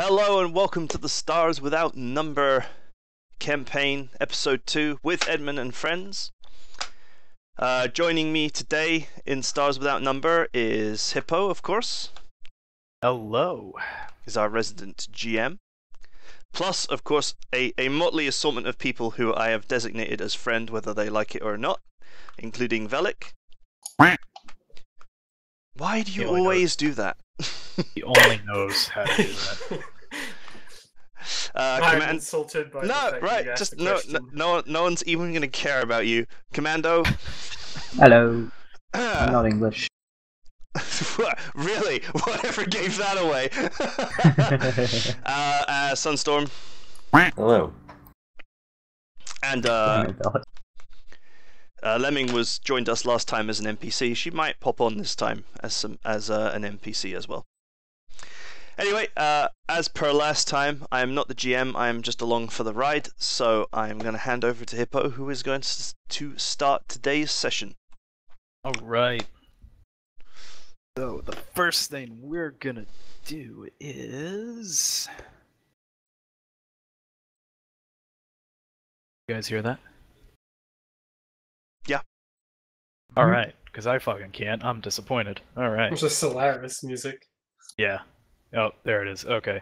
Hello and welcome to the Stars Without Number campaign, episode 2, with Edmon and friends. Joining me today in Stars Without Number is Hippo, of course. Hello. Is our resident GM. Plus, of course, a motley assortment of people who I have designated as friend, whether they like it or not, including Velik. Why do you always do that? He only knows how to do that. I'm insulted by the fact that you asked the question. no one's even going to care about you. Commando. Hello. I'm not English. Really? Whatever gave that away? Sunstorm. Hello. And Lemming joined us last time as an NPC. She might pop on this time as an NPC as well. Anyway, as per last time, I am not the GM, I am just along for the ride, so I am going to hand over to Hippo, who is going to start today's session. Alright. So, the first thing we're gonna do is... You guys hear that? Yeah. Alright, because I fucking can't. I'm disappointed. Alright. It's just Solaris music. Yeah. Oh, there it is. Okay.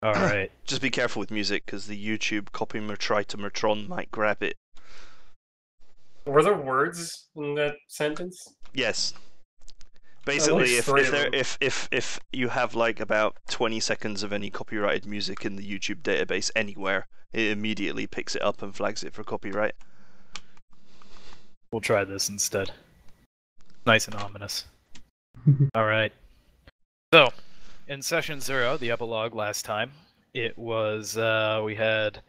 Alright. Just be careful with music, because the YouTube copyrightometron might grab it. Were there words in that sentence? Yes. Basically, if you have like about 20 seconds of any copyrighted music in the YouTube database anywhere, it immediately picks it up and flags it for copyright. We'll try this instead. Nice and ominous. Alright. So, in session 0, the epilogue last time, it was, we had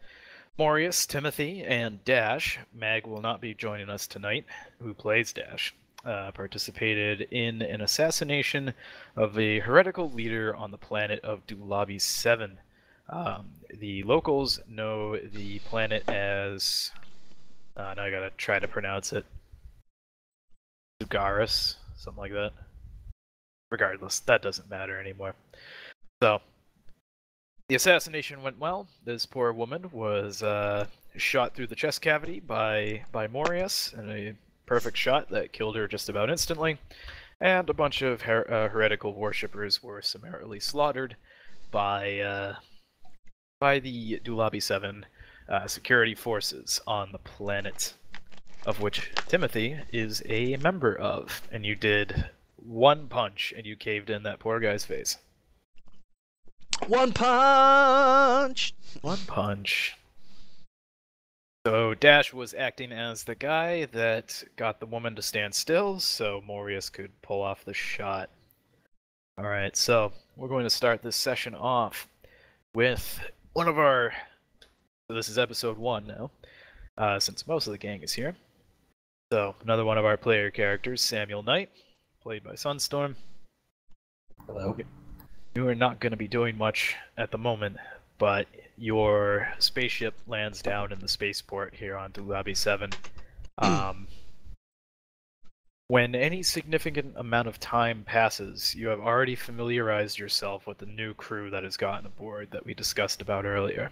Morius, Timothy, and Dash. Mag will not be joining us tonight, who plays Dash. Participated in an assassination of a heretical leader on the planet of Dulabi 7. The locals know the planet as... now I gotta try to pronounce it. Sugaris, something like that. Regardless, that doesn't matter anymore. So, the assassination went well. This poor woman was shot through the chest cavity by Morius in a perfect shot that killed her just about instantly. And a bunch of heretical worshippers were summarily slaughtered by the Dulabi 7 security forces on the planet, of which Timothy is a member of. And you did one punch and you caved in that poor guy's face. One punch! One punch. So Dash was acting as the guy that got the woman to stand still, so Morius could pull off the shot. Alright, so we're going to start this session off with one of our... So this is episode 1 now, since most of the gang is here. So, another one of our player characters, Samuel Knight, played by Sunstorm. Hello. You are not going to be doing much at the moment, but your spaceship lands down in the spaceport here on Dulabi 7. When any significant amount of time passes, you have already familiarized yourself with the new crew that has gotten aboard that we discussed about earlier.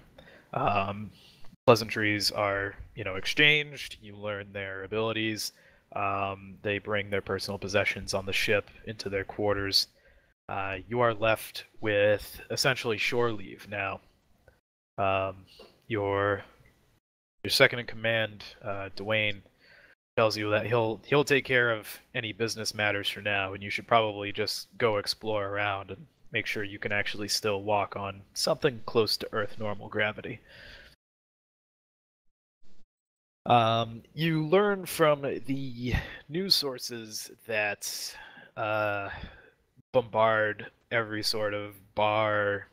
Pleasantries are, exchanged, you learn their abilities, they bring their personal possessions on the ship into their quarters. You are left with essentially shore leave now. Your second in command, Dwayne, tells you that he'll take care of any business matters for now, and you should probably just go explore around and make sure you can actually still walk on something close to Earth normal gravity. You learn from the news sources that bombard every sort of bar,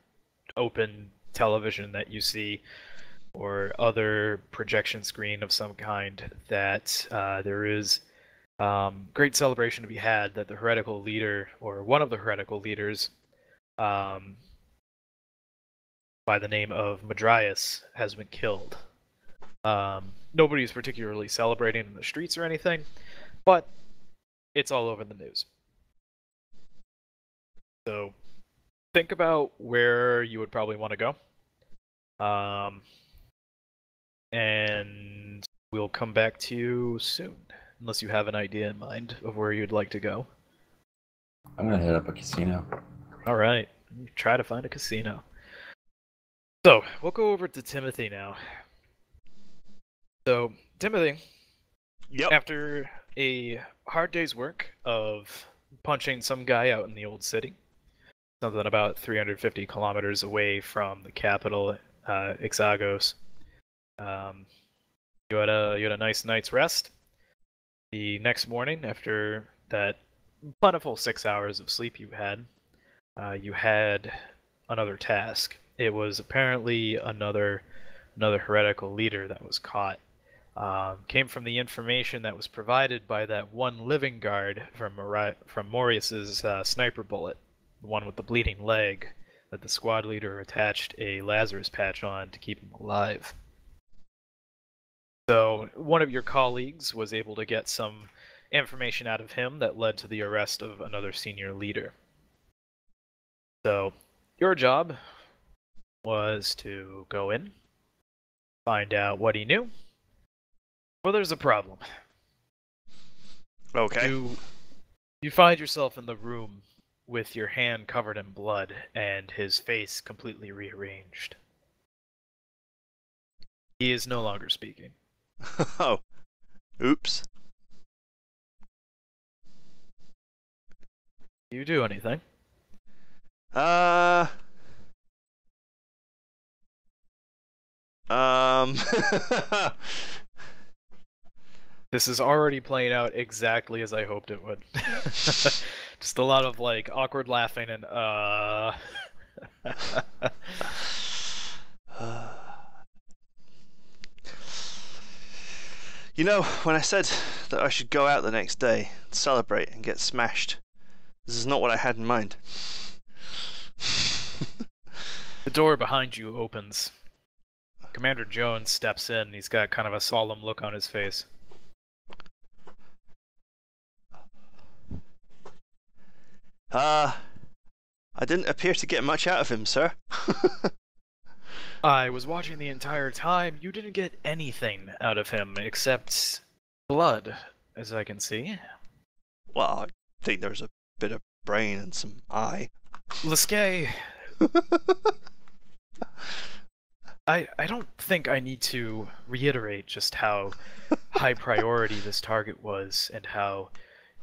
open television that you see, or other projection screen of some kind, that there is great celebration to be had that the heretical leader, or one of the heretical leaders, by the name of Madrius, has been killed. Nobody's particularly celebrating in the streets or anything, but it's all over the news. So think about where you would probably want to go. And we'll come back to you soon, unless you have an idea in mind of where you'd like to go. I'm gonna hit up a casino. All right, try to find a casino. So we'll go over to Timothy now. So Timothy, Yep. after a hard day's work of punching some guy out in the old city, something about 350 kilometers away from the capital, Ixagos, you had a nice night's rest. The next morning, after that plentiful 6 hours of sleep you had another task. It was apparently another heretical leader that was caught. Came from the information that was provided by that one living guard from Morius's sniper bullet, the one with the bleeding leg that the squad leader attached a Lazarus patch on to keep him alive. So one of your colleagues was able to get some information out of him that led to the arrest of another senior leader. So your job was to go in, find out what he knew. Well, there's a problem. Okay. You find yourself in the room with your hand covered in blood and his face completely rearranged. He is no longer speaking. Oh. Oops. Do you do anything? This is already playing out exactly as I hoped it would. Just a lot of like awkward laughing and You know, when I said that I should go out the next day and celebrate and get smashed, this is not what I had in mind. The door behind you opens. Commander Jones steps in. He's got kind of a solemn look on his face. I didn't appear to get much out of him, sir. I was watching the entire time. You didn't get anything out of him except blood, as I can see. Well, I think there's a bit of brain and some eye. Lisquet, I don't think I need to reiterate just how high priority this target was and how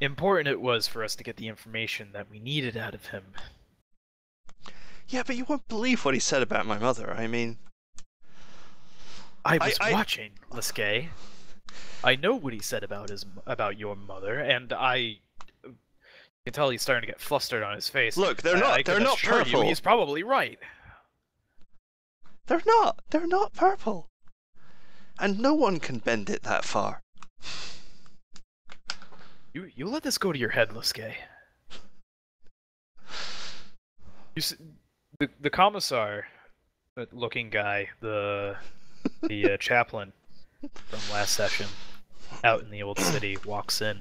important it was for us to get the information that we needed out of him. Yeah, but you won't believe what he said about my mother. I mean... I was watching, Lisquet. I know what he said about your mother, and you can tell he's starting to get flustered on his face. Look, they're not purple. He's probably right. They're not purple. And no one can bend it that far. You let this go to your head, Lisquet. The commissar looking guy, the chaplain from last session out in the old city walks in.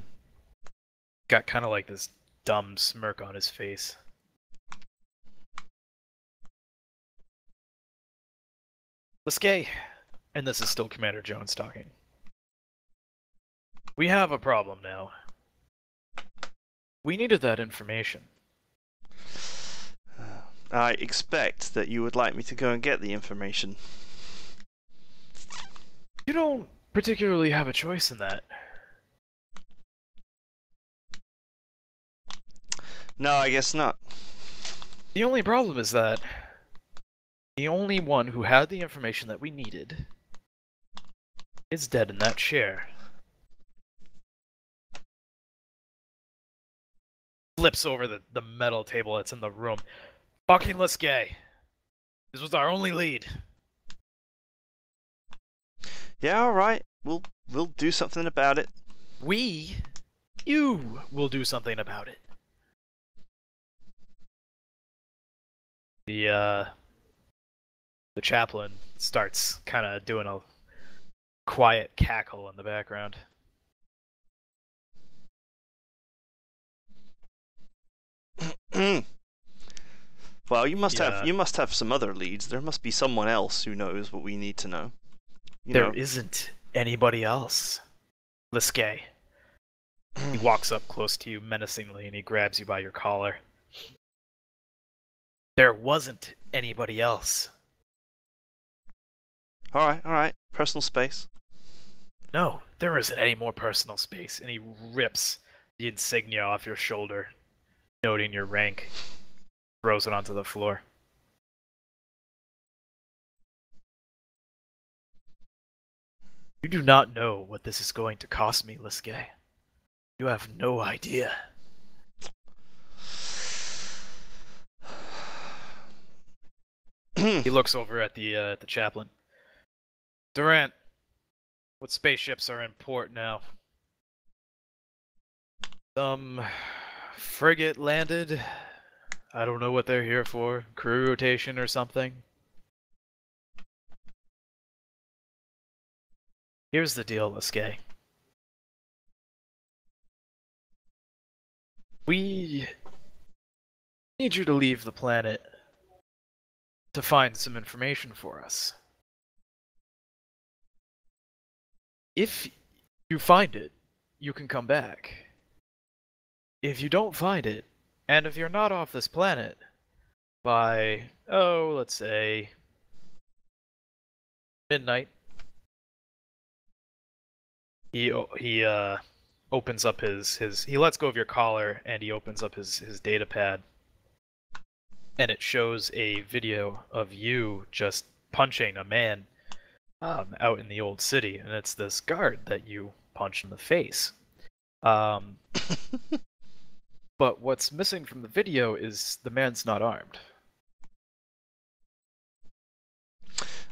Got kind of like this dumb smirk on his face. Lisquet, and this is still Commander Jones talking. We have a problem now. We needed that information. I expect that you would like me to go and get the information. You don't particularly have a choice in that. No, I guess not. The only problem is that the only one who had the information that we needed is dead in that chair. Flips over the metal table that's in the room. Fucking Lisquet. This was our only lead. Yeah, alright. We'll do something about it. You will do something about it. The chaplain starts kind of doing a quiet cackle in the background. Well, you must Yeah. have some other leads. There must be someone else who knows what we need to know. There isn't anybody else. Lisquet. He walks up close to you menacingly and he grabs you by your collar. There wasn't anybody else. All right. Personal space. No, there isn't any more personal space. And he rips the insignia off your shoulder, noting your rank, throws it onto the floor. You do not know what this is going to cost me, Lisquet. You have no idea. He looks over at the chaplain. Durant, what spaceships are in port now? Some frigate landed. I don't know what they're here for. Crew rotation or something. Here's the deal, Lisquet. We need you to leave the planet to find some information for us. If you find it, you can come back. If you don't find it, and if you're not off this planet by, let's say, midnight, he opens up his he lets go of your collar and he opens up his data pad, and it shows a video of you just punching a man out in the old city, and it's this guard that you punched in the face. But what's missing from the video is the man's not armed.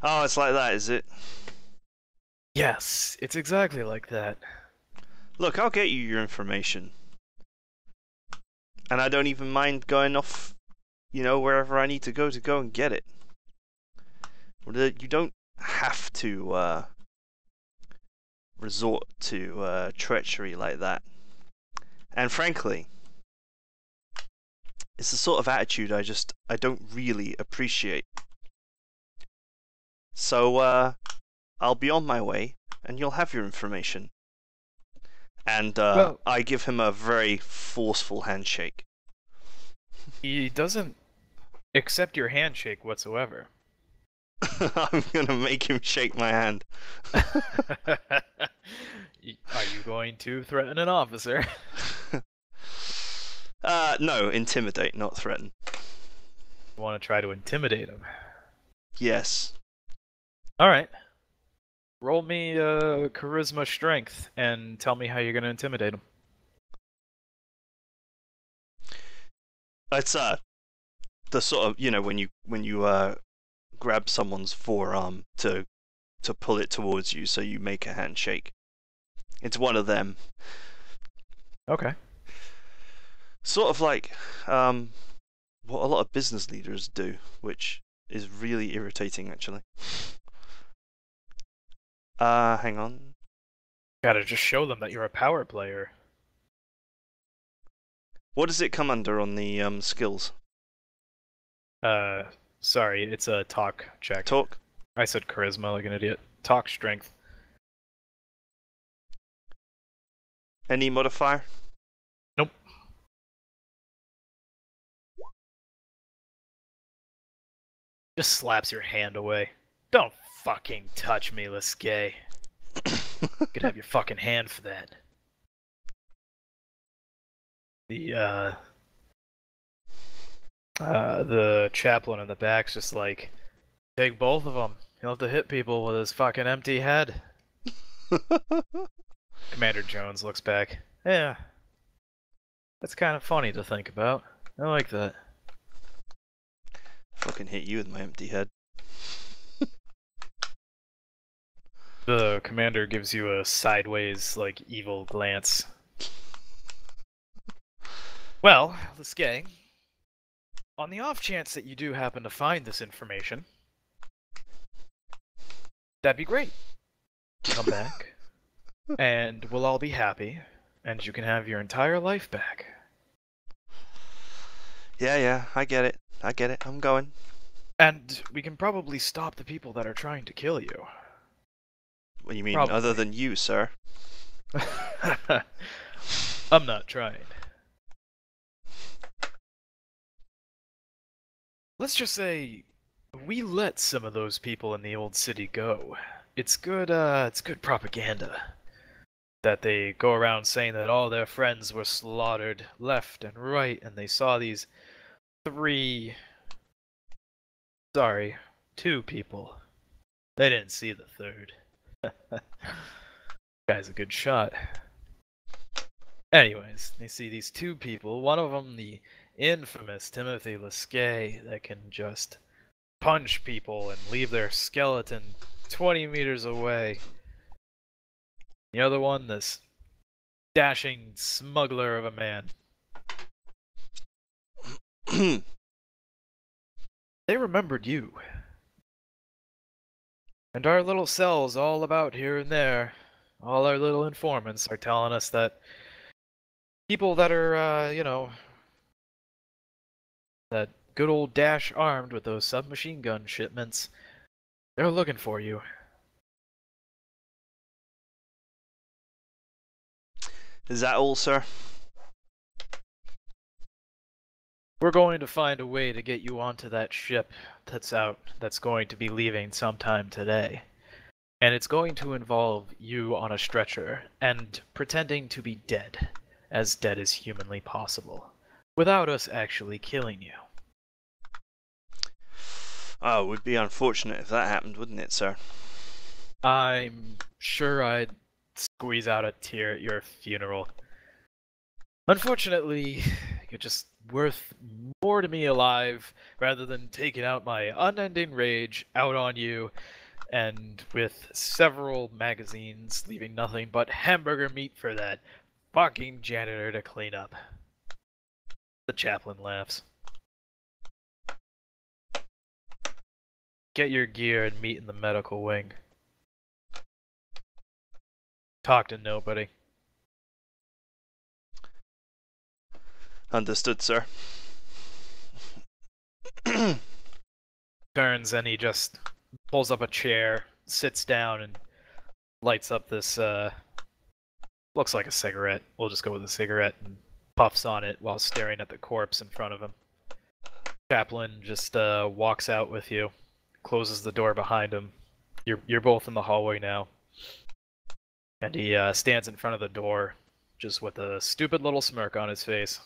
Oh, it's like that, is it? Yes, it's exactly like that. Look, I'll get you your information. And I don't even mind going off, wherever I need to go and get it. You don't have to resort to treachery like that. And frankly, it's the sort of attitude I don't really appreciate. So, I'll be on my way, and you'll have your information. And I give him a very forceful handshake. He doesn't accept your handshake whatsoever. I'm gonna make him shake my hand. Are you going to threaten an officer? No, intimidate, not threaten. You want to try to intimidate him? Yes. Alright. Roll me charisma strength and tell me how you're going to intimidate him. It's the sort of, when you grab someone's forearm to pull it towards you, so you make a handshake. It's one of them. Okay. Sort of like what a lot of business leaders do, which is really irritating, actually. Hang on. Gotta just show them that you're a power player. What does it come under on the skills? Sorry, it's a talk check. Talk? I said charisma like an idiot. Talk strength. Any modifier? Nope. Just slaps your hand away. Don't fucking touch me, Lisquet. You could have your fucking hand for that. The chaplain in the back's just like, take both of them. He'll have to hit people with his fucking empty head. Commander Jones looks back. Yeah. That's kind of funny to think about. I like that. Fucking hit you with my empty head. The commander gives you a sideways, like, evil glance. Well, Lisquet, on the off chance that you do happen to find this information, that'd be great. Come back, and we'll all be happy, and you can have your entire life back. Yeah, I get it. I get it. I'm going. And we can probably stop the people that are trying to kill you. What do you mean, Probably. other than you, sir? I'm not trying. Let's just say we let some of those people in the old city go. It's good propaganda that they go around saying that all their friends were slaughtered left and right, and they saw these two people. They didn't see the third. Guy's a good shot. Anyways, they see these two people, one of them the infamous Timothy Lesquet that can just punch people and leave their skeleton 20 meters away. The other one, this dashing smuggler of a man. They remembered you. And our little cells all about here and there, all our little informants are telling us that people that are, that good old Dash armed with those submachine gun shipments, they're looking for you. Is that all, sir? We're going to find a way to get you onto that ship that's going to be leaving sometime today. And it's going to involve you on a stretcher and pretending to be dead as humanly possible, without us actually killing you. Oh, it would be unfortunate if that happened, wouldn't it, sir? I'm sure I'd squeeze out a tear at your funeral. Unfortunately, you're just worth more to me alive rather than taking out my unending rage out on you, and with several magazines leaving nothing but hamburger meat for that fucking janitor to clean up. The chaplain laughs. Get your gear and meet in the medical wing. Talk to nobody. Understood, sir. Turns and he just pulls up a chair, sits down, and lights up this, looks like a cigarette. We'll just go with a cigarette, and puffs on it while staring at the corpse in front of him. Chaplain just walks out with you, closes the door behind him. You're both in the hallway now. And he stands in front of the door, just with a stupid little smirk on his face.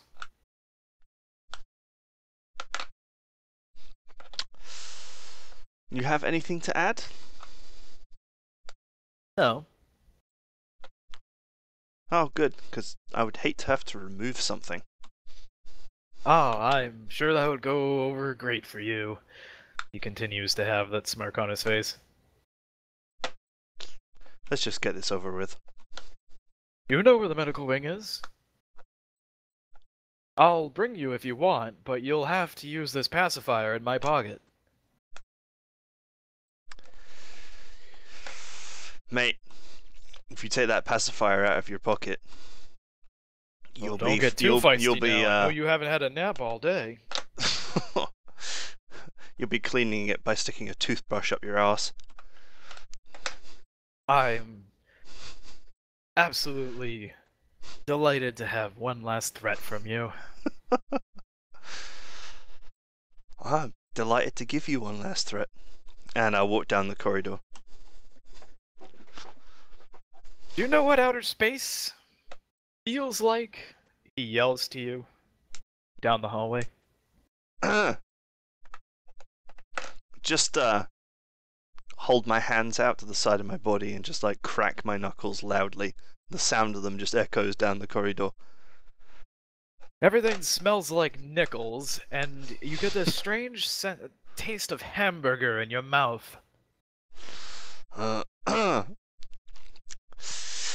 You have anything to add? No. Oh, good, because I would hate to have to remove something. Oh, I'm sure that would go over great for you. He continues to have that smirk on his face. Let's just get this over with. You know where the medical wing is? I'll bring you if you want, but you'll have to use this pacifier in my pocket. Mate, if you take that pacifier out of your pocket, Well, don't get too feisty now. I know you haven't had a nap all day. You'll be cleaning it by sticking a toothbrush up your ass. I'm absolutely delighted to have one last threat from you. I'm delighted to give you one last threat. And I'll walk down the corridor. Do you know what outer space feels like? He yells to you down the hallway. Just hold my hands out to the side of my body and just like crack my knuckles loudly. The sound of them just echoes down the corridor. Everything smells like nickels, and you get this strange taste of hamburger in your mouth.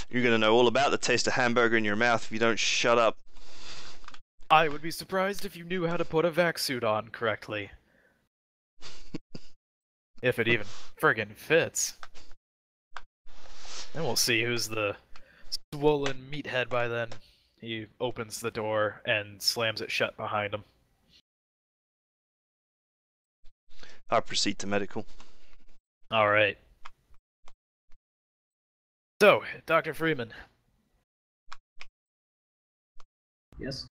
You're gonna know all about the taste of hamburger in your mouth if you don't shut up. I would be surprised if you knew how to put a vac suit on correctly. If it even friggin' fits. And we'll see who's the swollen meathead by then. He opens the door and slams it shut behind him. I'll proceed to medical. All right. So, Dr. Freeman, Yes.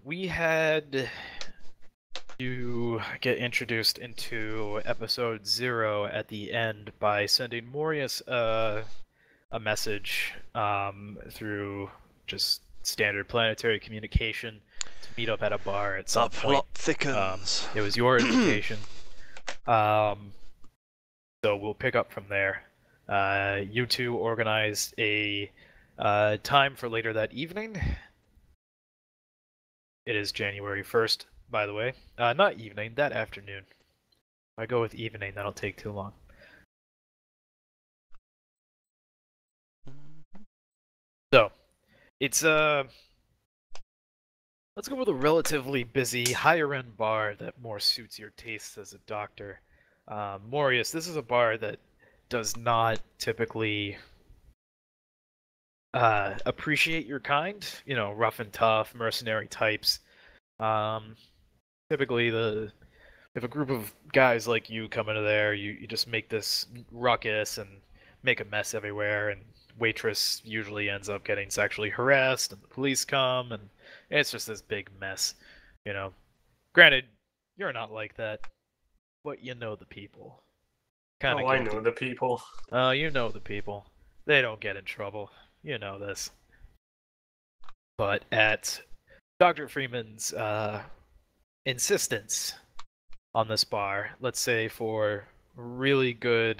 we had you get introduced into episode 0 at the end by sending Morius a message through just standard planetary communication to meet up at a bar at some The point. plot thickens. It was your invitation. So we'll pick up from there. You two organized a time for later that evening. It is January 1st, by the way. Not evening, that afternoon. If I go with evening, that'll take too long. So, it's let's go with a relatively busy, higher-end bar that more suits your tastes as a doctor. Morius, this is a bar that does not typically appreciate your kind. You know, rough and tough, mercenary types. Typically, if a group of guys like you come into there, you just make this ruckus and make a mess everywhere, and waitress usually ends up getting sexually harassed, and the police come, and it's just this big mess, you know. Granted, you're not like that, but you know the people. Kinda Oh, I guilty. know the people. You know the people. They don't get in trouble. You know this. But at Dr. Freeman's insistence on this bar, let's say for really good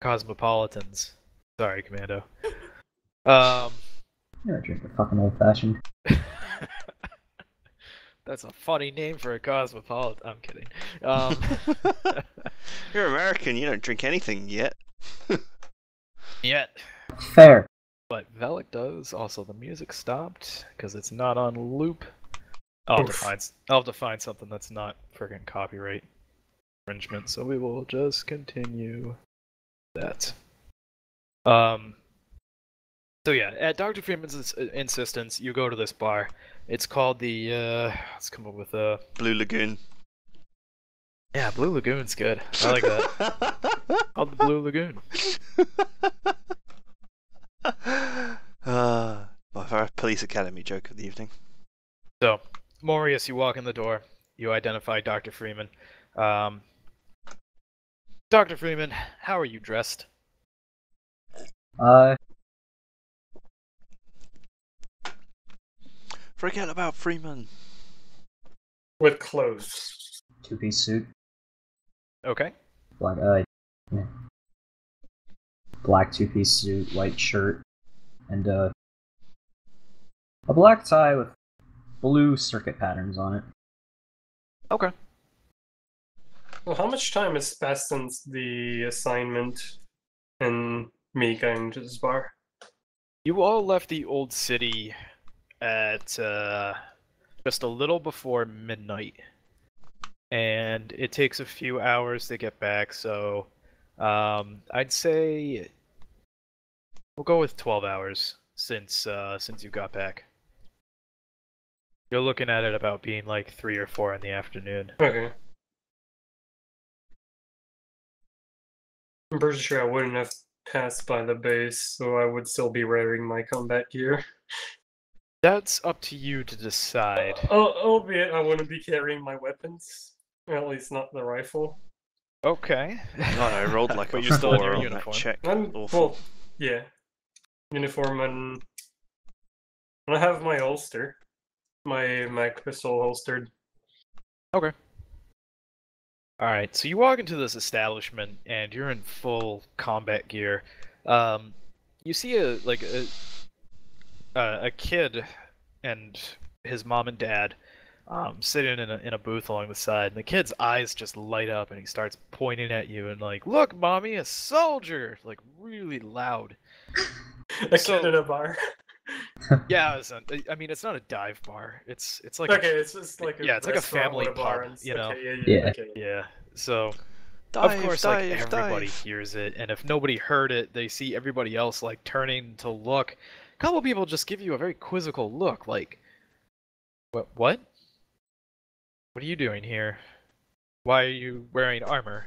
cosmopolitans. Sorry, Commando. You're drinking fucking old fashioned. That's a funny name for a cosmopolitan. I'm kidding. You're American, you don't drink anything yet. Yet. Fair. But Velik does. Also, the music stopped because it's not on loop. I'll have to find something that's not friggin' copyright infringement. So we will just continue that. So yeah, at Dr. Freeman's insistence, you go to this bar. It's called the let's come up with a Blue Lagoon. Yeah, Blue Lagoon's good. I like that. Called the Blue Lagoon. My first police academy joke of the evening. So, Morius, you walk in the door. You identify Dr. Freeman. Dr. Freeman, how are you dressed? Forget about Freeman. With clothes. Two-piece suit. Okay. Black, yeah. Black two-piece suit, white shirt, and a black tie with blue circuit patterns on it. Okay. Well, how much time has passed since the assignment and me going to this bar? You all left the old city at just a little before midnight. And it takes a few hours to get back, so I'd say we'll go with 12 hours since you got back. You're looking at it about being like 3 or 4 in the afternoon. Okay. I'm pretty sure I wouldn't have passed by the base, so I would still be wearing my combat gear. That's up to you to decide. Albeit I wouldn't be carrying my weapons. At least not the rifle. Okay. God, I rolled like But a you're still in 4 your on uniform. that check. Awful. Well, yeah. Uniform and I have my holster. My pistol holstered. Okay. Alright, so you walk into this establishment and you're in full combat gear. You see a kid and his mom and dad sitting in a booth along the side, and the kid's eyes just light up and he starts pointing at you and like, "Look, mommy, a soldier!" Like really loud. A kid in a bar. Yeah, I mean, it's not a dive bar. It's like Okay, it's just like a it's like a restaurant family with a bar pub, and- you know? Okay, Yeah. Okay. yeah. So Dive, of course, dive, like everybody dive. hears it, and if nobody heard it, they see everybody else like turning to look. A couple people just give you a very quizzical look, like, What? What are you doing here? Why are you wearing armor?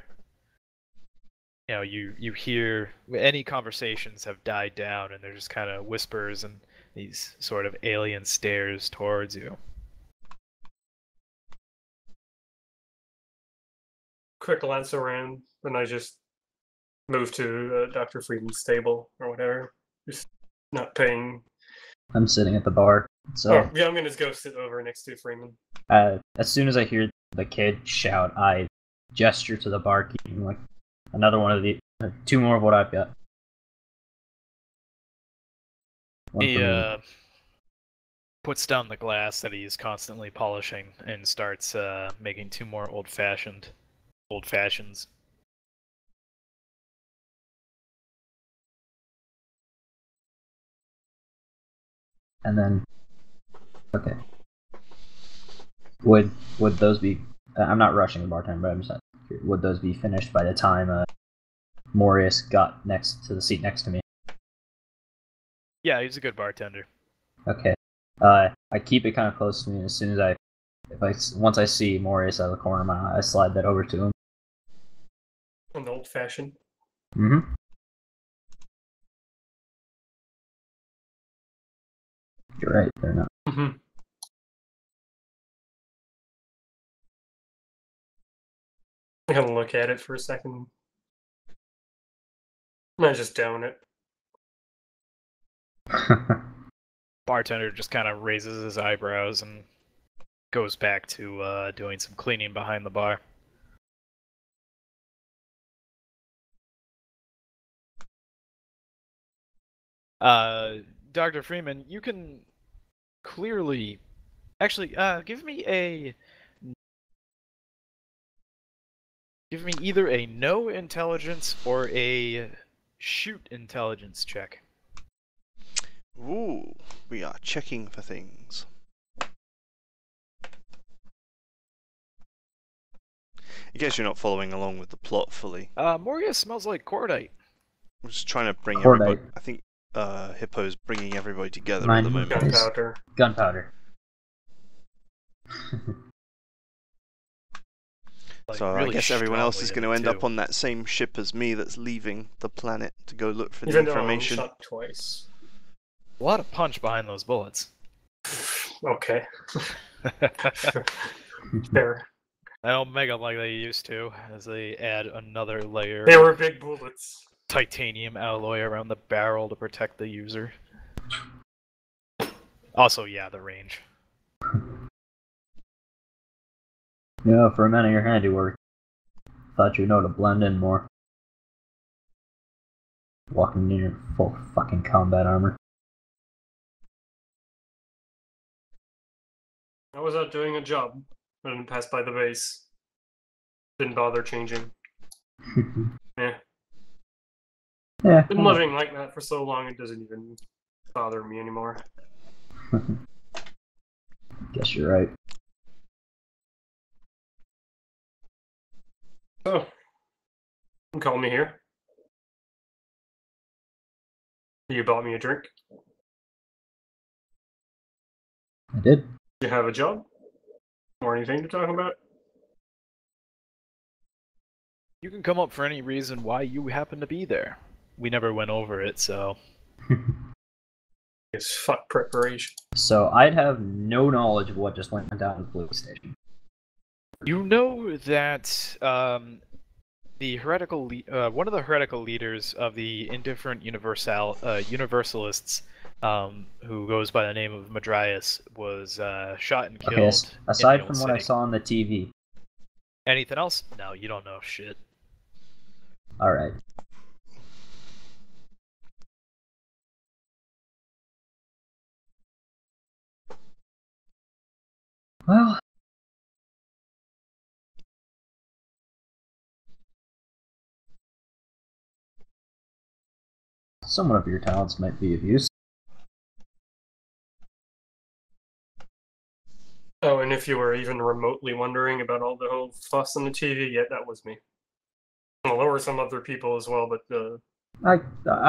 You know, you hear any conversations have died down, and they're just kind of whispers and these sort of alien stares towards you. Quick glance around, then I just move to Dr. Freeman's table or whatever. Just not paying. I'm sitting at the bar. So, Oh, yeah, I'm gonna just go sit over next to Freeman. as soon as I hear the kid shout, I gesture to the barkeep, like, another one of the, 2 more of what I've got. One He for me. puts down the glass that he's constantly polishing and starts making 2 more old fashions. And then, okay. Would those be? I'm not rushing the bartender, but I'm just would those be finished by the time Morris got next to the seat next to me? Yeah, he's a good bartender. Okay. I keep it kind of close to me. As soon as once I see Morris out of the corner of my eye, I slide that over to him. An old fashioned. Mm-hmm. You're right. They're not. Mm-hmm. I gotta look at it for a second. I just down it. Bartender just kind of raises his eyebrows and goes back to doing some cleaning behind the bar. Dr. Freeman, you can clearly... Actually, give me either a no intelligence or a shoot intelligence check. Ooh, we are checking for things. I guess you're not following along with the plot fully. Moria smells like cordite. I'm just trying to bring Cordite. everybody. I think Hippo's bringing everybody together Mine at the moment. Gunpowder. Gunpowder. Like, So really I guess everyone else is strongly going to in it, end up too. on that same ship as me that's leaving the planet to go look for the Even though I'm information. shot twice. A lot of punch behind those bullets. Okay. Fair. I don't make them like they used to, as they add another layer They of were big bullets. titanium alloy around the barrel to protect the user. Also, yeah, the range. Yeah, for a minute, your handiwork. Thought you'd know to blend in more. Walking in your full fucking combat armor. I was out doing a job. I didn't pass by the base. Didn't bother changing. Yeah. Yeah. Been living like that for so long it doesn't even bother me anymore. Guess you're right. So, you call me here. You bought me a drink. I did. You have a job? Or anything to talk about? You can come up for any reason why you happen to be there. We never went over it, so... It's fuck preparation. So I'd have no knowledge of what just went down at the police station. You know that the heretical one of the heretical leaders of the indifferent universalists, who goes by the name of Madrias, was shot and killed. Okay, aside in from Neil what I City. saw on the TV. Anything else? No, you don't know shit. Alright. Well, some of your talents might be of use. Oh, and if you were even remotely wondering about all the whole fuss on the TV, yeah, that was me. Well, there were some other people as well, but I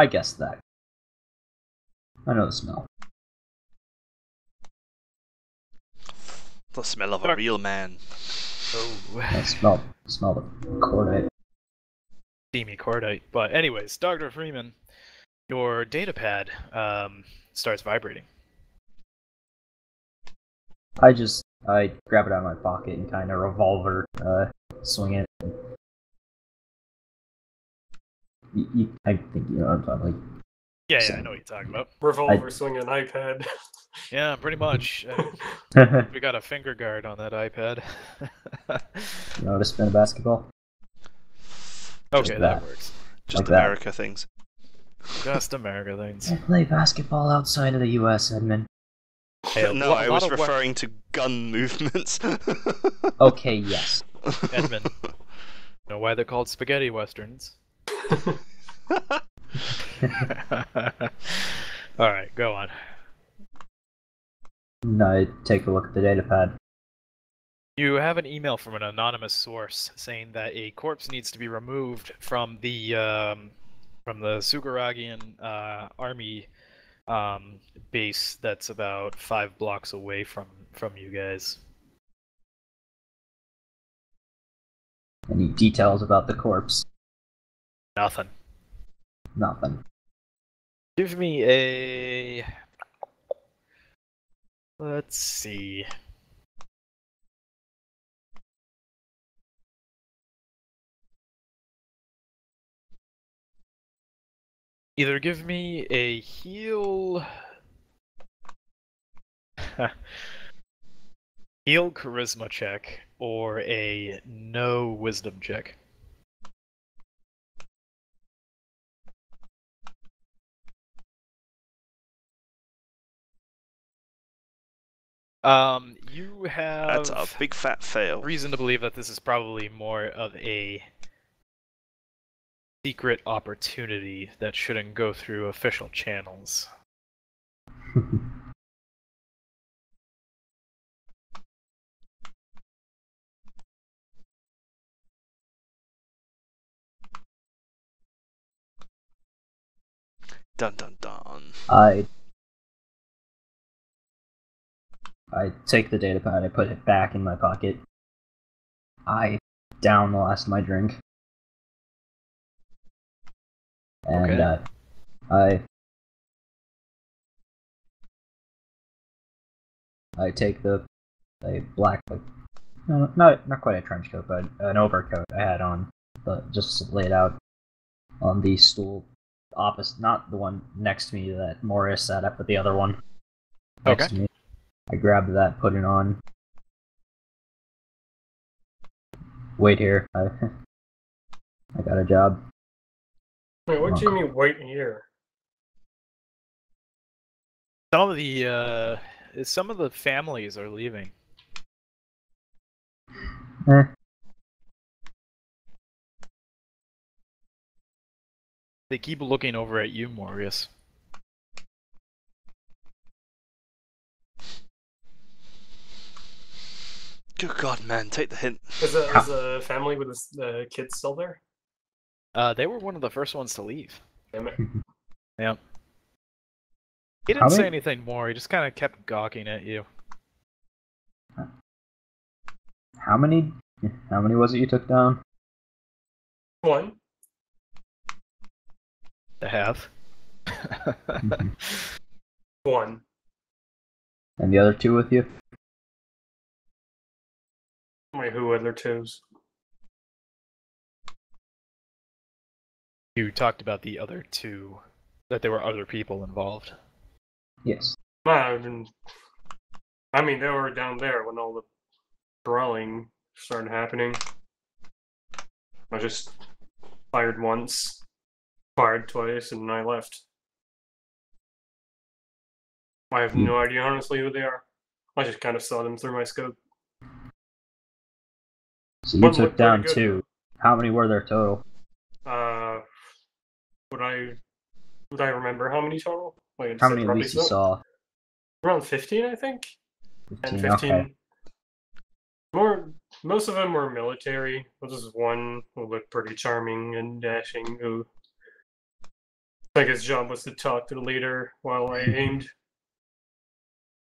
guess that. I know the smell. The smell of a real man. I Oh, smell the cordite. steamy cordite. But anyways, Dr. Freeman, your data pad starts vibrating. I grab it out of my pocket and kind of revolver, swing it. I think you know what I'm talking like. Yeah, So- I know what you're talking about. Revolver swinging iPad. Yeah, pretty much. We got a finger guard on that iPad. You know how to spin a basketball? Okay, that. that works. Just Like that. America things. Just America things. I play basketball outside of the U.S., Edmon. Hey, No, I was of what- referring to gun movements. Okay, yes. Edmon. You know why they're called spaghetti westerns? Alright, go on. I take a look at the data pad. You have an email from an anonymous source saying that a corpse needs to be removed from the Sugaragian army base that's about 5 blocks away from you guys. Any details about the corpse? Nothing. Nothing. Give me a... Let's see. Either give me a heal... heal charisma check, or a no wisdom check. You have That's a big fat fail. reason to believe that this is probably more of a secret opportunity that shouldn't go through official channels. Dun dun dun. I take the data pad, I put it back in my pocket. I down the last of my drink. And Okay. I take a black, like, no, not quite a trench coat, but an overcoat I had on, but just laid out on the stool opposite, not the one next to me that Morris sat at, but the other one next Okay. to me. I grabbed that, put it on. Wait here. I got a job. Wait, what do you mean wait here? Some of the families are leaving. Eh. They keep looking over at you, Morius. Good God, man, take the hint. Is the family with the kids still there? They were one of the first ones to leave. Damn it. Yeah. He How didn't say many- anything more, he just kind of kept gawking at you. How many was it you took down? One. To have. One. And the other two with you? Wait, who other twos? You talked about the other two, that there were other people involved. Yes. I mean, they were down there when all the brawling started happening. I just fired once, fired twice, and I left. I have no idea, honestly, who they are. I just kind of saw them through my scope. So you One took looked down pretty good. 2. How many were there total? Would I remember how many total? Wait, How said many at probably least you so- saw? Around 15, I think. 10, 15, 15. okay. Most of them were military. There was one who looked pretty charming and dashing, who I think his job was to talk to the leader while I aimed.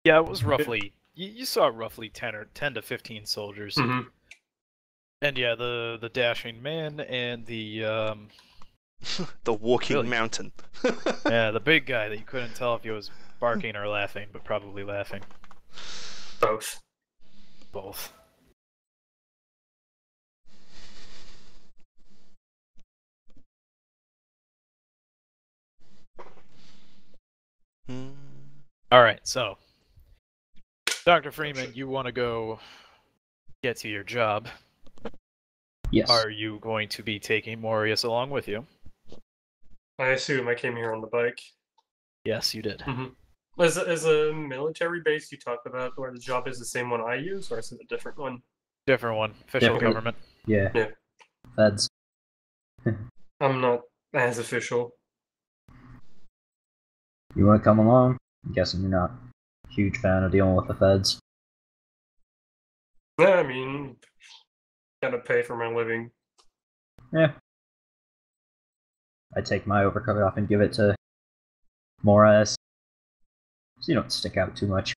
Yeah, it was roughly. You saw roughly 10 to 15 soldiers. Hmm. And yeah, the dashing man and the The walking Really? mountain. yeah, the big guy that you couldn't tell if he was barking or laughing, but probably laughing. Both. Both. Hmm. All right, so Dr. Freeman, you want to go get to your job. Yes. Are you going to be taking Morius along with you? I assume I came here on the bike. Yes, you did. Mm-hmm. Is a military base you talked about where the job is the same one I use, or is it a different one? Different one. Official Different. government. Yeah. Yeah. Feds. I'm not as official. You want to come along? I'm guessing you're not a huge fan of dealing with the feds. Yeah, I mean, gotta pay for my living. Yeah. I take my overcoat off and give it to Moraes, so you don't stick out too much.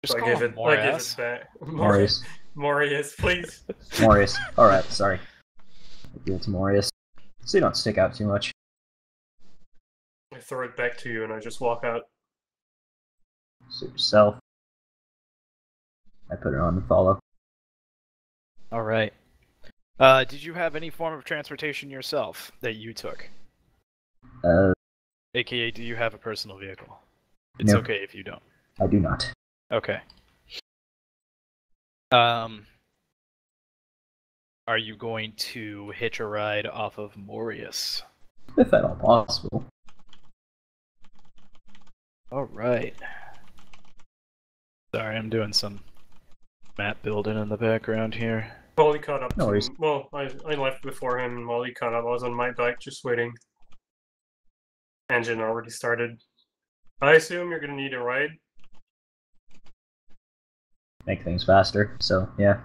Just So call him I give it Morass. back. Morius. Morius, please. Morius. Alright, sorry. I give it to Morius, so you don't stick out too much. I throw it back to you and I just walk out. Suit yourself. I put it on and follow. All right. Did you have any form of transportation yourself that you took? AKA, do you have a personal vehicle? It's No. okay if you don't. I do not. Okay. Are you going to hitch a ride off of Morius? If at all possible. All right. Sorry, I'm doing some map building in the background here. While he caught up No to worries. me. Well, I left before him, and while he caught up, I was on my bike just waiting. Engine already started. I assume you're gonna need a ride. Make things faster, so yeah.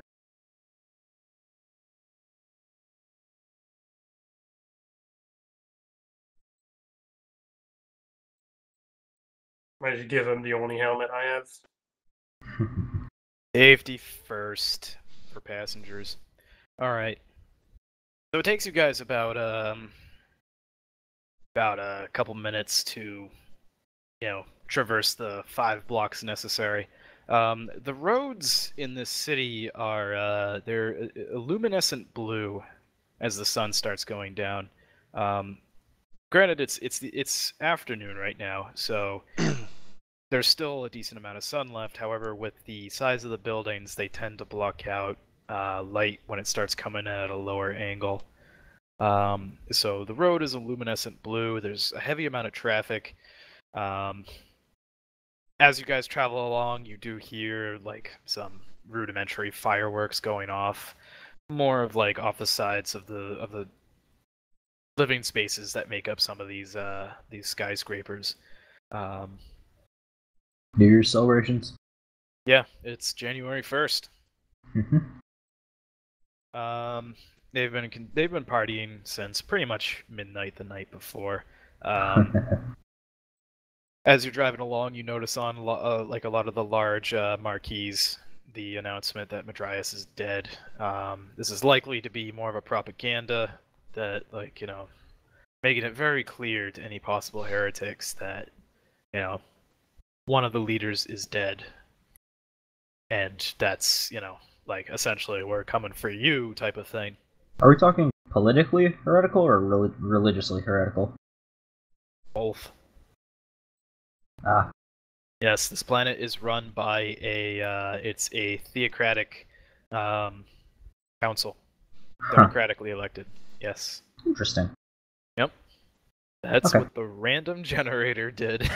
I just give him the only helmet I have. Safety first for passengers. All right. So it takes you guys about a couple minutes to, traverse the 5 blocks necessary. The roads in this city are they're luminescent blue as the sun starts going down. Granted, it's afternoon right now, so there's still a decent amount of sun left. However, with the size of the buildings, they tend to block out light when it starts coming at a lower angle. So the road is a luminescent blue. There's a heavy amount of traffic. As you guys travel along, you do hear like some rudimentary fireworks going off, more of like off the sides of the living spaces that make up some of these skyscrapers. New Year's celebrations. Yeah, it's January 1st. Mm-hmm. They've been partying since pretty much midnight the night before. As you're driving along, you notice on like a lot of the large marquees the announcement that Madrias is dead. This is likely to be more of a propaganda that, making it very clear to any possible heretics that, one of the leaders is dead. And that's, essentially we're coming for you type of thing. Are we talking politically heretical or religiously heretical? Both. Ah. Yes, this planet is run by it's a theocratic council, democratically elected. Yes. Interesting. Yep. That's Okay. what the random generator did.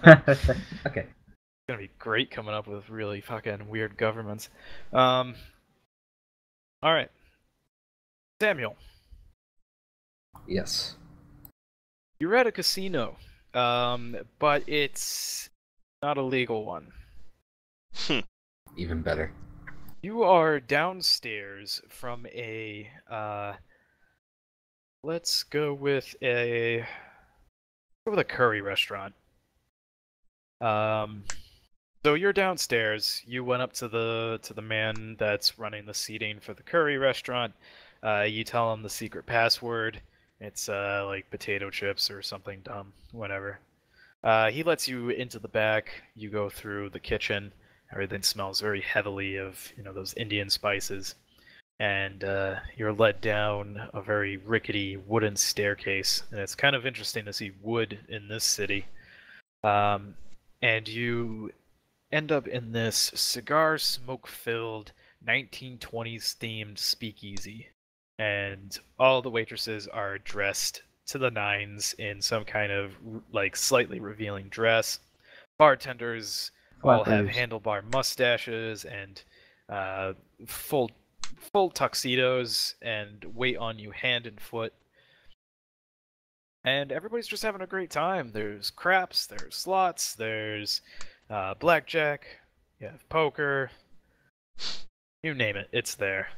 Okay. It's gonna be great coming up with really fucking weird governments. All right, Samuel, Yes. you're at a casino, but it's not a legal one. Even better. You are downstairs from a let's go with a curry restaurant. So you're downstairs. You went up to the man that's running the seating for the curry restaurant. You tell him the secret password. It's like potato chips or something dumb, whatever. He lets you into the back. You go through the kitchen. Everything smells very heavily of those Indian spices, and you're led down a very rickety wooden staircase. And it's kind of interesting to see wood in this city. And you end up in this cigar smoke-filled 1920s themed speakeasy, and all the waitresses are dressed to the nines in some kind of like slightly revealing dress. Bartenders all have Flappers. handlebar mustaches and full tuxedos and wait on you hand and foot. And everybody's just having a great time. There's craps, there's slots, there's blackjack, you have poker, you name it, it's there.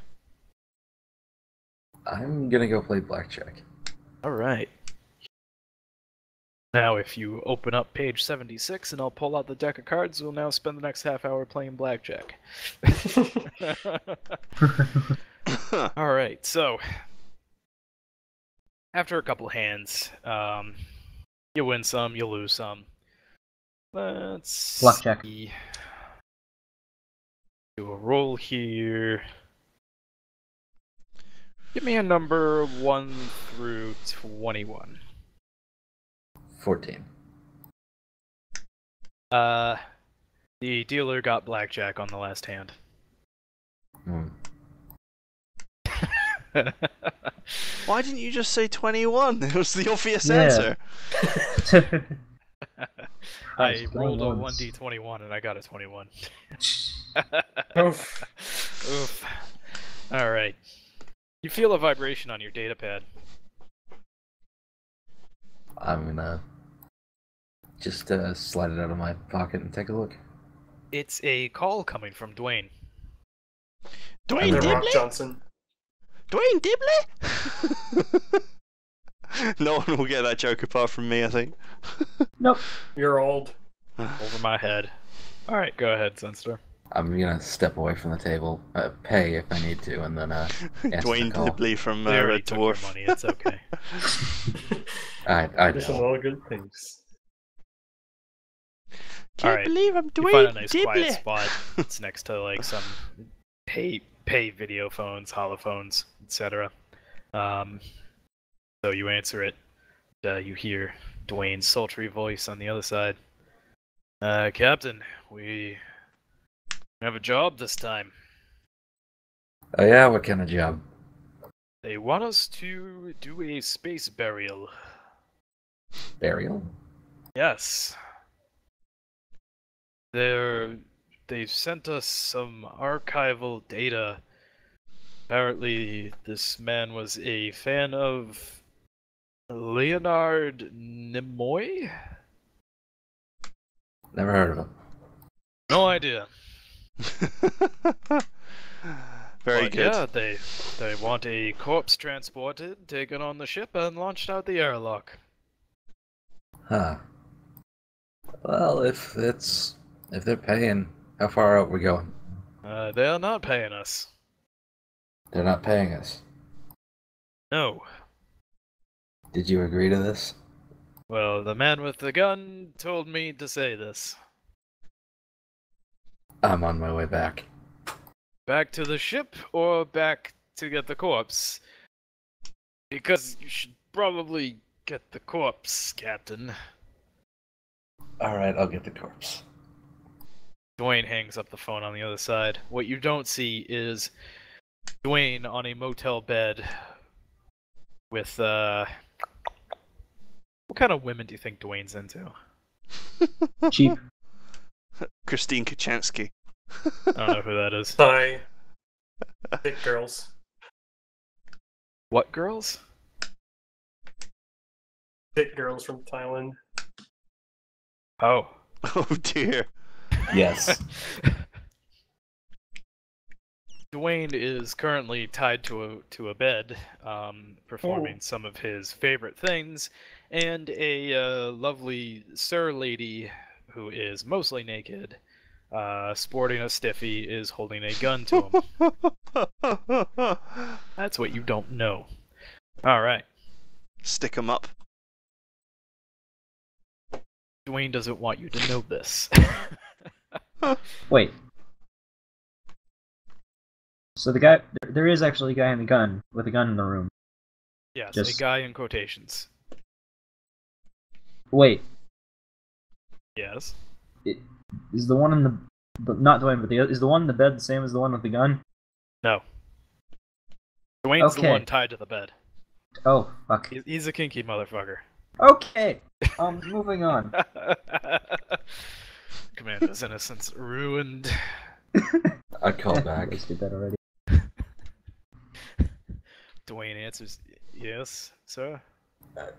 I'm gonna go play blackjack. Alright. Now if you open up page 76 and I'll pull out the deck of cards, we'll now spend the next half hour playing blackjack. Alright, so after a couple hands, you win some, you lose some. Let's Blackjack. see. Do a roll here. Give me a number 1 through 21. 14. The dealer got blackjack on the last hand. Hmm. Why didn't you just say 21? It was the obvious Yeah. answer. I rolled a 21s. 1d21 and I got a 21. Oof. Oof. Alright. You feel a vibration on your data pad. I'm gonna just slide it out of my pocket and take a look. It's a call coming from Dwayne. Dwayne The Rock Dibley? Johnson. Dwayne Dibley? No one will get that joke apart from me, I think. Nope. You're old. Over my head. Alright, go ahead, Sunstar. I'm gonna step away from the table, pay if I need to, and then answer Dwayne the call. Dibley from They already Red took your Dwarf. money, it's okay. I There's some know. all good things. Can't Alright, believe I'm You Dwayne find a nice Dibley. quiet spot. It's next to like some pay video phones, holophones, etc. So you answer it. You hear Dwayne's sultry voice on the other side. Captain, we have a job this time. Oh yeah, what kind of job? They want us to do a space burial. Burial? Yes. They've sent us some archival data. Apparently, this man was a fan of Leonard Nimoy? Never heard of him. No idea. Very But good. yeah, they want a corpse transported, taken on the ship, and launched out the airlock. Huh. Well, if they're paying, how far out we going? They are not paying us. They're not paying us. No. Did you agree to this? Well, the man with the gun told me to say this. I'm on my way back. Back to the ship or back to get the corpse? Because you should probably get the corpse, Captain. Alright, I'll get the corpse. Dwayne hangs up the phone on the other side. What you don't see is Dwayne on a motel bed with, what kind of women do you think Dwayne's into? Cheap. Christine Kachansky. I don't know who that is. Thigh. Thick girls. What girls? Thick girls from Thailand. Oh. Oh dear. Yes. Dwayne is currently tied to a bed, performing some of his favorite things, and a lovely sir lady who is mostly naked sporting a stiffy, is holding a gun to him. That's what you don't know. Alright. Stick 'em up. Dwayne doesn't want you to know this. Wait. So the guy, there is actually a guy in the gun with a gun in the room. Yes, Just- a guy in quotations. Wait, Yes. is the one in the not Dwayne, but is the one in the bed the same as the one with the gun? No. Dwayne's the Okay. one tied to the bed. Oh, fuck. He's a kinky motherfucker. Okay. Moving on. Commander's innocence ruined. I call I back. did that already. Dwayne answers, yes, sir.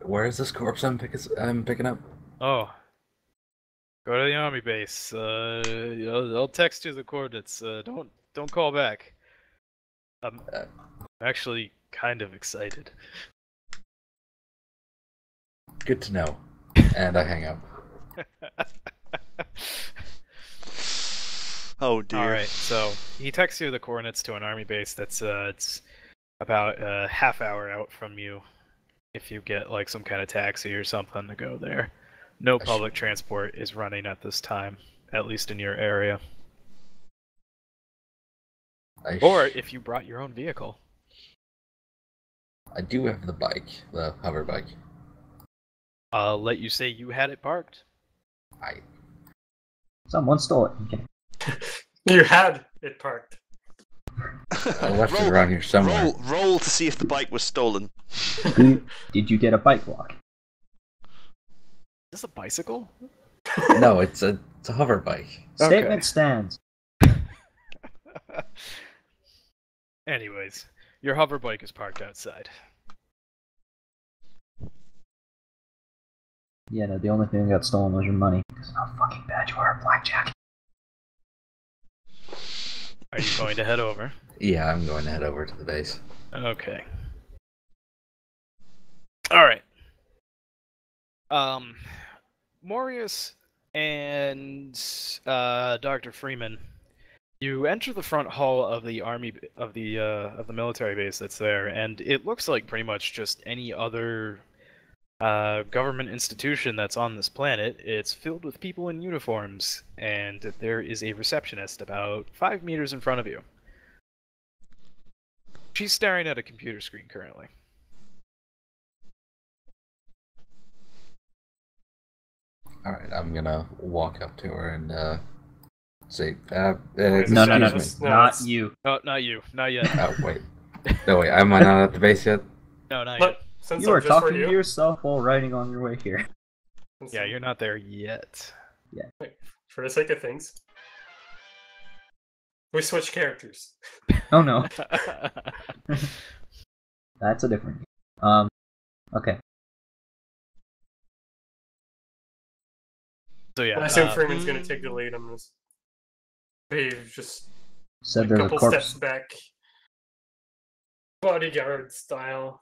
Where is this corpse I'm picking up? Oh. Go to the army base. I'll text you the coordinates. Don't call back. I'm actually kind of excited. Good to know. And I hang up. Oh dear. Alright, so he texts you the coordinates to an army base that's it's about a half hour out from you if you get like some kind of taxi or something to go there. No public transport is running at this time, at least in your area. Or if you brought your own vehicle. I do have the bike, the hover bike. I'll let you say you had it parked. Someone stole it. Okay. You had it parked. I left it around here somewhere. Roll to see if the bike was stolen. Did you get a bike lock? Is this a bicycle? No, it's a hover bike. Statement stands. Anyways, your hover bike is parked outside. Yeah, no, the only thing that got stolen was your money. Because of how fucking bad you are at blackjack. Are you going to head over? Yeah, I'm going to head over to the base. Okay. Alright. Morius and Dr. Freeman, you enter the front hall of the army of the military base that's there, and it looks like pretty much just any other government institution that's on this planet. It's filled with people in uniforms, and there is a receptionist about 5 meters in front of you. She's staring at a computer screen currently. Alright, I'm gonna walk up to her and say, No, excuse me. not you. Oh, not you. Not yet. Oh, wait. No, wait, am I not at the base yet? No, not But yet. since You I'm are just for talking to you, yourself while riding on your way here. Yeah, you're not there yet. for the sake of things, we switch characters. Oh no, that's a different game. Okay. So yeah, I assume Freeman's gonna take the lead on this. Dave just Said a there's a couple corpse. steps back, bodyguard style.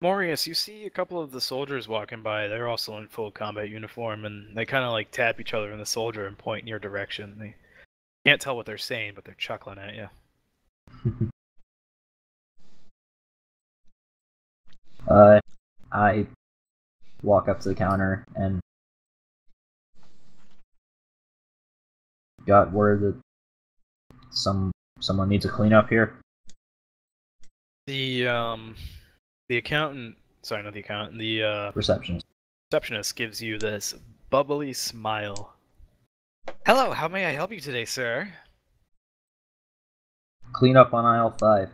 Morius, you see a couple of the soldiers walking by. They're also in full combat uniform, and they kind of like tap each other in the shoulder and point in your direction. They can't tell what they're saying, but they're chuckling at you. I walk up to the counter and got word that someone needs a cleanup here. The accountant, sorry, not the accountant, the Receptionist. receptionist gives you this bubbly smile. Hello, how may I help you today, sir? Cleanup on aisle 5.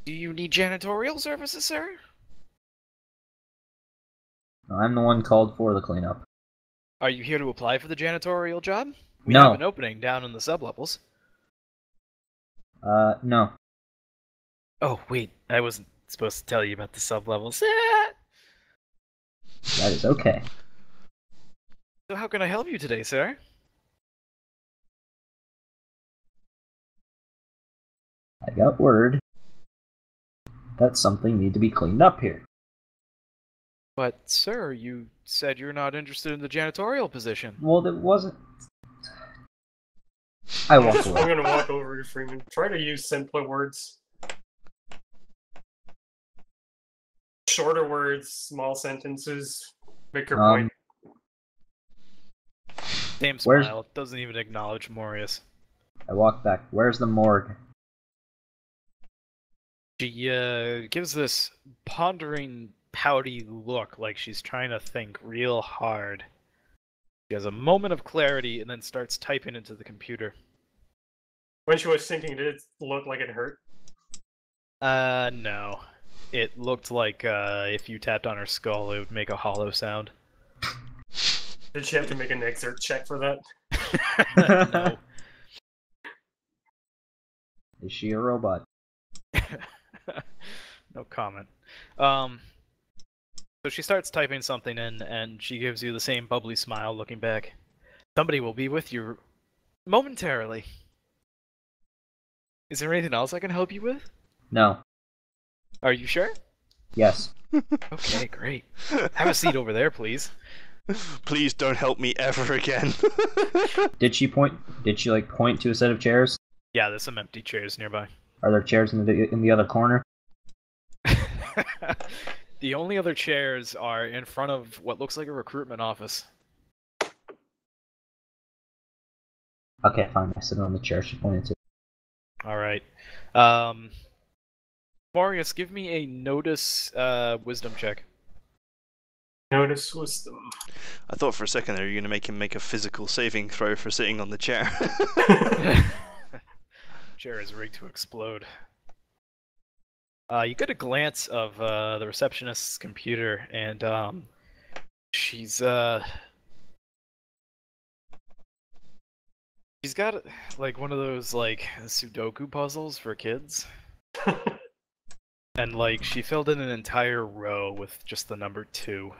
Do you need janitorial services, sir? I'm the one called for the cleanup. Are you here to apply for the janitorial job? We No. have an opening down in the sublevels. No. Oh, wait, I wasn't supposed to tell you about the sublevels. That is okay. So how can I help you today, sir? I got word that something needs to be cleaned up here. But, sir, you said you're not interested in the janitorial position. Well, it wasn't. I walk I'm away. gonna walk over to Freeman. Try to use simpler words. Shorter words, small sentences. Make your point. Same Where's- smile. Doesn't even acknowledge Morius. I walk back. Where's the morgue? She gives this pondering, pouty look like she's trying to think real hard. She has a moment of clarity and then starts typing into the computer. When she was thinking, did it look like it hurt? No. It looked like if you tapped on her skull, it would make a hollow sound. Did she have to make an exert check for that? No. Is she a robot? No comment. So she starts typing something in, and she gives you the same bubbly smile looking back. Somebody will be with you momentarily. Is there anything else I can help you with? No. Are you sure? Yes. Okay, great. Have a seat over there, please. Please don't help me ever again. Did she point? Did she like point to a set of chairs? Yeah, there's some empty chairs nearby. Are there chairs in the other corner? The only other chairs are in front of what looks like a recruitment office. Okay, fine. I sit on the chair she pointed to. All right. Marius, give me a notice wisdom check. Notice wisdom. I thought for a second there you were going to make him make a physical saving throw for sitting on the chair. Chair is rigged to explode. You get a glance of the receptionist's computer, and she's got like one of those like Sudoku puzzles for kids, and like she filled in an entire row with just the number 2.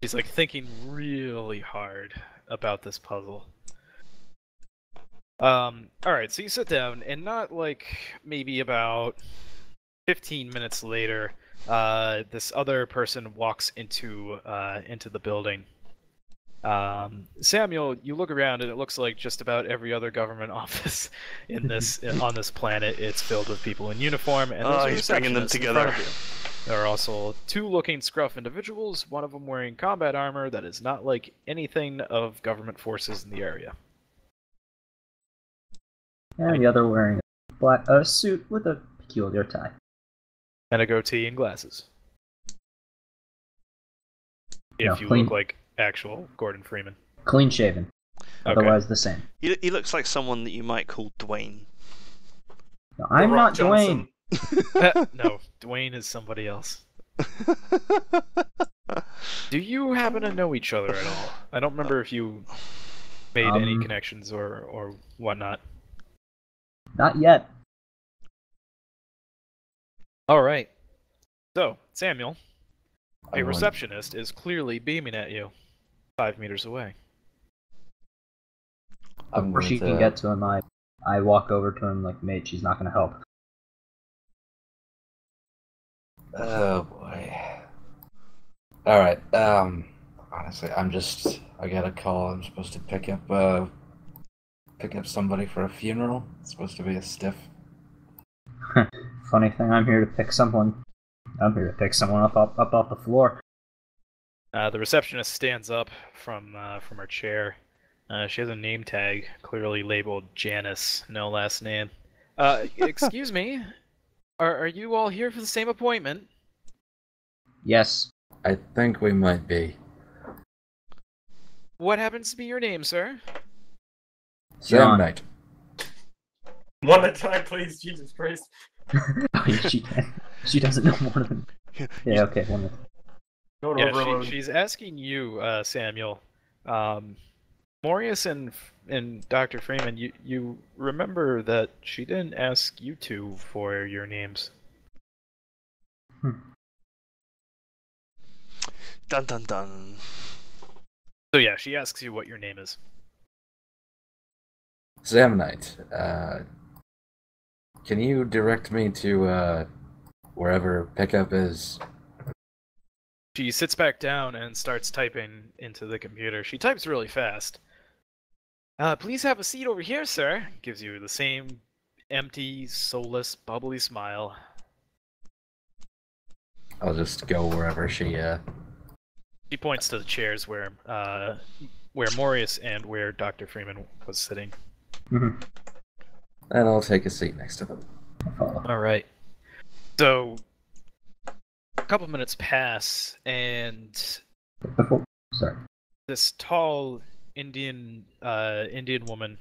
She's like thinking really hard about this puzzle. Alright, so you sit down, and not like maybe about 15 minutes later, this other person walks into the building. Samuel, you look around and it looks like just about every other government office in this on this planet. It's filled with people in uniform, and there's a he's bringing them receptionist in together. front of you. There are also 2 looking scruff individuals, one of them wearing combat armor that is not like anything of government forces in the area. And the other wearing a suit with a peculiar tie. And a goatee and glasses. No, If you clean. look like actual Gordon Freeman. Clean shaven. Okay. Otherwise the same. He looks like someone that you might call Dwayne. No, I'm Rock not Johnson. Dwayne. No, Dwayne is somebody else. Do you happen to know each other at all? I don't remember if you made any connections or whatnot. Not yet. Alright. So, Samuel, a I'm on- receptionist is clearly beaming at you 5 meters away. I'm Before she going can get to him, I walk over to him like, mate, she's not gonna help. Oh boy. Alright, honestly, I got a call. I'm supposed to pick up somebody for a funeral. It's supposed to be a stiff. Funny thing, I'm here to pick someone up off the floor. The receptionist stands up from her chair. She has a name tag clearly labeled Janice, no last name. Excuse me, are you all here for the same appointment? Yes. I think we might be. What happens to be your name, sir? Sam John. Knight. One at a time, please. Jesus Christ. She doesn't know more than. Yeah, okay, one of Go to Yeah, overload. she's asking you, Samuel. Morius and Dr. Freeman, you remember that she didn't ask you two for your names. Dun dun dun. So yeah, she asks you what your name is. Sam Knight. Can you direct me to wherever pickup is. She sits back down and starts typing into the computer. She types really fast. Please have a seat over here, sir. Gives you the same empty, soulless, bubbly smile. I'll just go wherever she. She points to the chairs where Morius and where Dr. Freeman was sitting. Mhm. And I'll take a seat next to them. All right. So a couple minutes pass, and Sorry. this tall Indian woman,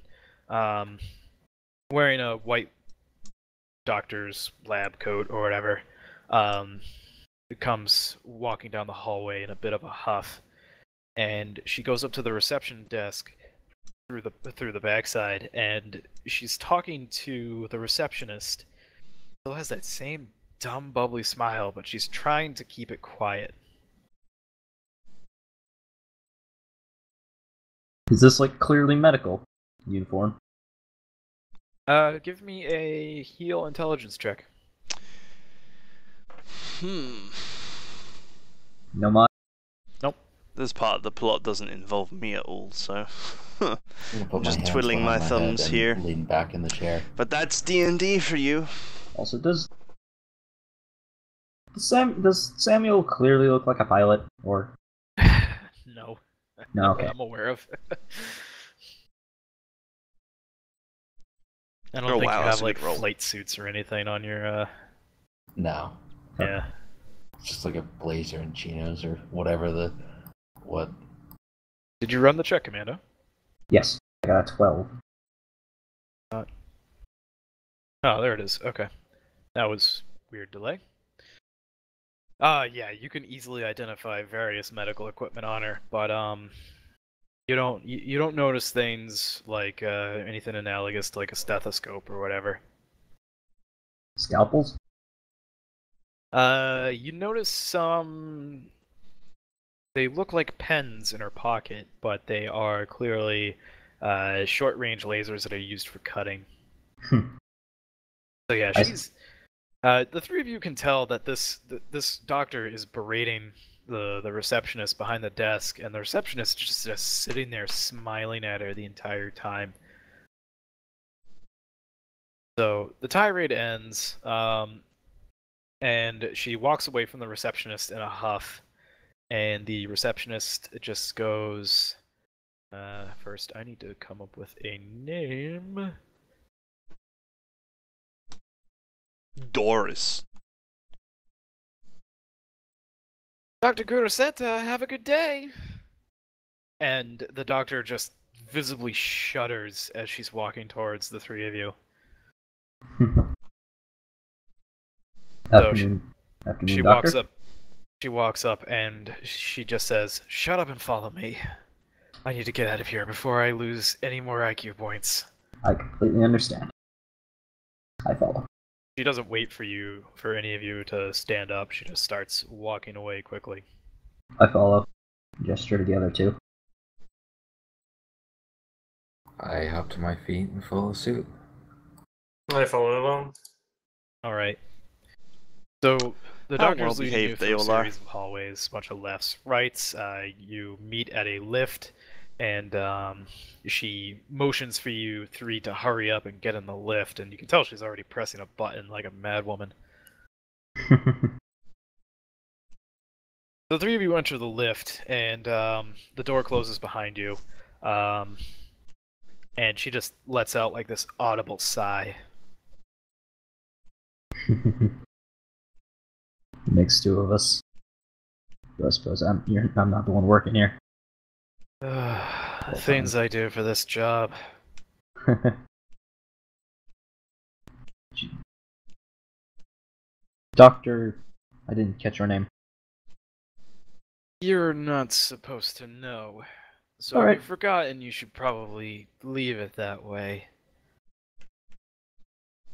wearing a white doctor's lab coat or whatever, comes walking down the hallway in a bit of a huff, and she goes up to the reception desk through the backside, and she's talking to the receptionist. Still has that same dumb bubbly smile, but she's trying to keep it quiet. Is this like clearly medical uniform? Give me a heal intelligence check. No mind. This part of the plot doesn't involve me at all, so I'm gonna put just hands twiddling my behind thumbs head and here. lean back in the chair. But that's D&D for you. Also, does Samuel clearly look like a pilot? Or No. no? Not Okay. that I'm aware of. I don't Oh, think wow, you that's have a like good roll. flight suits or anything on your No, yeah. it's just like a blazer and chinos or whatever the what. Did you run the check, Commando? Yes, I got a 12. Oh, there it is. Okay. That was weird delay. Yeah, you can easily identify various medical equipment on her, but you don't notice things like anything analogous to like a stethoscope or whatever. Scalpels? You notice some. They look like pens in her pocket, but they are clearly short-range lasers that are used for cutting. So yeah, I she's. The three of you can tell that this doctor is berating the receptionist behind the desk, and the receptionist is just sitting there smiling at her the entire time. So the tirade ends, and she walks away from the receptionist in a huff, and the receptionist just goes, first I need to come up with a name. Doris. Dr. Kuroseta, have a good day. And the doctor just visibly shudders as she's walking towards the three of you. Afternoon, She doctor. walks up and she just says, "Shut up and follow me. I need to get out of here before I lose any more IQ points." I completely understand. I follow. She doesn't wait for any of you to stand up. She just starts walking away quickly. I follow. Gesture to the other two. I hop to my feet and follow suit. I follow along. All right. So the How doctor's leading you well-behaved through they a all are. series of hallways, a bunch of lefts, rights. You meet at a lift, and she motions for you three to hurry up and get in the lift, and you can tell she's already pressing a button like a madwoman. The three of you enter the lift, and the door closes behind you, and she just lets out like this audible sigh. Makes two of us. I suppose I'm not the one working here. Things I do for this job. Doctor, I didn't catch your name. You're not supposed to know. So All if right. you've forgotten, you should probably leave it that way.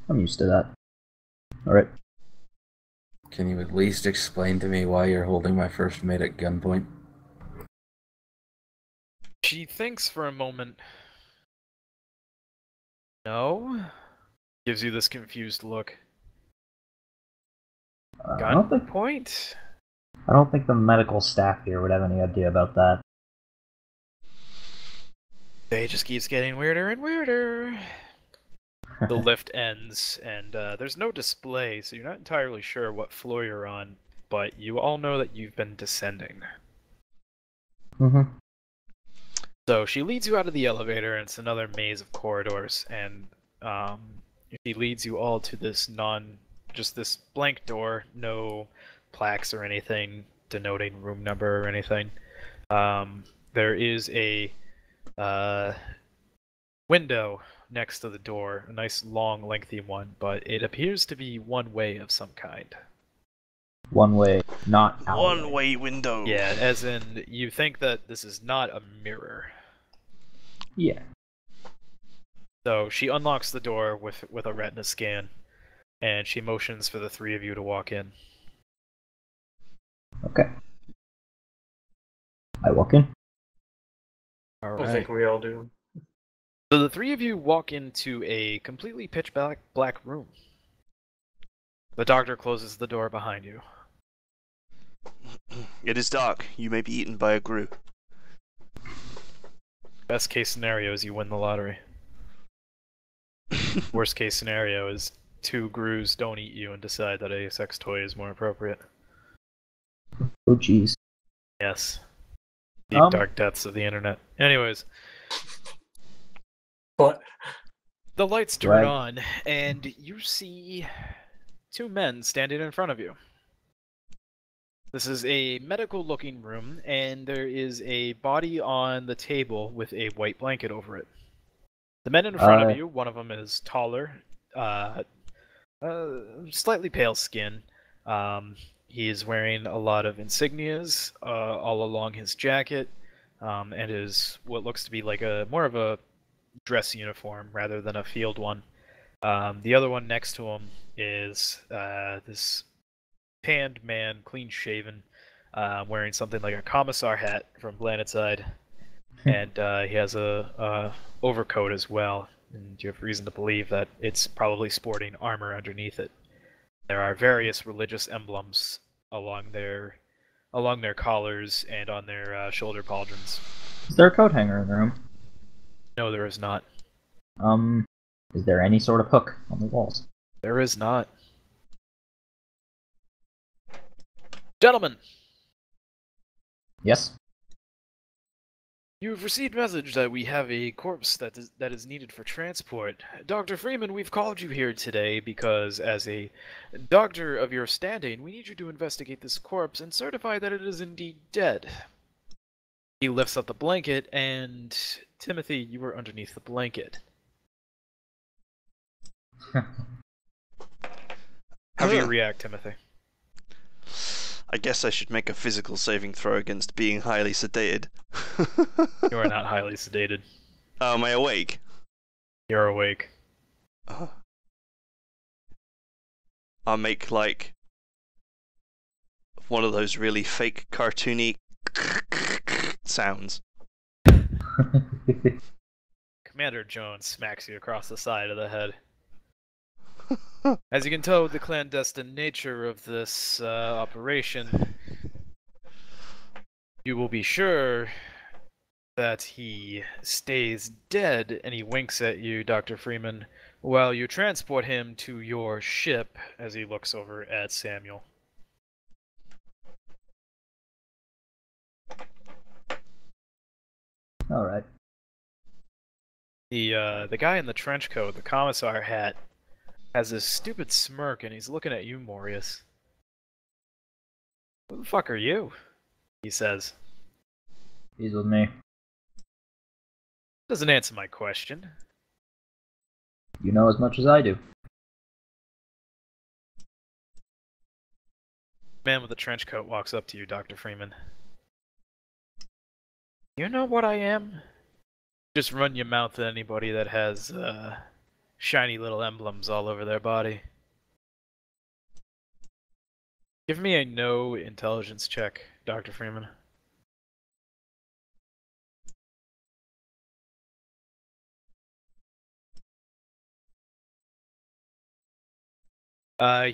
I'm used to that. Alright. Can you at least explain to me why you're holding my first mate at gunpoint? She thinks for a moment. No? Gives you this confused look. I don't think Gunpoint? I don't think the medical staff here would have any idea about that. Day just keeps getting weirder and weirder. The lift ends, and there's no display, so you're not entirely sure what floor you're on, but you all know that you've been descending. Mm-hmm. So she leads you out of the elevator, and it's another maze of corridors, and she leads you all to this just this blank door, no plaques or anything denoting room number or anything. There is a window next to the door, a nice long lengthy one, but it appears to be one way of some kind. One way, not alleyway. One-way window. Yeah, as in you think that this is not a mirror. Yeah. So she unlocks the door with a retina scan, and she motions for the three of you to walk in. Okay. I walk in. All I think we all do. So the three of you walk into a completely pitch black room. The doctor closes the door behind you. It is dark. You may be eaten by a grue. Best case scenario is you win the lottery. Worst case scenario is two grues don't eat you and decide that a sex toy is more appropriate. Oh, jeez. Yes. Deep dark depths of the internet. Anyways. But The lights turn on, and you see two men standing in front of you. This is a medical-looking room, and there is a body on the table with a white blanket over it. The men in front of you, one of them is taller, slightly pale skin. He is wearing a lot of insignias all along his jacket, and is what looks to be like more of a dress uniform rather than a field one. The other one next to him is this tanned man, clean-shaven, wearing something like a commissar hat from Planetside, and he has a overcoat as well. And you have reason to believe that it's probably sporting armor underneath it. There are various religious emblems along their collars and on their shoulder pauldrons. Is there a coat hanger in the room? No, there is not. Is there any sort of hook on the walls? There is not. Gentlemen, Yes. you've received message that we have a corpse that is needed for transport. Dr. Freeman, we've called you here today because as a doctor of your standing, we need you to investigate this corpse and certify that it is indeed dead. He lifts up the blanket, and Timothy, you were underneath the blanket. How do you react, Timothy? I guess I should make a physical saving throw against being highly sedated. You are not highly sedated. Oh, am I awake? You're awake. I'll make, like, one of those really fake cartoony sounds. Commander Jones smacks you across the side of the head. As you can tell with the clandestine nature of this operation, you will be sure that he stays dead, and he winks at you, Dr. Freeman, while you transport him to your ship, as he looks over at Samuel. Alright. The guy in the trench coat, the commissar hat, has this stupid smirk, and he's looking at you, Morius. Who the fuck are you? He says. He's with me. Doesn't answer my question. You know as much as I do. Man with the trench coat walks up to you, Dr. Freeman. You know what I am? Just run your mouth at anybody that has shiny little emblems all over their body. Give me a no intelligence check, Dr. Freeman.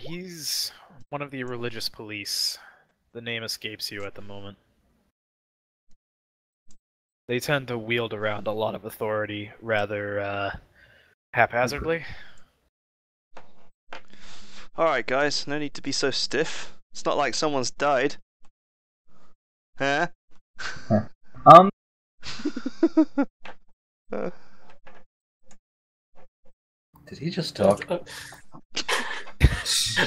He's one of the religious police. The name escapes you at the moment. They tend to wield around a lot of authority rather haphazardly. Alright, guys, no need to be so stiff. It's not like someone's died. Huh? Um, Did he just talk? I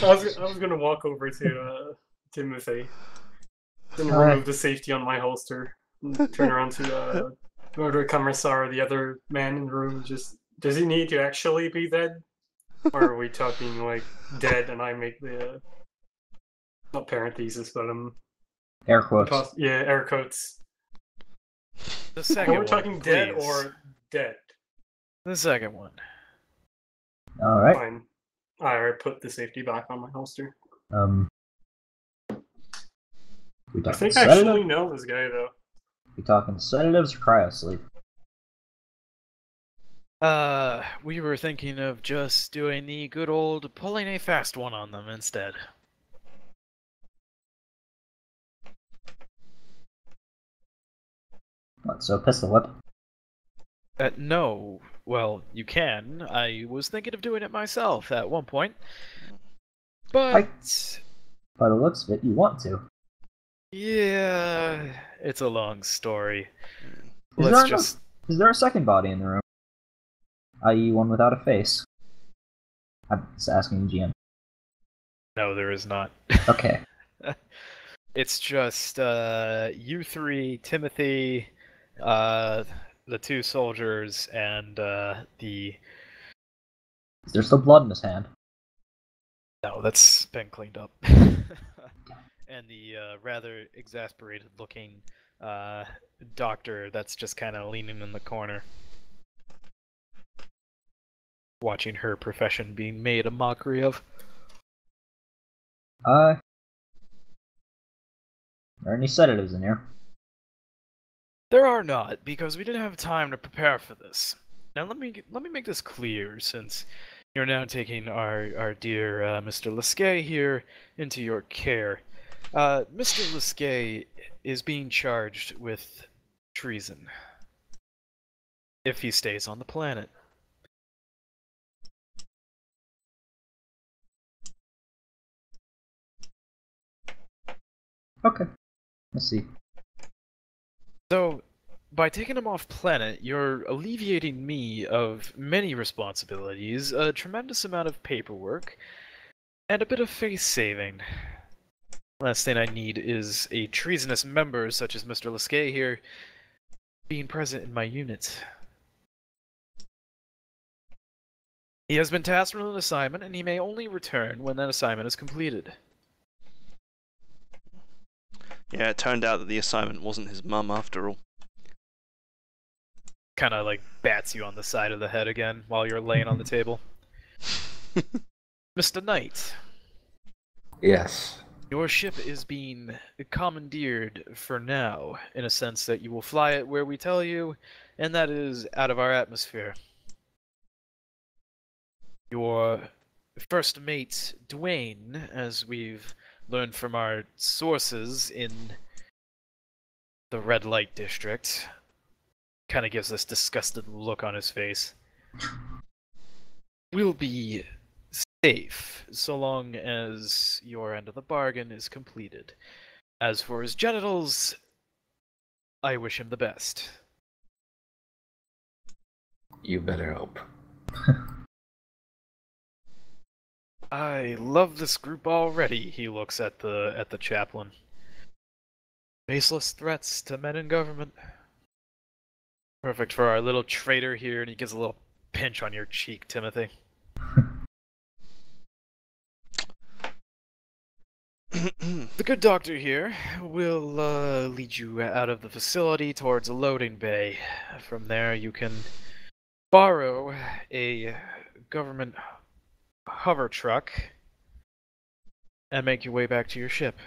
was gonna walk over to Timothy and remove the safety on my holster and turn around to the commissar, the other man in the room. Just, does he need to actually be dead? Or are we talking like dead and I make the not parentheses but air quotes. yeah, air quotes. The Are second we one, talking dead please. or dead? The second one. Alright. Fine. I put the safety back on my holster. We I talking think I actually sedative? know this guy though. We talking sedatives or cryosleep? We were thinking of just doing the good old pulling a fast one on them instead. What, so pistol whip? No. Well, you can. I was thinking of doing it myself at one point. But... By the looks of it, you want to. yeah... it's a long story. Is Let's just... Is there a second body in the room? I.e. one without a face? I'm just asking GM. No, there is not. Okay. It's just, you three, Timothy, the two soldiers, and, the... Is there still blood in his hand? No, that's been cleaned up. And the, rather exasperated-looking, doctor that's just kind of leaning in the corner. Watching her profession being made a mockery of. Are there any sedatives in here? There are not, because we didn't have time to prepare for this. Now let me make this clear, since you're now taking our dear Mr. Lesquet here into your care. Mr. Lesquet is being charged with treason if he stays on the planet. Okay. Let's see. So, by taking him off planet, you're alleviating me of many responsibilities, a tremendous amount of paperwork, and a bit of face saving. Last thing I need is a treasonous member such as Mr. Lesquet here being present in my unit. He has been tasked with an assignment, and he may only return when that assignment is completed. Yeah, it turned out that the assignment wasn't his mum after all. Kind of like bats you on the side of the head again while you're laying on the table. Mr. Knight. Yes. Your ship is being commandeered for now, in a sense that you will fly it where we tell you, and that is out of our atmosphere. Your first mate, Dwayne, as we've learned from our sources in the red light district, kind of gives this disgusted look on his face. We'll be safe so long as your end of the bargain is completed. As for his genitals, I wish him the best. You better hope. I love this group already, he looks at the chaplain. Baseless threats to men in government. Perfect for our little traitor here, and he gives a little pinch on your cheek, Timothy. The good doctor here will lead you out of the facility towards a loading bay. From there you can borrow a government hover truck and make your way back to your ship.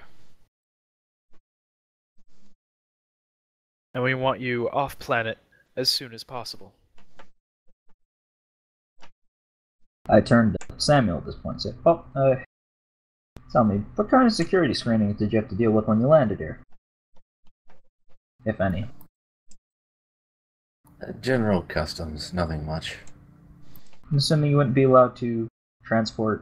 And we want you off planet as soon as possible. I turned to Samuel at this point and said, Tell me, what kind of security screenings did you have to deal with when you landed here? If any. General customs, nothing much. I'm assuming you wouldn't be allowed to transport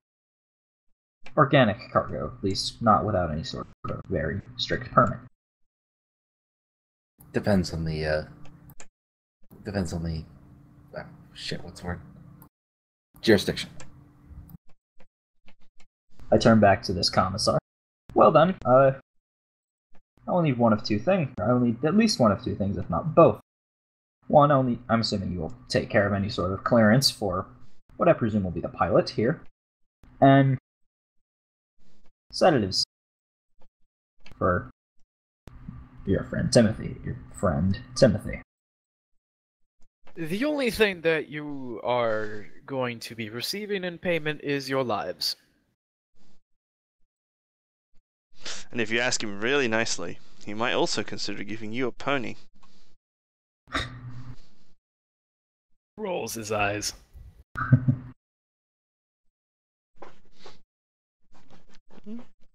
organic cargo, at least not without any sort of very strict permit. Depends on the, shit, what's the word? Jurisdiction. I turn back to this commissar. Well then, I only need one of two things. I will need at least one of two things, if not both. One, I'm assuming you will take care of any sort of clearance for what I presume will be the pilot here. And sedatives for your friend Timothy. The only thing that you are going to be receiving in payment is your lives. And if you ask him really nicely, he might also consider giving you a pony. Rolls his eyes.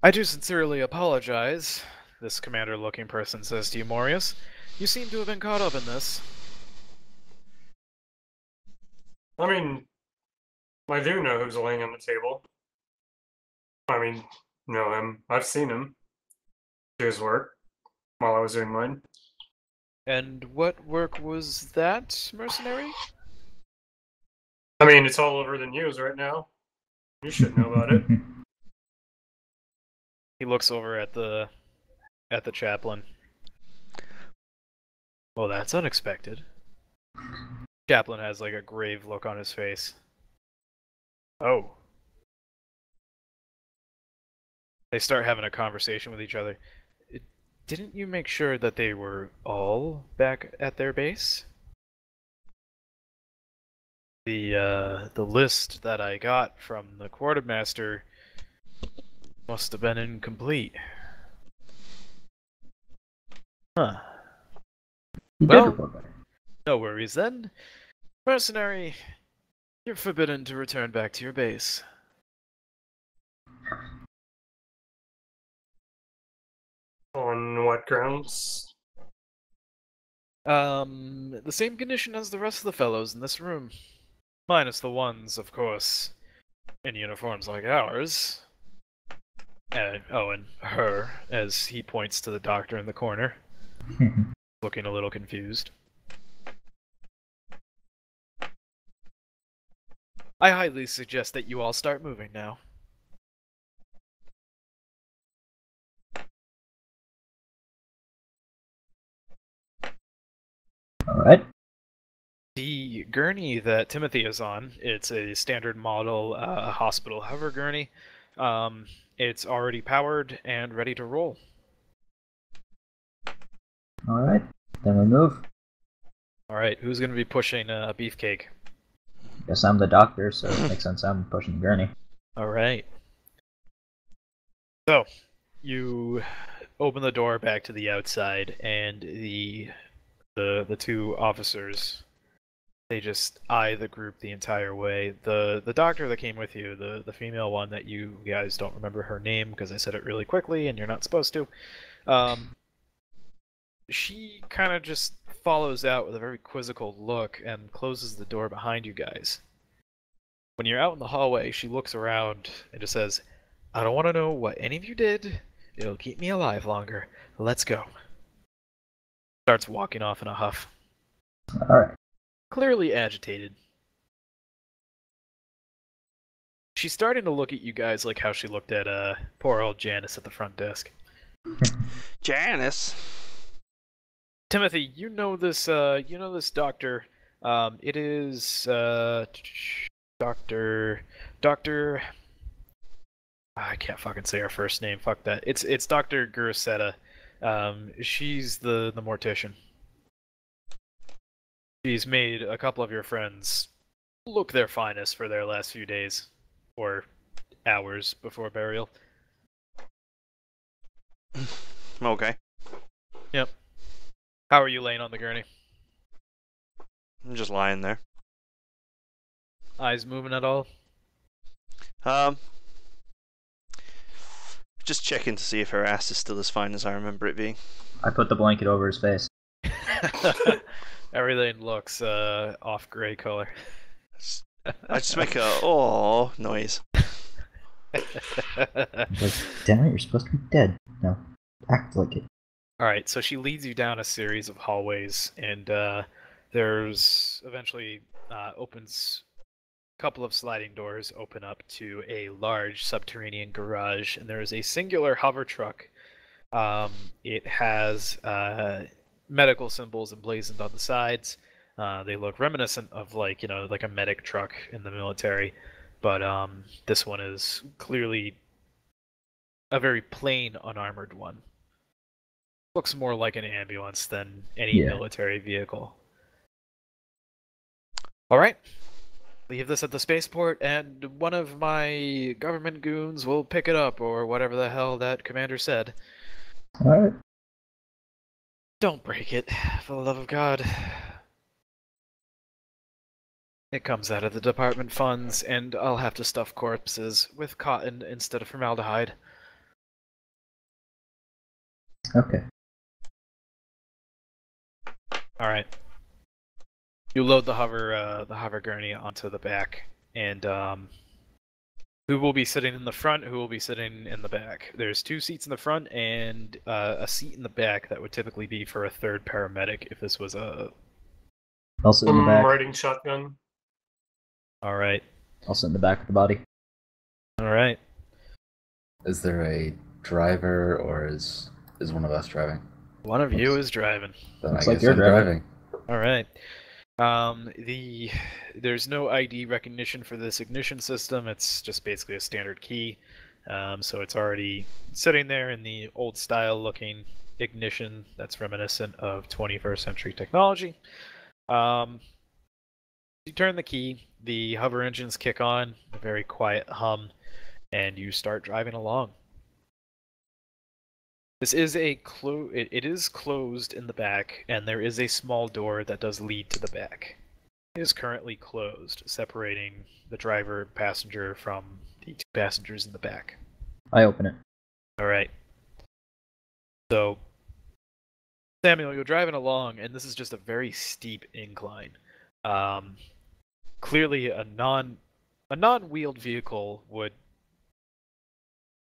I do sincerely apologize, this commander-looking person says to you, Morius. You seem to have been caught up in this. I mean, I do know who's laying on the table. I mean, know him. I've seen him do his work while I was doing mine. And what work was that, mercenary? I mean, it's all over the news right now. You should know about it. He looks over at the chaplain. Well, that's unexpected. Chaplain has like a grave look on his face. Oh. They start having a conversation with each other. Didn't you make sure that they were all back at their base? The list that I got from the quartermaster must have been incomplete. Huh. You Well, did report back. No worries then. Mercenary, you're forbidden to return back to your base. On what grounds? The same condition as the rest of the fellows in this room. Minus the ones, of course, in uniforms like ours. And her, as he points to the doctor in the corner, looking a little confused. I highly suggest that you all start moving now. Alright. The gurney that Timothy is on, it's a standard model hospital hover gurney. It's already powered and ready to roll. Alright. Then we move. Alright, who's going to be pushing a beefcake? Guess I'm the doctor, so it makes sense I'm pushing the gurney. Alright. So, you open the door back to the outside, and the two officers, they just eye the group the entire way. The doctor that came with you, the female one that you guys don't remember her name because I said it really quickly and you're not supposed to, she kind of just follows out with a very quizzical look and closes the door behind you guys. When you're out in the hallway, she looks around and just says, I don't want to know what any of you did. It'll keep me alive longer. Let's go. Starts walking off in a huff. Alright. Clearly agitated. She's starting to look at you guys like how she looked at poor old Janice at the front desk. Janice? Timothy, you know this doctor. It is Doctor I can't fucking say her first name. Fuck that. It's Dr. Guruseta. She's the mortician. She's made a couple of your friends look their finest for their last few days or hours before burial. Okay. Yep. How are you laying on the gurney? I'm just lying there. Eyes moving at all? just checking to see if her ass is still as fine as I remember it being. I put the blanket over his face. Everything looks off gray color. I just make a oh noise. Like, damn it, you're supposed to be dead. No, act like it. Alright, so she leads you down a series of hallways, and there's eventually opens a couple of sliding doors open up to a large subterranean garage, and there is a singular hover truck. It has medical symbols emblazoned on the sides. They look reminiscent of like a medic truck in the military, but this one is clearly a very plain unarmored one. Looks more like an ambulance than any military vehicle. All right, leave this at the spaceport, and one of my government goons will pick it up, or whatever the hell that commander said. All right. Don't break it, for the love of God. It comes out of the department funds, and I'll have to stuff corpses with cotton instead of formaldehyde. Okay. All right. You load the hover gurney onto the back, and who will be sitting in the front? Who will be sitting in the back? There's 2 seats in the front and a seat in the back that would typically be for a third paramedic if this was a. I'll sit in the back. Riding shotgun. All right. I'll sit in the back of the body. All right. Is there a driver, or is one of us driving? One of you is driving. Then Looks I like guess you're I'm driving. All right. There's no ID recognition for this ignition system. It's just basically a standard key. So it's already sitting there in the old style looking ignition that's reminiscent of 21st century technology. You turn the key, the hover engines kick on, a very quiet hum, and you start driving along. This is it is closed in the back, and there is a small door that does lead to the back. It is currently closed, separating the driver and passenger from the 2 passengers in the back. I open it. Alright. So, Samuel, you're driving along, and this is just a very steep incline. Clearly a non-wheeled vehicle would,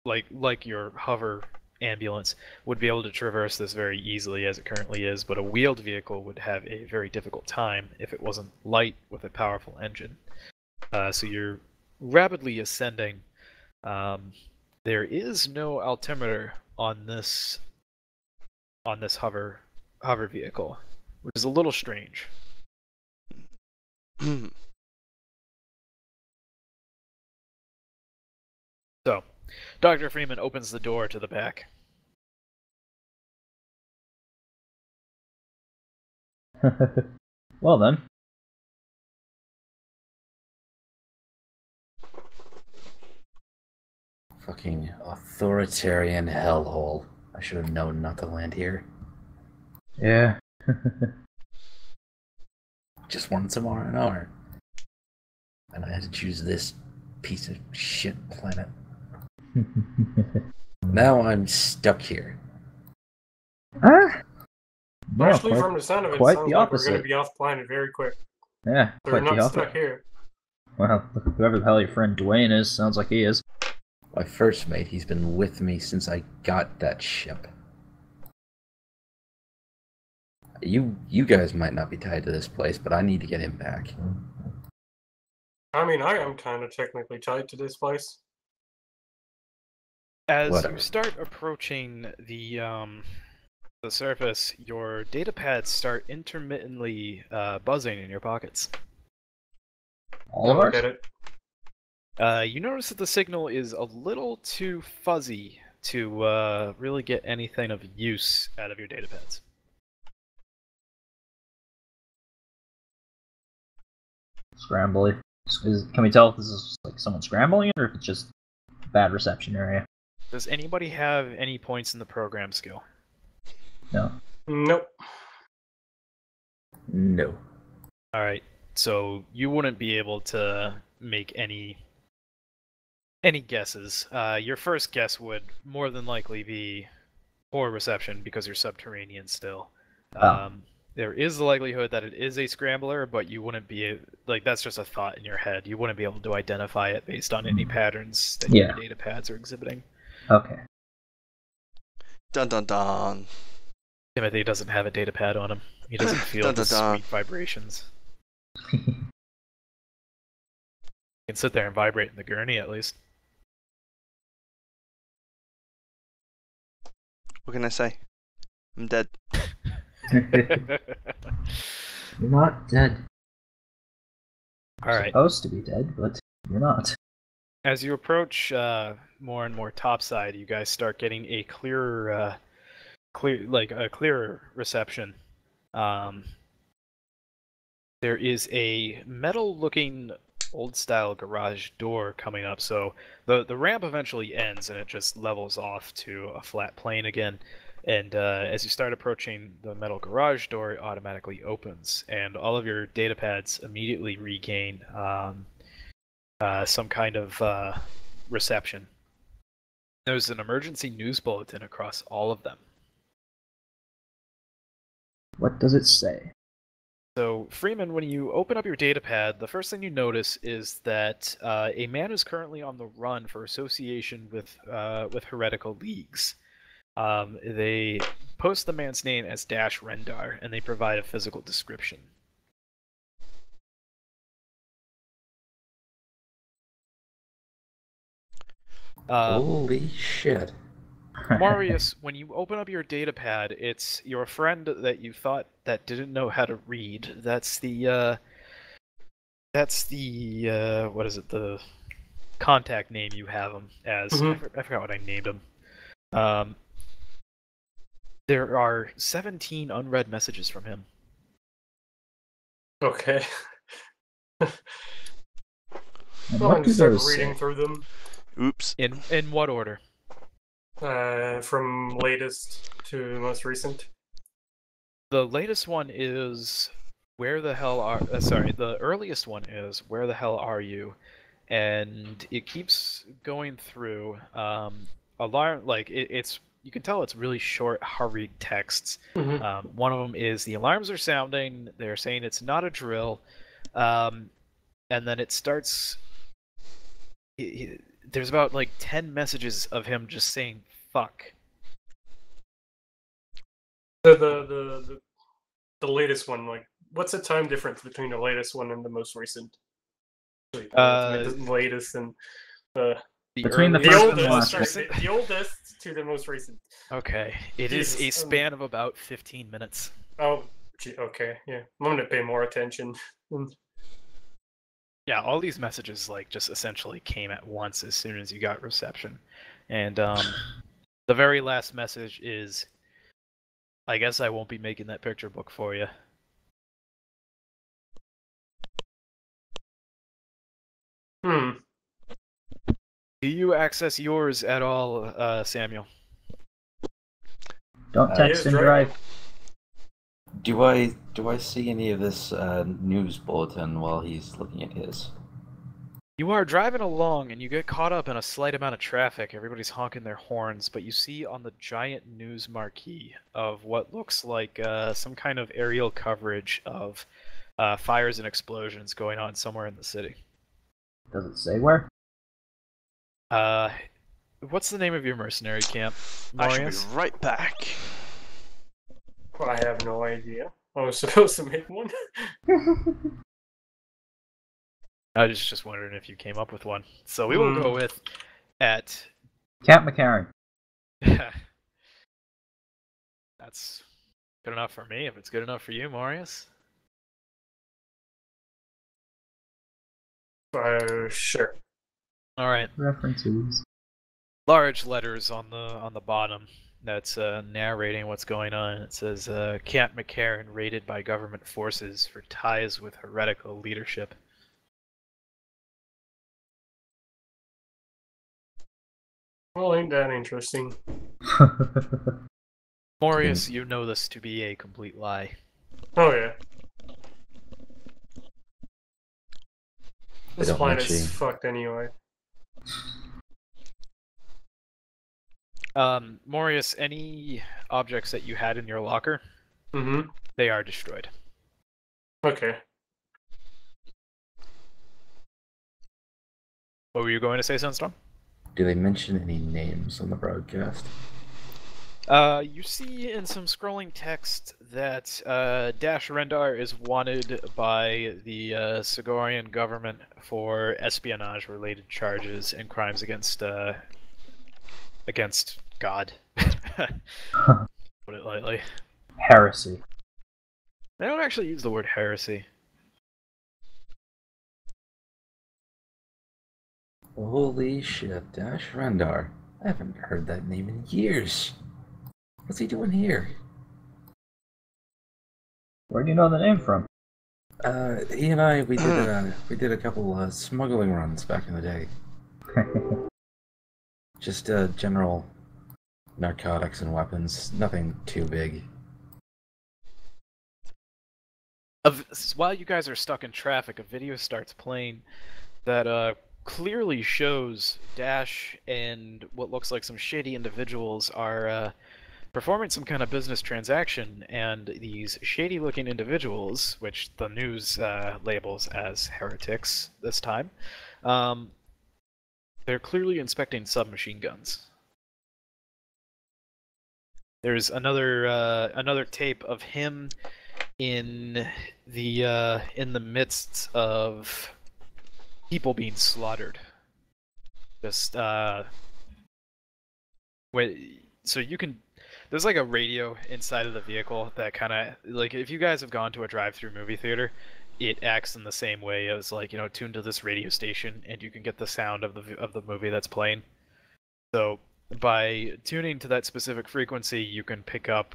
like your hover ambulance, would be able to traverse this very easily as it currently is, but a wheeled vehicle would have a very difficult time if it wasn't light with a powerful engine. So you're rapidly ascending. There is no altimeter on this hover vehicle, which is a little strange. So, Dr. Freeman opens the door to the back. Well then. Fucking authoritarian hellhole. I should have known not to land here. Yeah. Just wanted some R&R. And I had to choose this piece of shit planet. Now I'm stuck here. Ah. No, Actually, from the sound of it, quite sounds the like we're opposite. going to be off planet very quick. Yeah, We're quite the not opposite. stuck here. Well, whoever the hell your friend Dwayne is, sounds like he is. My first mate, he's been with me since I got that ship. You guys might not be tied to this place, but I need to get him back. I mean, I am kind of technically tied to this place. As Whatever. you start approaching the surface, your data pads start intermittently buzzing in your pockets. All of Look ours? at it. You notice that the signal is a little too fuzzy to really get anything of use out of your data pads. Scrambly. Can we tell if this is like someone scrambling or if it's just bad reception area? Does anybody have any points in the program skill? No. Nope. No. Alright, so you wouldn't be able to make any Any guesses? Your first guess would more than likely be poor reception because you're subterranean still. Oh. There is the likelihood that it is a scrambler, but you wouldn't be like that's just a thought in your head. You wouldn't be able to identify it based on any patterns that your data pads are exhibiting. Okay. Dun dun dun. Timothy doesn't have a data pad on him. He doesn't feel Dun, the dun, dun. sweet vibrations. You can sit there and vibrate in the gurney at least. What can I say? I'm dead. You're not dead. All right. Supposed to be dead, but you're not. As you approach more and more topside, you guys start getting a clearer reception. There is a metal-looking old-style garage door coming up, so the ramp eventually ends and it just levels off to a flat plane again. And as you start approaching the metal garage door, it automatically opens, and all of your data pads immediately regain some kind of reception. There's an emergency news bulletin across all of them. What does it say? So, Freeman, when you open up your datapad, the first thing you notice is that a man is currently on the run for association with heretical leagues. They post the man's name as Dash Rendar, and they provide a physical description. Holy shit. Marius, when you open up your datapad, it's your friend that you thought that didn't know how to read. That's the what is it? The contact name you have him as. Mhm. I forgot what I named him. There are 17 unread messages from him. Okay. And Well, what I'm do gonna start those reading say? through them. Oops. In what order? From latest to most recent. The latest one is where the hell are the earliest one is where the hell are you? And it keeps going through alarm it's you can tell it's really short, hurried texts. Mhm. One of them is the alarms are sounding, they're saying it's not a drill. And then it starts there's about like 10 messages of him just saying fuck. The latest one, like, what's the time difference between the latest one and the most recent? The latest and the Between the the first and oldest. last Sorry, one. the oldest to the most recent. Okay, it is a Jesus, span of about 15 minutes. Oh, gee, okay, yeah. I'm gonna pay more attention. Yeah, all these messages like just essentially came at once as soon as you got reception. And the very last message is, I guess I won't be making that picture book for you. Hmm. Do you access yours at all, Samuel? Don't text Yes, and right. drive. Do I see any of this news bulletin while he's looking at his? You are driving along and you get caught up in a slight amount of traffic. Everybody's honking their horns, but you see on the giant news marquee of what looks like some kind of aerial coverage of fires and explosions going on somewhere in the city. Does it say where? What's the name of your mercenary camp, I shall Marius? be right back. I have no idea. I was supposed to make one. I was just wondering if you came up with one. So we will go with at... Camp McCarran. That's good enough for me. If it's good enough for you, Marius. Sure. All right. References. Large letters on the bottom that's narrating what's going on. It says Camp McCarran raided by government forces for ties with heretical leadership. Well, ain't that interesting? Marius, you know this to be a complete lie. Oh yeah. This don't planet's actually- fucked anyway. Morius, any objects that you had in your locker, Mm-hmm. they are destroyed. Okay. What were you going to say, Sunstorm? Do they mention any names on the broadcast? You see in some scrolling text that Dash Rendar is wanted by the Sigorian government for espionage-related charges and crimes against God. Put it lightly. Heresy. They don't actually use the word heresy. Holy shit, Dash Rendar. I haven't heard that name in years. What's he doing here? Where do you know the name from? He and I, we did a couple smuggling runs back in the day. Just general narcotics and weapons, nothing too big. While you guys are stuck in traffic, a video starts playing that clearly shows Dash and what looks like some shady individuals are performing some kind of business transaction, and these shady-looking individuals, which the news labels as heretics this time, they're clearly inspecting submachine guns. There's another tape of him in the midst of people being slaughtered. Just wait, so you can. There's like a radio inside of the vehicle that kind of like if you guys have gone to a drive-through movie theater, it acts in the same way as like tuned to this radio station, and you can get the sound of the movie that's playing. So by tuning to that specific frequency, you can pick up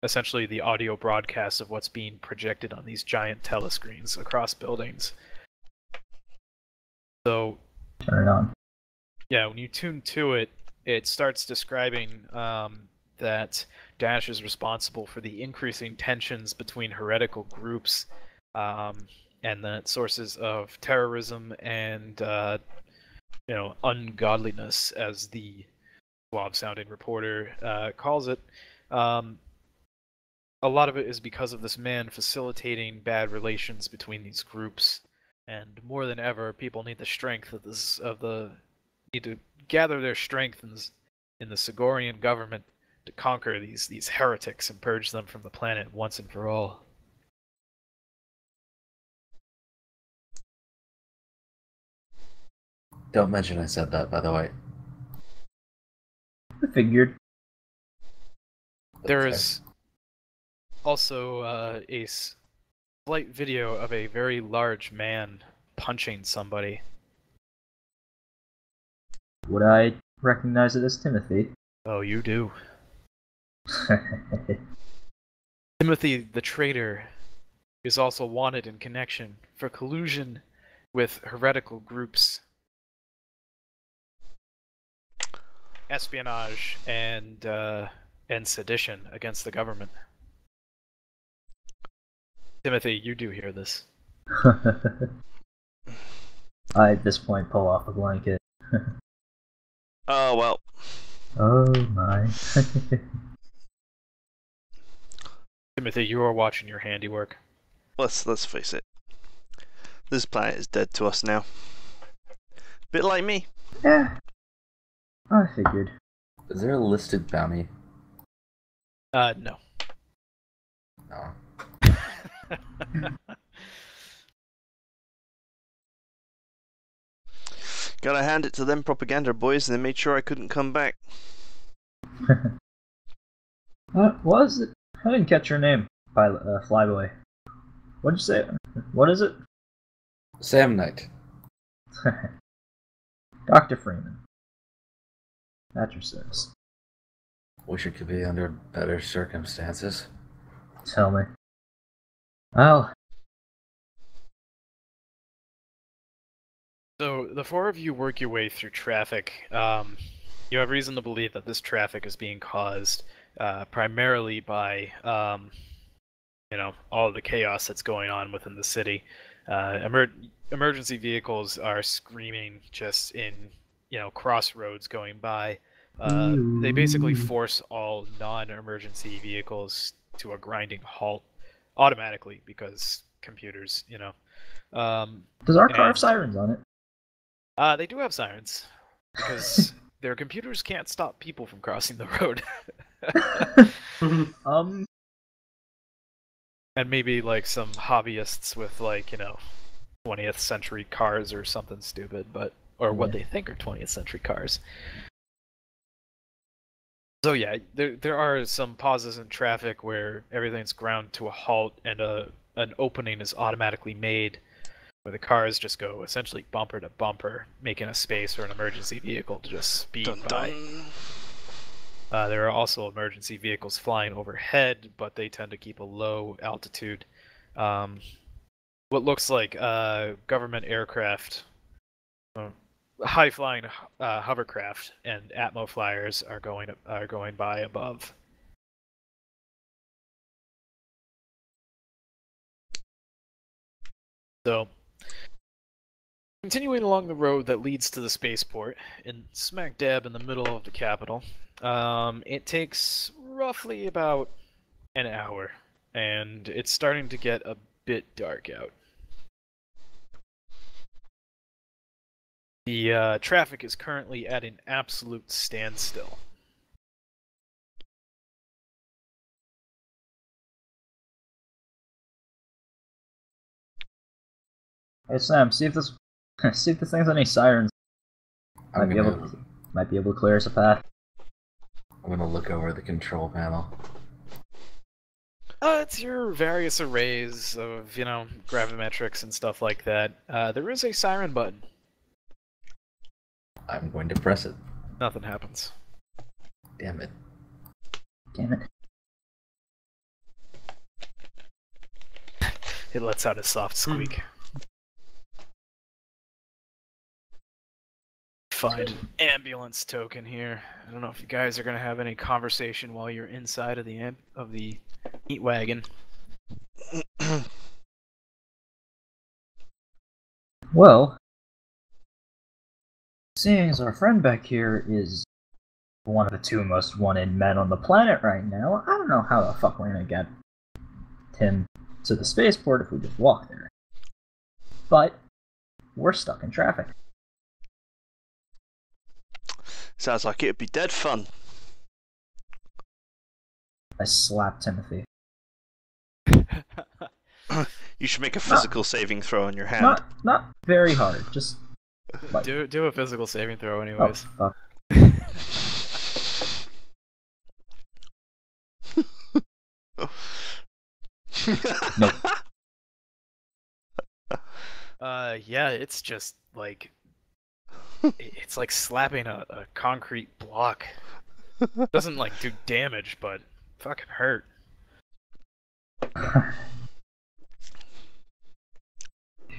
essentially the audio broadcast of what's being projected on these giant telescreens across buildings. So Turn it on. yeah, when you tune to it, it starts describing that Dash is responsible for the increasing tensions between heretical groups, and that sources of terrorism and ungodliness, as the suave-sounding reporter calls it. A lot of it is because of this man facilitating bad relations between these groups, and more than ever, people need the strength need to gather their strength in the Sigorian government to conquer these heretics and purge them from the planet once and for all. Don't mention I said that, by the way. I figured. There is also a slight video of a very large man punching somebody. Would I recognize it as Timothy? Oh, you do. Timothy the traitor is also wanted in connection for collusion with heretical groups, espionage, and sedition against the government. Timothy, you do hear this. I at this point pull off a blanket. Oh well. Oh my. Timothy, you are watching your handiwork. Let's face it. This planet is dead to us now. Bit like me. Yeah. I figured. Is there a listed bounty? No. No. Gotta hand it to them propaganda boys, and they made sure I couldn't come back. What was it? I didn't catch your name, pilot, flyboy. What'd you say? What is it? Sam Knight. Dr. Freeman. At your service. Wish it could be under better circumstances. Tell me. Well, So the four of you work your way through traffic. You have reason to believe that this traffic is being caused primarily by, all of the chaos that's going on within the city. Emergency vehicles are screaming just in, crossroads going by. They basically force all non-emergency vehicles to a grinding halt automatically because computers, you know. Does our car have and- sirens on it? They do have sirens because their computers can't stop people from crossing the road. And maybe like some hobbyists with like, you know, 20th century cars or something stupid, or what they think are 20th century cars. So yeah, there are some pauses in traffic where everything's ground to a halt and an opening is automatically made where the cars just go essentially bumper to bumper, making a space for an emergency vehicle to just speed Dun, by. dun. There are also emergency vehicles flying overhead, but they tend to keep a low altitude. What looks like government aircraft, high-flying hovercraft, and Atmo flyers are going by above. So, continuing along the road that leads to the spaceport, in smack dab in the middle of the capital, it takes roughly about an hour, and it's starting to get a bit dark out. The traffic is currently at an absolute standstill. Hey Sam, see if this see if this thing has any sirens. I'm Might gonna be able to clear us a path. look over the control panel. It's your various arrays of, you know, gravimetrics and stuff like that. There is a siren button. I'm going to press it. Nothing happens. Damn it. Damn it. It lets out a soft squeak. Find an ambulance token here. I don't know if you guys are gonna have any conversation while you're inside of the meat wagon. Well, seeing as our friend back here is one of the two most wanted men on the planet right now, I don't know how the fuck we're gonna get him to the spaceport if we just walk there. But we're stuck in traffic. Sounds like it'd be dead fun. I slapped Timothy. You should make a physical saving throw on your hand. Not very hard, just like, Do a physical saving throw oh anyways. fuck. Nope. Yeah, it's just like it's like slapping a concrete block. Doesn't like do damage, but fucking hurt.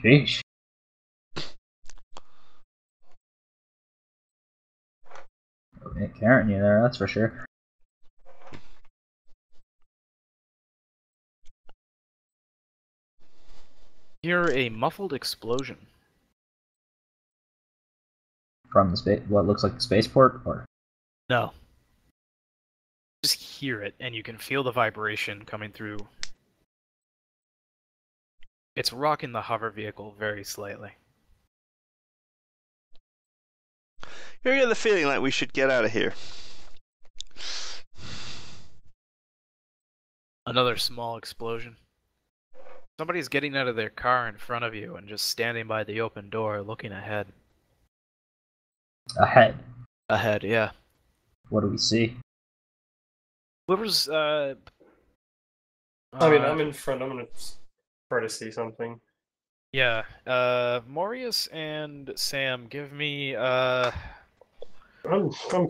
Sheesh. Okay, Karen, you there, that's for sure. Hear a muffled explosion. From the space, what looks like the spaceport, or No. Just hear it, and you can feel the vibration coming through. It's rocking the hover vehicle very slightly. You get the feeling like we should get out of here. Another small explosion. Somebody's getting out of their car in front of you and just standing by the open door looking ahead. ahead? Ahead, yeah. What do we see? Whoever's, I mean, I'm in front. I'm gonna try to see something. Yeah, Morius and Sam, give me, I'm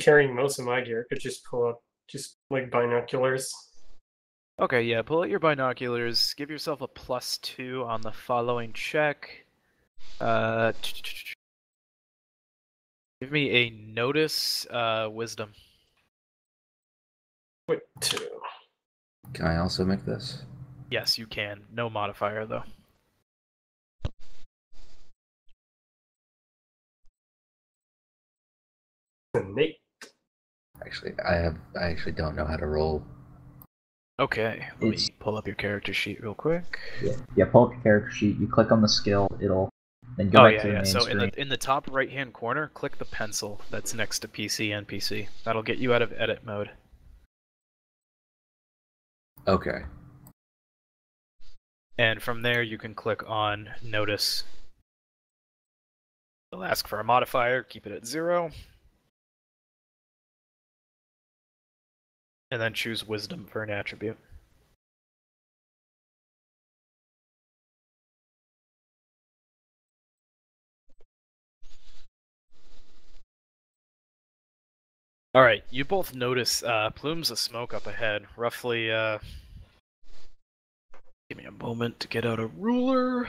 carrying most of my gear. Could just pull up just like binoculars. Okay, yeah, pull out your binoculars, give yourself a +2 on the following check. Give me a notice, wisdom. Wait, 2. Can I also make this? Yes, you can. No modifier, though. Nate. Actually, I actually don't know how to roll. Okay, let It's- me pull up your character sheet real quick. Yeah, pull up your character sheet, you click on the skill, it'll then go Oh right yeah, to the yeah. main So screen. in the top right hand corner, click the pencil that's next to PC NPC. That'll get you out of edit mode. Okay. And from there you can click on notice. It'll ask for a modifier, keep it at 0. And then choose wisdom for an attribute. Alright, you both notice plumes of smoke up ahead, roughly, give me a moment to get out a ruler.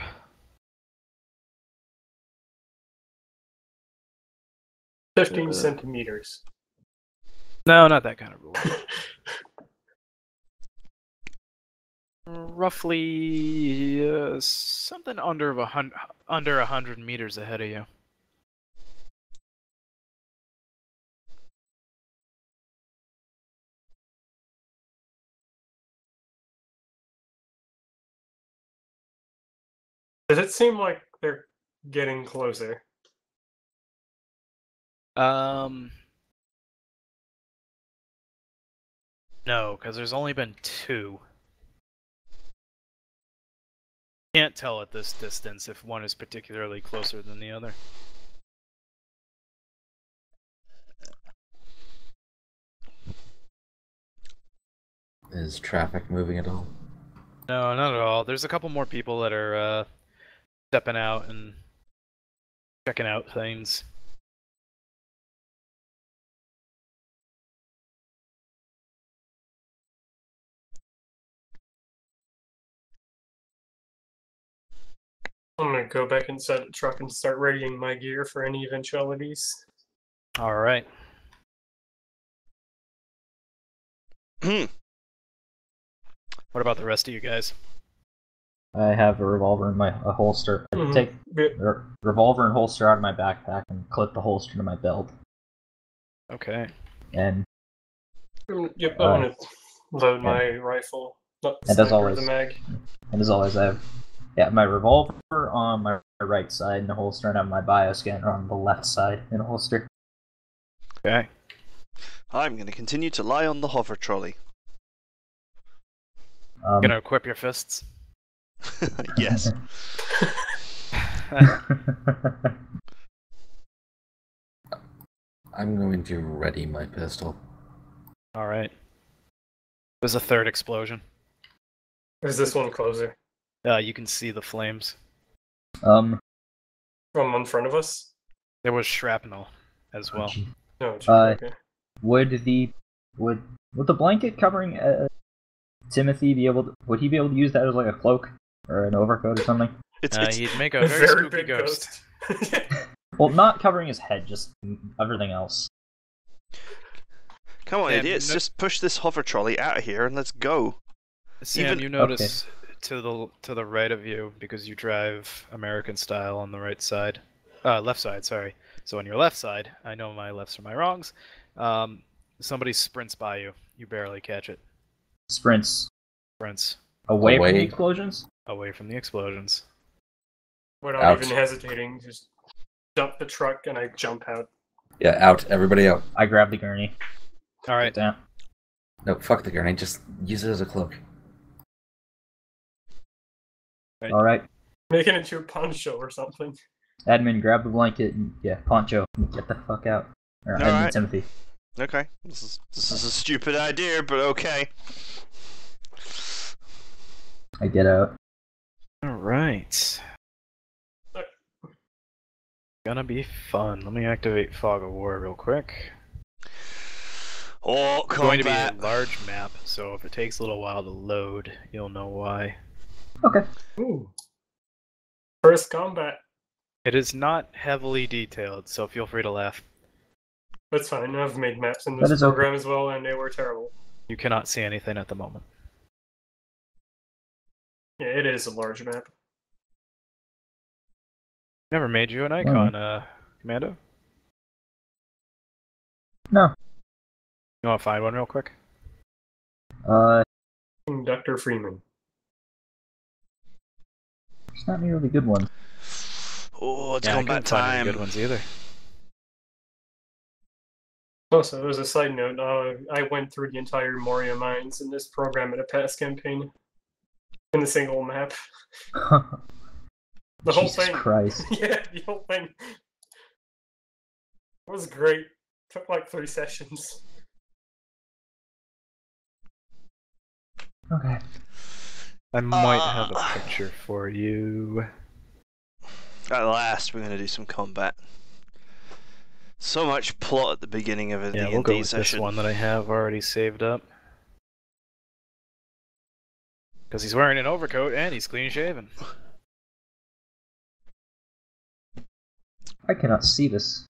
$15 centimeters. No, not that kind of ruler. Roughly something under 100 meters ahead of you. Does it seem like they're getting closer? No, because there's only been 2. Can't tell at this distance if one is particularly closer than the other. Is traffic moving at all? No, not at all. There's a couple more people that are stepping out and checking out things. I'm gonna go back inside the truck and start readying my gear for any eventualities. All right. Hmm. What about the rest of you guys? I have a revolver in my holster. I Mhm. take Yeah. the revolver and holster out of my backpack and clip the holster to my belt. Okay. And Yep, I'm gonna load my rifle. Not the and as sniper, always, the mag. I have my revolver on my right side in the holster, and I have my bioscanner on the left side in a holster. Okay. I'm going to continue to lie on the hover trolley. Gonna equip your fists. Yes. I'm going to ready my pistol. All right. There's a third explosion. Is this one closer? You can see the flames. From in front of us? There was shrapnel as well. No, it's Uh, okay. would the blanket covering Timothy be able to? Would he be able to use that as like a cloak or an overcoat or something? It's He'd make a very spooky big ghost. Well, not covering his head, just everything else. Come on, Sam, idiots! no- Just push this hover trolley out of here and let's go. Sam, Even- you notice to the right of you, because you drive American style on the right side, left side. Sorry. So on your left side, I know my lefts are my wrongs. Somebody sprints by you. You barely catch it. Sprints Sprints away from the Away. explosions. away from the explosions. Without Ouch. even hesitating, just dump the truck and I jump out. Yeah, out. Everybody out. I grab the gurney. All right. Down. No, fuck the gurney. Just use it as a cloak. All right, Make it into a poncho or something. Edmon, grab the blanket and Poncho, get the fuck out. Or All Edmon, right. Timothy. Okay, this is a stupid idea, but okay. I get out. All right. Gonna be fun. Let me activate Fog of War real quick. Oh, It's going to be combat. a large map, so if it takes a little while to load, you'll know why. Okay. Ooh. First combat. It is not heavily detailed, so feel free to laugh. That's fine. I've made maps in That this is okay. program as well, and they were terrible. You cannot see anything at the moment. Yeah, it is a large map. Never made you an icon, Commando? No. You want to find one real quick? Dr. Freeman. It's not nearly good one. Oh, it's Yeah, I combat couldn't find any time. good ones either. Also, as a side note, I went through the entire Moria mines in this program in a past campaign. In a single map. The whole Jesus thing. Christ. Yeah, the whole thing. It was great. Took like 3 sessions. Okay. I might have a picture for you. At last, we're going to do some combat. So much plot at the beginning of a Yeah, D&D we'll go with session. this one that I have already saved up. Because he's wearing an overcoat and he's clean shaven. I cannot see this.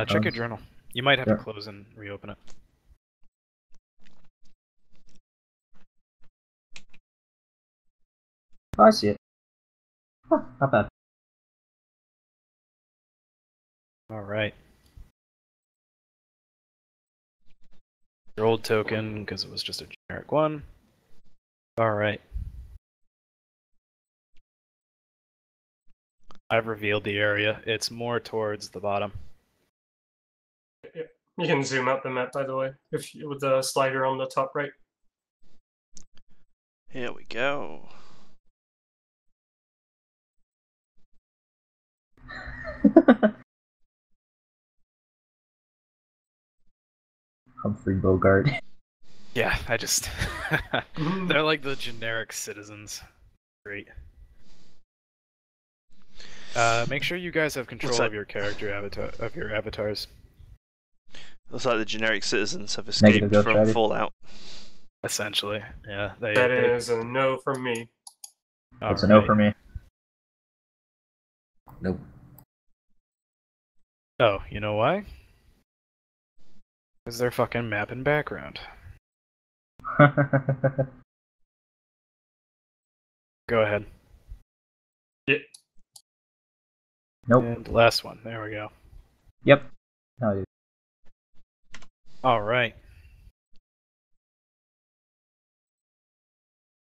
Check your journal. You might have Sure. to close and reopen it. Oh, I see it. Huh, not bad. Alright. Your old token, because it was just a generic one. Alright. I've revealed the area. It's more towards the bottom. You can zoom out the map, by the way, if you, with the slider on the top right. Here we go. Humphrey Bogart. Yeah, I just... They're like the generic citizens. Great. Make sure you guys have control of your character avatars. Looks like the generic citizens have escaped Negative Ghost from Rider. Fallout. Essentially, yeah. That is a no from me. That's a no for me. Nope. Oh, you know why? Because they're fucking map and background. Go ahead. Yeah. Nope. And last one. There we go. Yep. No, dude. Alright.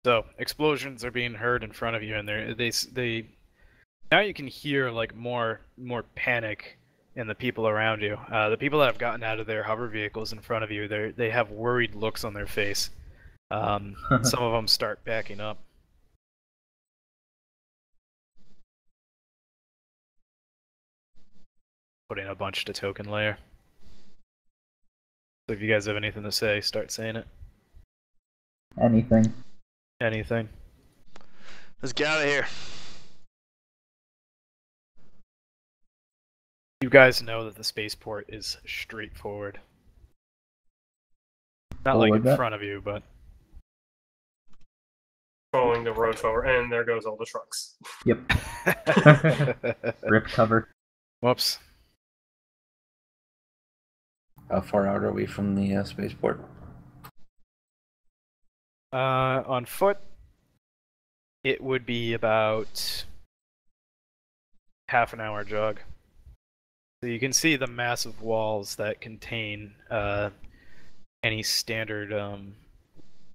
So, explosions are being heard in front of you, and they now you can hear like more panic in the people around you. The people that have gotten out of their hover vehicles in front of you, they have worried looks on their face. Some of them start backing up. Putting a bunch to token layer. So if you guys have anything to say, start saying it. Anything. Anything. Let's get out of here. You guys know that the spaceport is straightforward. Not like in front of you, but... Following the road forward, and there goes all the trucks. Yep. Rip cover. Whoops. How far out are we from the spaceport? On foot, it would be about half an hour jog. So you can see the massive walls that contain any standard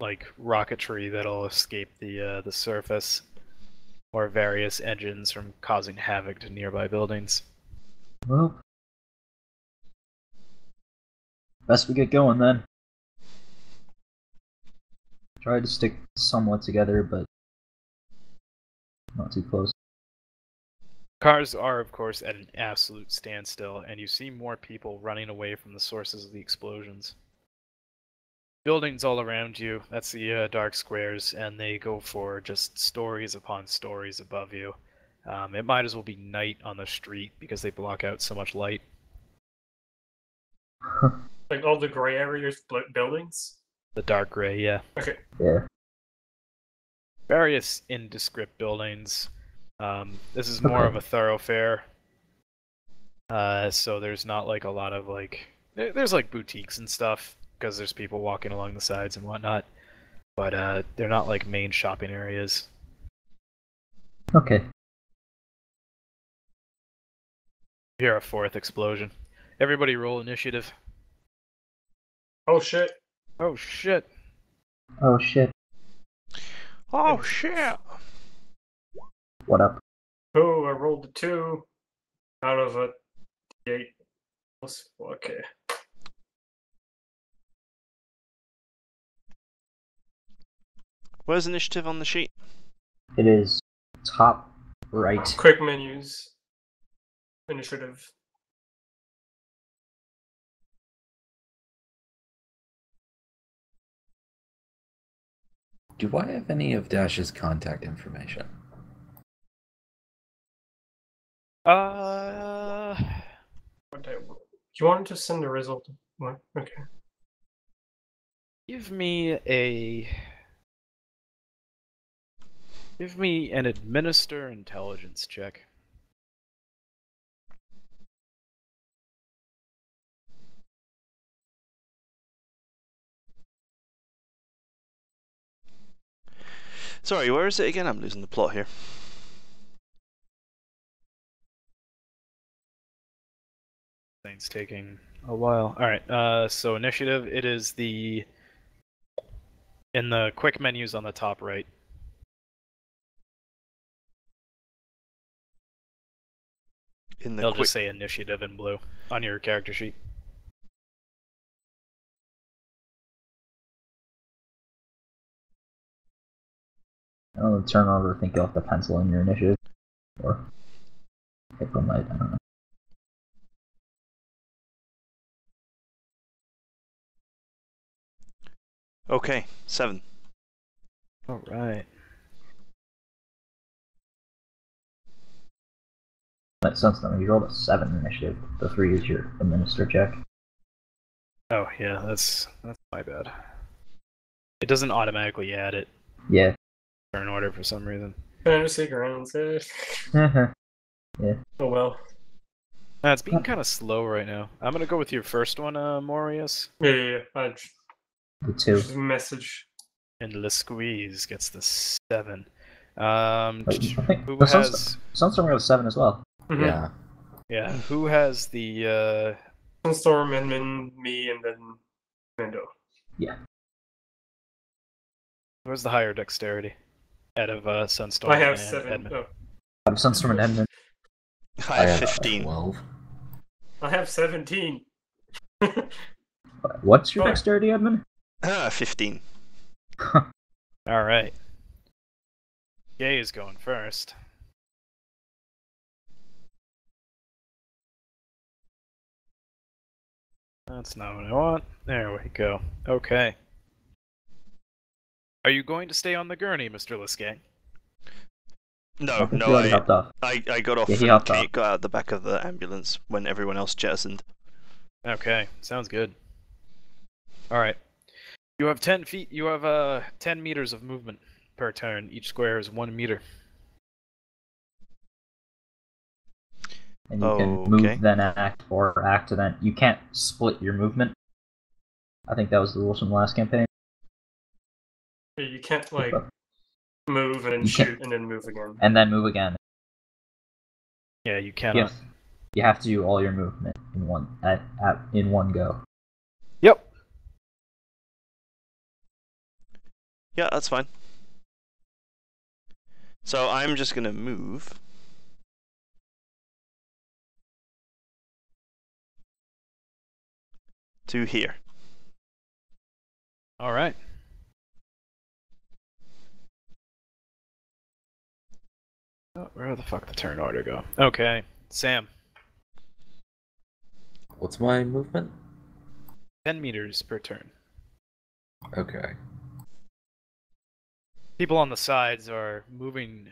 like rocketry that'll escape the surface, or various engines from causing havoc to nearby buildings. Well, best we get going then. Try to stick somewhat together, but not too close. Cars are, of course, at an absolute standstill, and you see more people running away from the sources of the explosions. Buildings all around you, that's the dark squares, and they go for just stories upon stories above you. It might as well be night on the street because they block out so much light. Like all the gray areas, buildings? The dark gray, yeah. Okay. Yeah. Various indescript buildings. This is more of a thoroughfare. So there's not like a lot of like... There's like boutiques and stuff, because there's people walking along the sides and whatnot. But they're not like main shopping areas. Okay. Hear a fourth explosion. Everybody roll initiative. Oh shit. Oh shit. Oh shit. Oh shit! What up? Oh, I rolled a 2 out of a 8. Okay. Where's initiative on the sheet? It is top right. Quick menus. Initiative. Do I have any of Dash's contact information? What did I roll? You wanted to send the result? What? Okay. Give me an administer intelligence check. Sorry, where is it again? I'm losing the plot here. Thing's taking a while. Alright, so initiative, it is in the quick menus on the top right. In the They'll quick... just say initiative in blue on your character sheet. I don't know, turn over, think you'll have to pencil in your initiative. Or April might, I don't know. Okay, 7. Alright. That sounds like you rolled a 7 initiative. The 3 is your administer check. Oh yeah, that's my bad. It doesn't automatically add it Yeah. turn order for some reason. Fantasy grounds. Yeah. Oh well. It's being kind of slow right now. I'm gonna go with your first one, Morius. Yeah. The 2. Just message. And Le Squeeze gets the 7. I think Who the has... Sunstorm got a 7 as well. Mhm. Yeah. Yeah, who has the... Sunstorm, Edmon, me, and then Mando. Yeah. Who has the higher dexterity? Out of Sunstorm I have and 7. Edmund. Oh. Sunstorm and Edmund. I have 15. 12. I have 17. What's your Oh. dexterity, Edmund? 15. Alright. Gay is going first. That's not what I want. There we go. Okay. Are you going to stay on the gurney, Mr. Liskay? No, He no, already hopped off. I got off Yeah, he and hopped Kate off. got out the back of the ambulance when everyone else jettisoned. Okay, sounds good. Alright. You have 10 feet, you have 10 meters of movement per turn. Each square is 1 meter. And you can Okay. move, then act, or act, then you can't split your movement. I think that was the rules from the last campaign. Yeah, you can't, like, move and then You shoot can't- and then move again. And then move again. Yeah, you cannot. You have to do all your movement in one go. Yep. Yeah, that's fine. So I'm just gonna move. To here. Alright. Oh, where the fuck the turn order go? Okay, Sam. What's my movement? 10 meters per turn. Okay. People on the sides are moving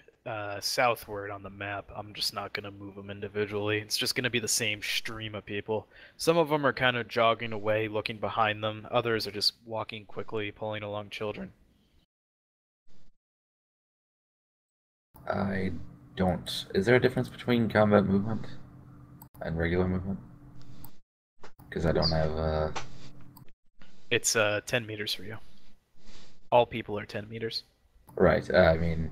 southward on the map. I'm just not going to move them individually. It's just going to be the same stream of people. Some of them are kind of jogging away, looking behind them. Others are just walking quickly, pulling along children. I don't. Is there a difference between combat movement and regular movement? Because I don't have. It's 10 meters for you. All people are 10 meters. Right. I mean,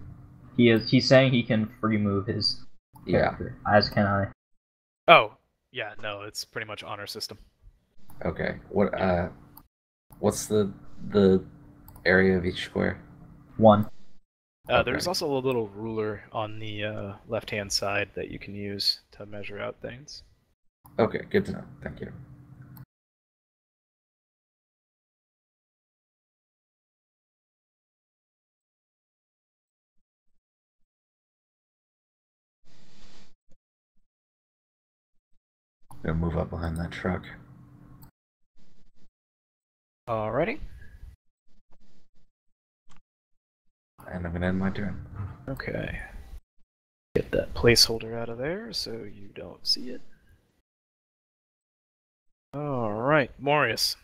He's saying he can free move his yeah. character, as can I. Oh, yeah, no, it's pretty much honor system. Okay. What? What's the area of each square? 1. There's Okay. also a little ruler on the left-hand side that you can use to measure out things. Okay, good to know. Thank you. I'm gonna move up behind that truck. Alrighty. And I'm gonna end my turn. Okay. Get that placeholder out of there so you don't see it. Alright, Morius.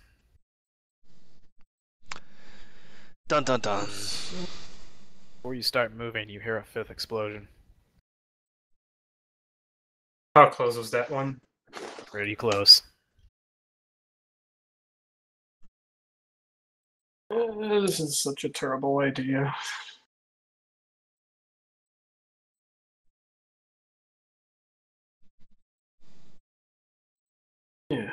Dun dun dun. Before you start moving, you hear a 5th explosion. How close was that one? Pretty close. This is such a terrible idea. Yeah.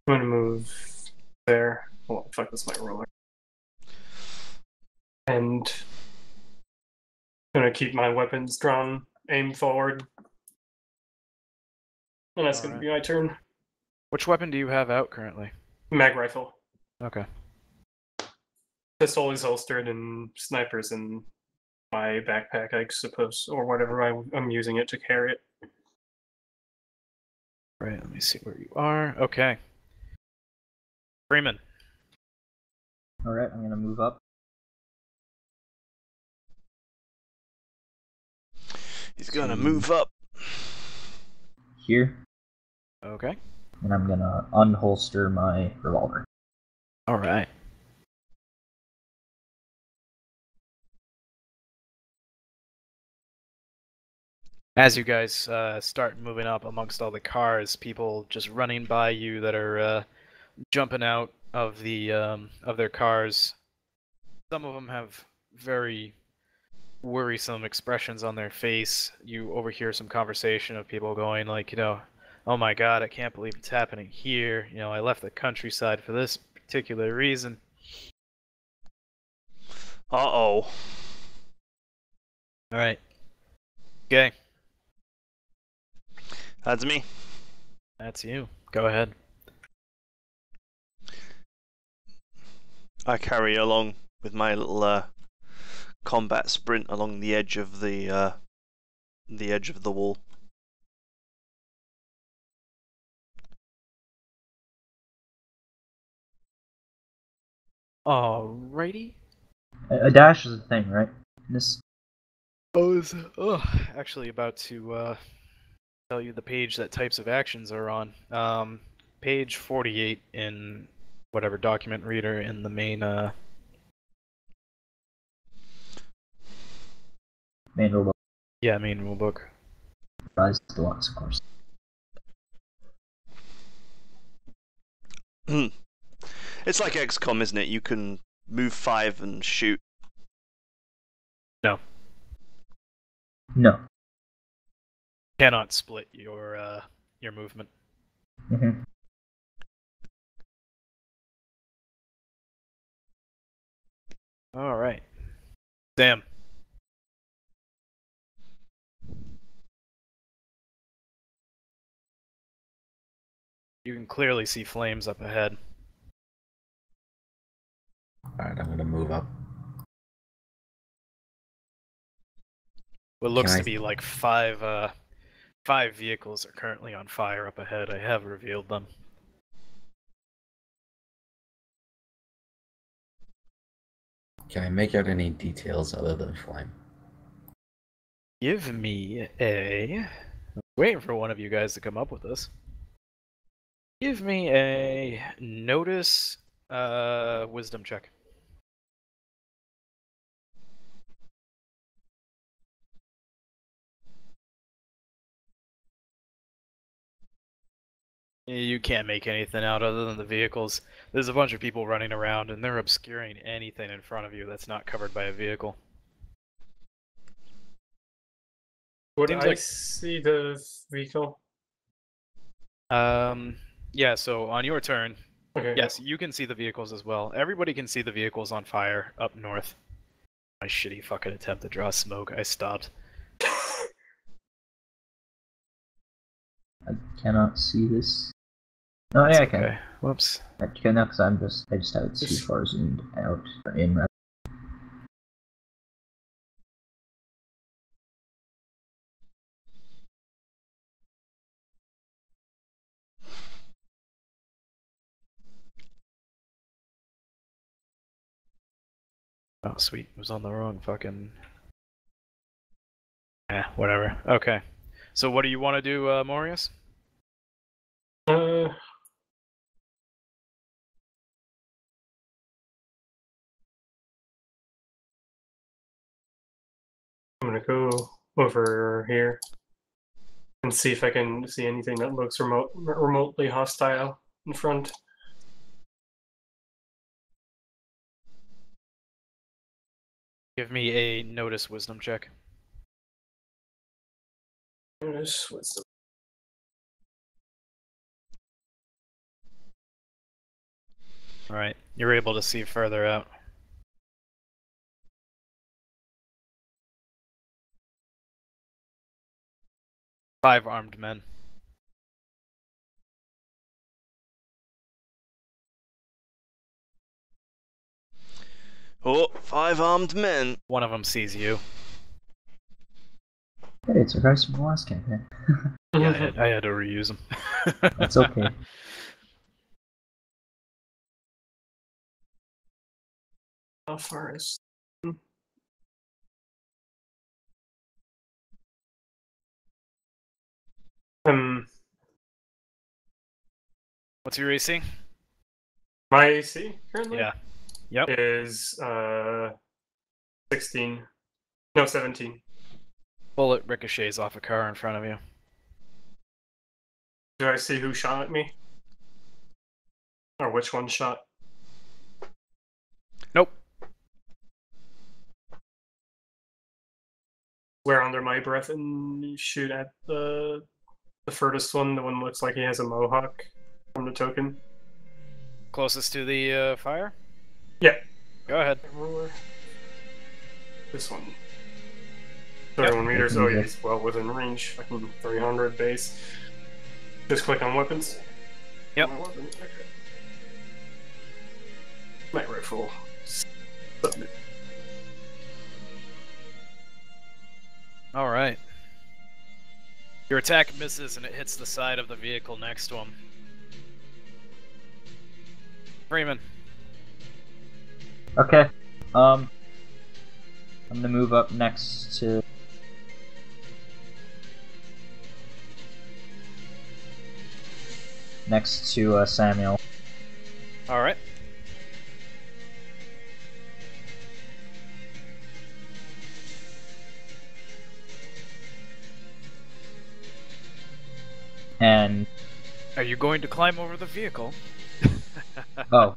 I'm gonna move there. Oh, fuck, that's my roller. And gonna keep my weapons drawn, aim forward. And that's gonna Alright. be my turn. Which weapon do you have out currently? Mag rifle. Okay. Pistol is holstered and snipers in my backpack, I suppose, or whatever I'm using it to carry it. Right, let me see where you are. Okay. Freeman. Alright, I'm gonna move up. He's gonna move up. Here. Okay. And I'm gonna unholster my revolver. Alright. As you guys start moving up amongst all the cars, people just running by you that are jumping out of their cars. Some of them have very worrisome expressions on their face. You overhear some conversation of people going like, oh my god, I can't believe it's happening here. I left the countryside for this particular reason. Uh-oh. Alright. Okay. That's me. That's you. Go ahead. I carry along with my little combat sprint along the edge of the wall. Alrighty. A dash is a thing, right? This. Actually about to tell you the page that types of actions are on. Page 48 in whatever document reader in the main Main rulebook. yeah, main rulebook. Rise Deluxe, of course. It's like XCOM, isn't it? You can move 5 and shoot. No. No. Cannot split your movement. Mm-hmm. Alright. Sam. You can clearly see flames up ahead. Alright, I'm gonna move up. What looks Can to I- be like five vehicles are currently on fire up ahead. I have revealed them. Can I make out any details other than flame? Give me a... I'm waiting for one of you guys to come up with this. Give me a notice wisdom check. You can't make anything out other than the vehicles. There's a bunch of people running around and they're obscuring anything in front of you that's not covered by a vehicle. Would Seems I like- see the vehicle? Yeah, so on your turn, Okay. yes, you can see the vehicles as well. Everybody can see the vehicles on fire up north. My shitty fucking attempt to draw smoke, I stopped. I cannot see this. Oh That's yeah, I okay. can. Whoops. I can because I just have it too far zoomed out in. Oh, sweet. It was on the wrong fucking... whatever. Okay. So what do you want to do, Morius? I'm gonna go over here and see if I can see anything that looks remotely hostile in front. Give me a notice wisdom check. Notice what's the Alright, you're able to see further out. 5 armed men. Oh, 5 armed men. One of them sees you. Hey, it's a guys from the last campaign. Yeah, I had to reuse them. That's okay. How far is? What's your AC? My AC currently Yeah. Yep. is 16. No, 17. Bullet ricochets off a car in front of you. Do I see who shot at me? Or which one shot? Nope. Wear under my breath and shoot at the furthest one. The one looks like he has a mohawk from the token. Closest to the fire? Yeah. Go ahead. This one. 31 meters. Oh yeah, he's well within range. Fucking 300 base. Just click on weapons. Yep. My weapon. Okay. Night rifle. Submit. Alright. Your attack misses and it hits the side of the vehicle next to him. Freeman. Okay. I'm gonna move up next to Samuel. Alright. And Are you going to climb over the vehicle? oh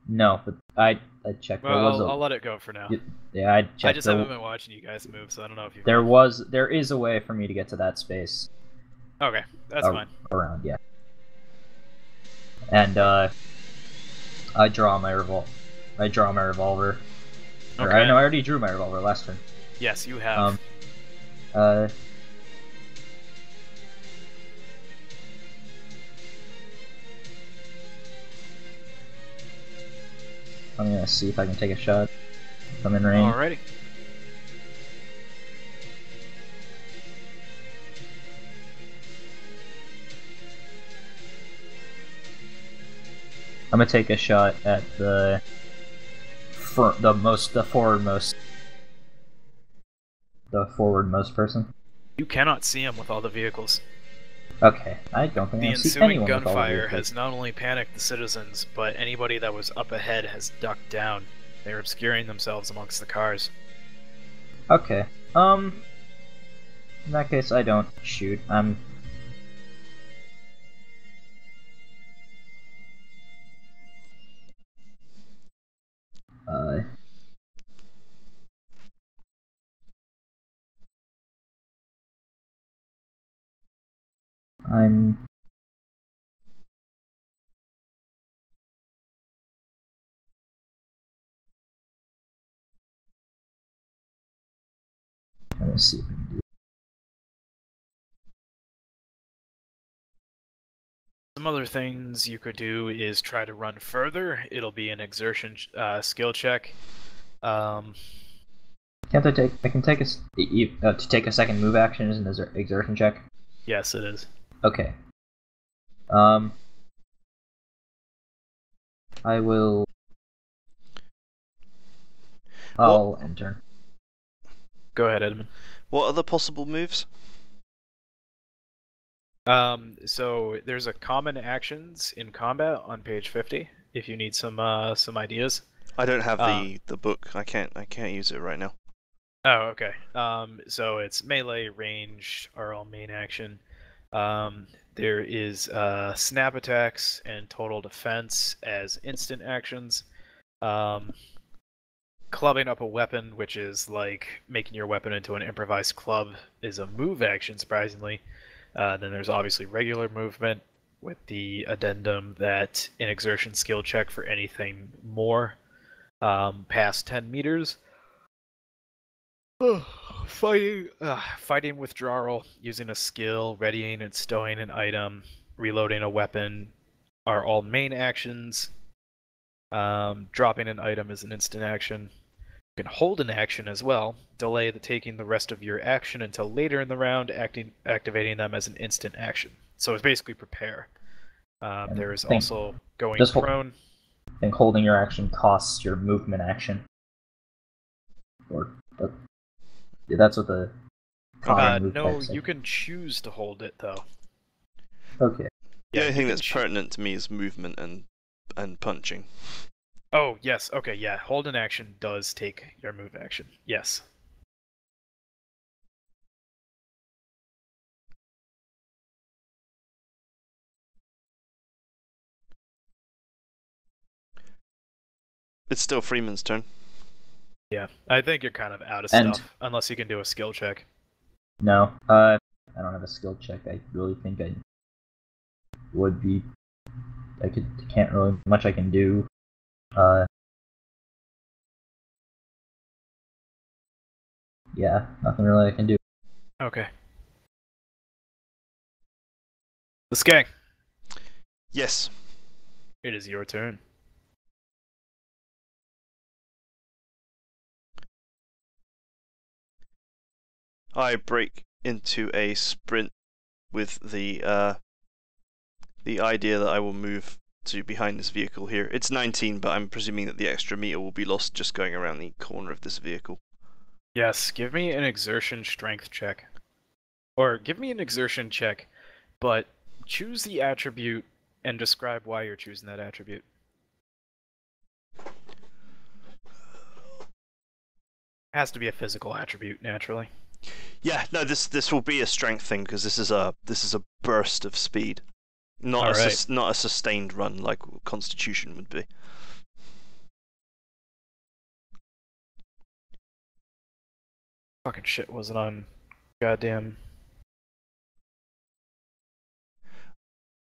no, but I checked. Well, There was I'll let it go for now. yeah, I checked. I just haven't been watching you guys move, so I don't know if you. There is a way for me to get to that space. Okay, that's fine. Around, yeah. And I draw my revolver. Or, Okay. I already drew my revolver last turn. Yes, you have. I'm gonna see if I can take a shot. If I'm in range. Alrighty. I'm gonna take a shot at the forwardmost person. You cannot see him with all the vehicles. Okay, I don't think The I see ensuing anyone with all the gunfire vehicles. has not only panicked the citizens, but anybody that was up ahead has ducked down. They're obscuring themselves amongst the cars. Okay. In that case, I don't shoot. Uh. I'm me see if I can do. Some other things you could do is try to run further. It'll be an exertion skill check. Can't I take? I can take to take a second move action is an exertion check. Yes, it is. Okay. I will. I'll enter. Go ahead, Edmon. What are the possible moves? So there's a common actions in combat on page 50. If you need some ideas. I don't have the book. I can't use it right now. Oh, okay. So it's melee, range are all main action. There is snap attacks and total defense as instant actions. Clubbing up a weapon, which is like making your weapon into an improvised club, is a move action, surprisingly. Then there's obviously regular movement, with the addendum that an exertion skill check for anything more past 10 meters. Fighting withdrawal, using a skill, readying and stowing an item, reloading a weapon are all main actions. Dropping an item is an instant action. You can hold an action as well, delay taking the rest of your action until later in the round, activating them as an instant action. So it's basically prepare. There is also going prone. I think holding your action costs your movement action. Yeah, that's what the common move no, you can choose to hold it though. Okay. The only thing that's pertinent to me is movement and punching. Oh, yes. Okay, yeah. Hold an action does take your move action. Yes. It's still Freeman's turn. Yeah, I think you're kind of out of stuff, unless you can do a skill check. No, I don't have a skill check. I really think I would be. Can't really much I can do. Yeah, nothing really I can do. Okay. The Skang. Yes. It is your turn. I break into a sprint with the idea that I will move to behind this vehicle here. It's 19, but I'm presuming that the extra meter will be lost just going around the corner of this vehicle. Yes, give me an exertion strength check. Or give me an exertion check, but choose the attribute and describe why you're choosing that attribute. Has to be a physical attribute, naturally. Yeah, no, this will be a strength thing because this is a burst of speed, not not a sustained run like Constitution would be. Fucking shit wasn't on. Goddamn.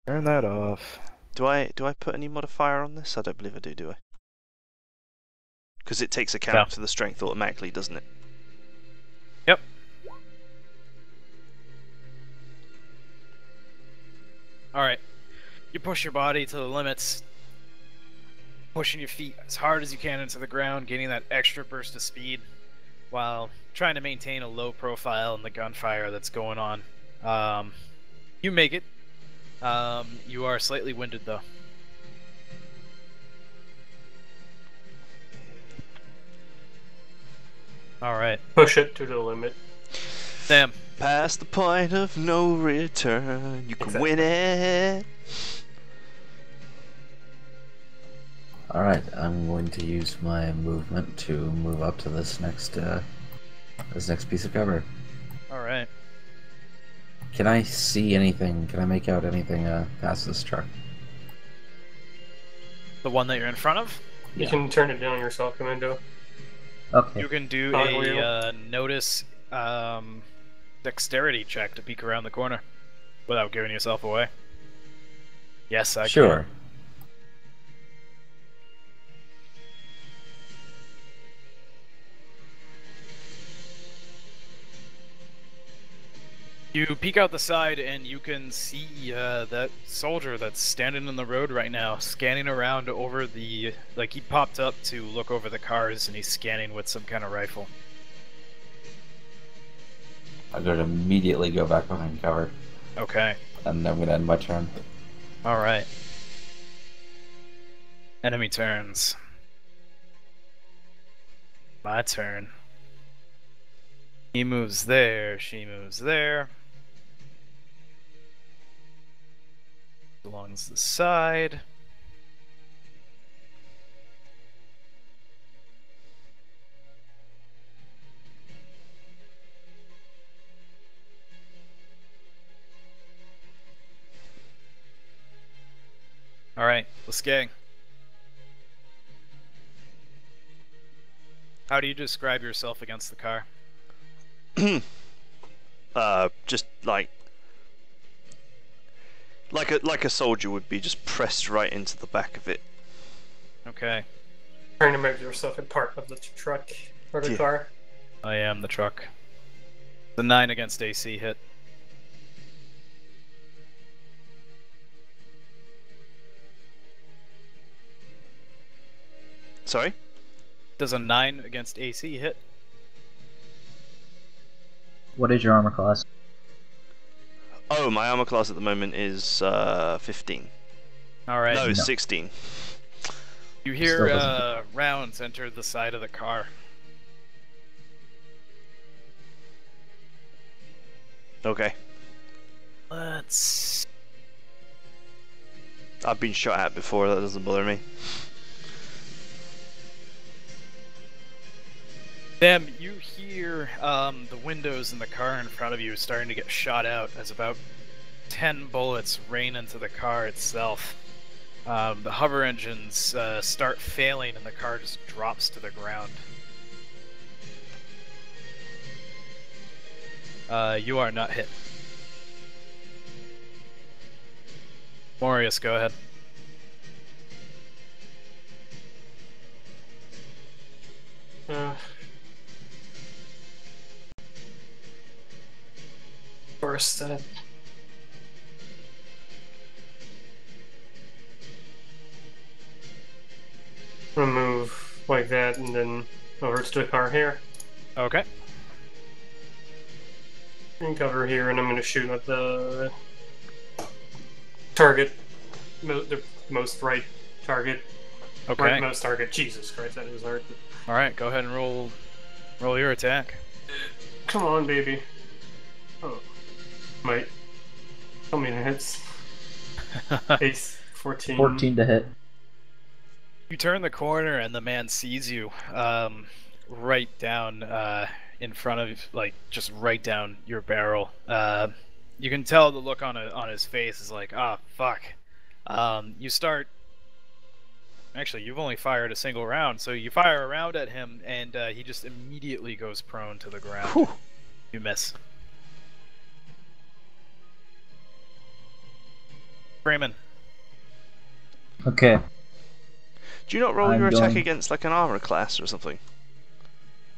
Turn that off. Do I put any modifier on this? I don't believe I do I? Because it takes account to the strength automatically, doesn't it? Yep. Alright. You push your body to the limits, pushing your feet as hard as you can into the ground, gaining that extra burst of speed, while trying to maintain a low profile in the gunfire that's going on. You make it. You are slightly winded, though. Alright. Push it to the limit. Sam. Past the point of no return, you can win it. Alright, I'm going to use my movement to move up to this next piece of cover. Alright. Can I see anything? Can I make out anything past this truck? The one that you're in front of? You can turn it down yourself, Commando. Okay. You can do a notice dexterity check to peek around the corner without giving yourself away. Yes, I Sure. can. You peek out the side and you can see that soldier that's standing in the road right now, scanning around over the... Like, he popped up to look over the cars and he's scanning with some kind of rifle. I'm going to immediately go back behind cover. Okay. And then I'm going to end my turn. Alright. Enemy turns. My turn. He moves there, she moves there. Along the side. Alright, let's gang. How do you describe yourself against the car? Just like a soldier would be, just pressed right into the back of it. Okay. Trying to make yourself a part of the truck or the car. I am the truck. The 9 against AC hit. Sorry? Does a 9 against AC hit? What is your armor class? Oh, my armor class at the moment is 15. Alright. No, No. 16. You Still hear doesn't rounds enter the side of the car. Okay. Let's... I've been shot at before, that doesn't bother me. Damn, you hear the windows in the car in front of you starting to get shot out as about 10 bullets rain into the car itself. The hover engines start failing and the car just drops to the ground. You are not hit. Morius, go ahead. First, I'm gonna move like that and then over to the car here. Okay. And cover here, and I'm gonna shoot at the target. The most right target. Okay. Right most target. Jesus Christ, that was hard. Alright, go ahead and roll your attack. Come on, baby. Oh. Might. How many hits? Ace. 14. 14 to hit. You turn the corner and the man sees you right down in front of, like, just right down your barrel. You can tell the look on his face is like, ah, fuck. You start... Actually, you've only fired a single round, so you fire a round at him and he just immediately goes prone to the ground. Whew. You miss. Freeman. Okay. Do you not roll I'm your attack going- against like an armor class or something?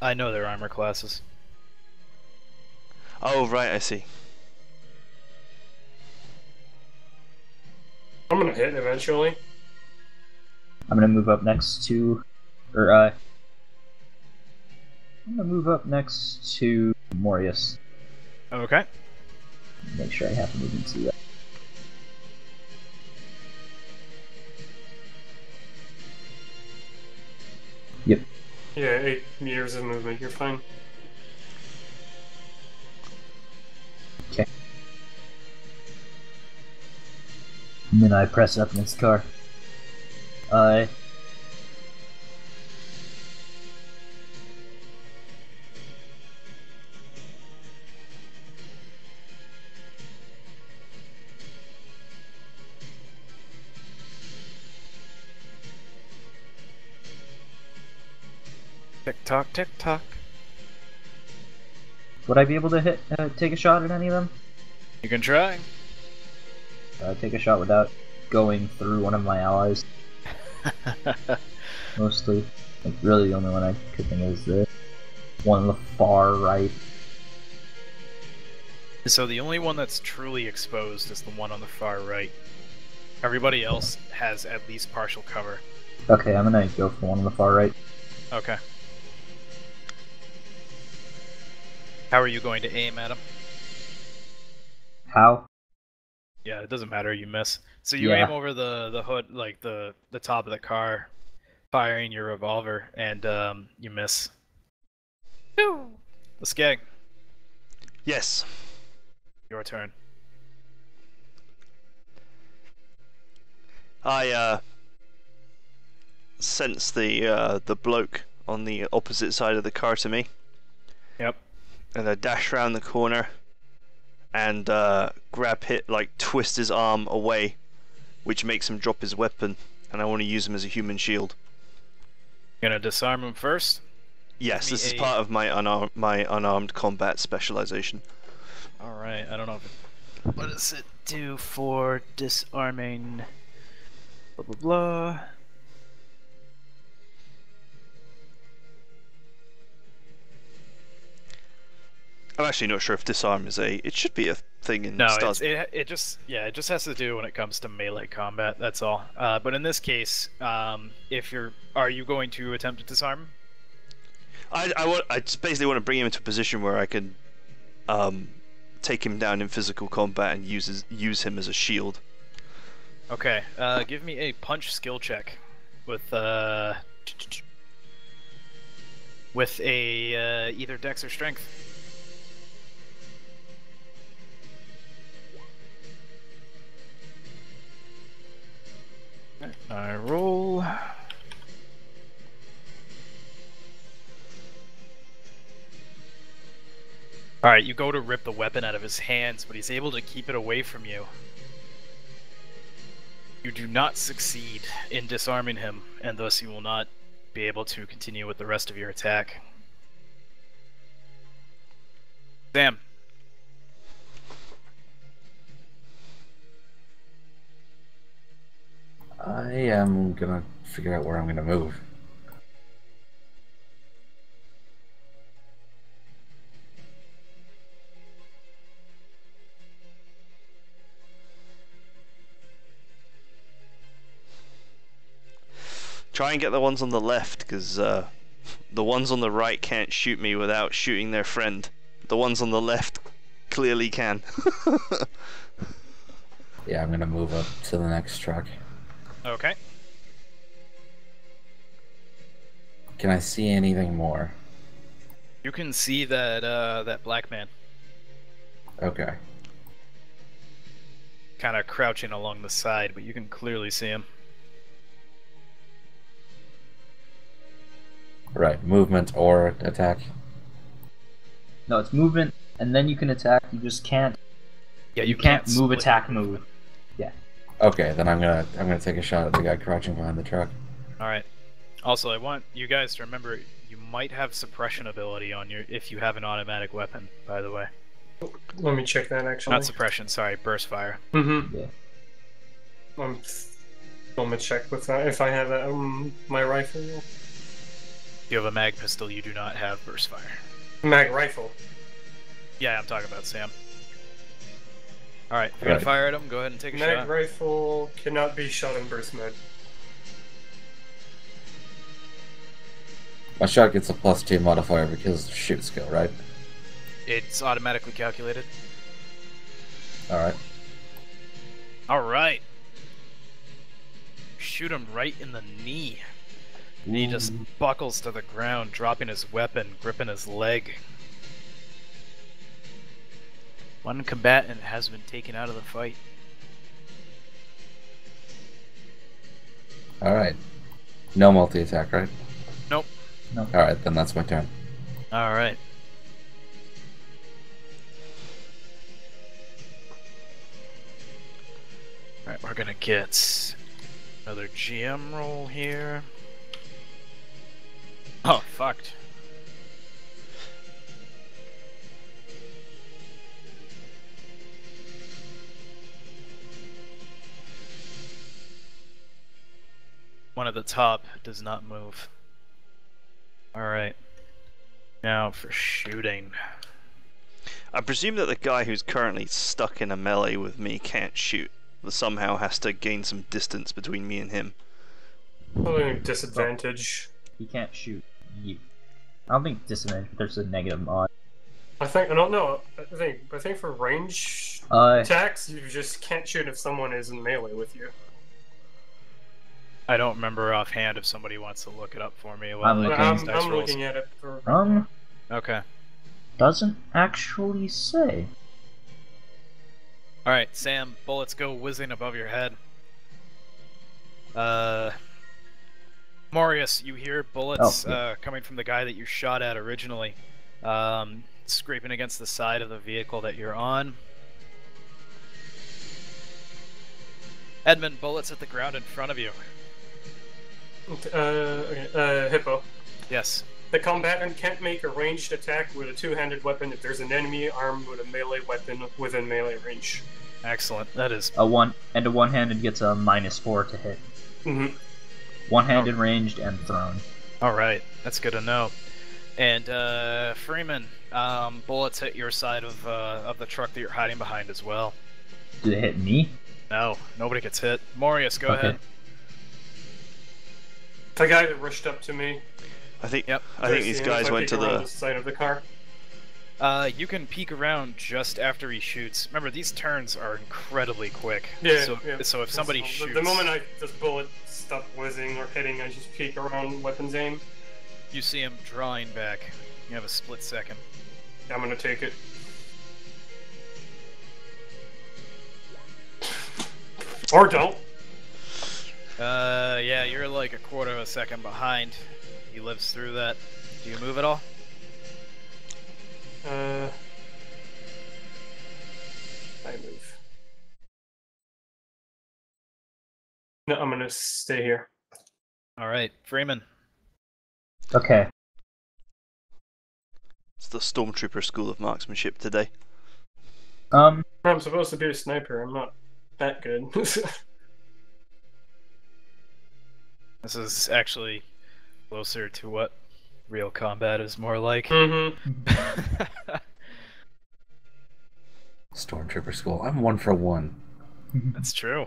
I know their armor classes. Oh, right, I see. I'm gonna hit eventually. I'm gonna move up next to, I'm gonna move up next to Morius. Okay. Make sure I have to move into that. Yep. Yeah, 8 meters of movement. You're fine. Okay. And then I press up against the car. Tick tock, tick tock. Would I be able to take a shot at any of them? You can try. Take a shot without going through one of my allies. Mostly. Like, really the only one I could think of is the one on the far right. So the only one that's truly exposed is the one on the far right. Everybody else has at least partial cover. Okay, I'm gonna go for one on the far right. Okay. How are you going to aim at him? How? Yeah, it doesn't matter, you miss. So you Yeah. aim over the hood, like the top of the car, firing your revolver, and you miss. The skag, Yes. your turn. I sense the bloke on the opposite side of the car to me, Yep. and I dash round the corner and grab twist his arm away, which makes him drop his weapon, and I want to use him as a human shield. Gonna disarm him first. Yes, me this is a- part of my unarmed combat specialization. All right. I don't know if it... What does it do for disarming? Blah blah blah. I'm actually not sure if disarm is a. It should be a thing in No, Stars. it just has to do when it comes to melee combat. That's all. But in this case, are you going to attempt to disarm? I just basically want to bring him into a position where I can take him down in physical combat and use him as a shield. Okay. Give me a punch skill check with a either dex or strength. I roll. Alright, you go to rip the weapon out of his hands, but he's able to keep it away from you. You do not succeed in disarming him, and thus you will not be able to continue with the rest of your attack. Sam. I am gonna figure out where I'm gonna move. Try and get the ones on the left, because the ones on the right can't shoot me without shooting their friend. The ones on the left clearly can. Yeah, I'm gonna move up to the next truck. Okay. Can I see anything more? You can see that black man Okay. kind of crouching along the side, but you can clearly see him. Right, movement or attack. No, it's movement, and then you can attack. You just can't. Yeah, You can't move, split attack, your move. Yeah. Okay, then I'm gonna take a shot at the guy crouching behind the truck. All right. Also, I want you guys to remember you might have suppression ability on your if you have an automatic weapon. By the way, Let me check that actually. not suppression. Sorry, burst fire. Mm-hmm. Yeah. I'm gonna check with that if I have that my rifle. If you have a mag pistol, you do not have burst fire. Mag rifle. Yeah, I'm talking about Sam. All right, if you're gonna Right. fire at him, go ahead and take a Mag shot. rifle cannot be shot in burst mode. My shot gets a +2 modifier because of shoot skill, right? It's automatically calculated. Alright. All right. Shoot him right in the knee. And he just buckles to the ground, dropping his weapon, gripping his leg. One combatant has been taken out of the fight. Alright. No multi-attack, right? Nope. Alright, then that's my turn. All right. All right, we're gonna get another GM roll here. Oh, fucked. One at the top does not move. Alright. Now for shooting. I presume that the guy who's currently stuck in a melee with me can't shoot. But somehow has to gain some distance between me and him. Probably disadvantage. He can't shoot you. I don't think disadvantage, but there's a negative mod. I don't know. I think for range Uh, attacks, you just can't shoot if someone is in melee with you. I don't remember offhand. If somebody wants to look it up for me while I'm I do these looking- dice I'm rolls. looking at it. For... Okay. Doesn't actually say. All right, Sam. Bullets go whizzing above your head. Marius, you hear bullets coming from the guy that you shot at originally, scraping against the side of the vehicle that you're on. Edmon, bullets at the ground in front of you. Okay, Hippo. Yes. The combatant can't make a ranged attack with a two-handed weapon if there's an enemy armed with a melee weapon within melee range. Excellent. That is A one-handed gets a -4 to hit. Mm-hmm. One-handed, ranged, and thrown. all right. That's good to know. And Freeman, bullets hit your side of the truck that you're hiding behind as well. Do they hit me? No, nobody gets hit. Marius, go Okay. ahead. The guy that rushed up to me. I think. Yep. I think these guys went to the the. side of the car. You can peek around just after he shoots. Remember, these turns are incredibly quick. Yeah. So, yeah. so if somebody So, shoots, the moment this bullet stops whizzing or hitting, I just peek around weapons aim. you see him drawing back. You have a split second. I'm gonna take it. Or don't. Yeah, you're like a quarter of a second behind. He lives through that. Do you move at all? I move. No, I'm gonna stay here. All right, Freeman. Okay. It's the Stormtrooper School of Marksmanship today. I'm supposed to be a sniper. I'm not that good. This is actually closer to what real combat is more like. Mm-hmm. Stormtrooper school. I'm 1 for 1. That's true.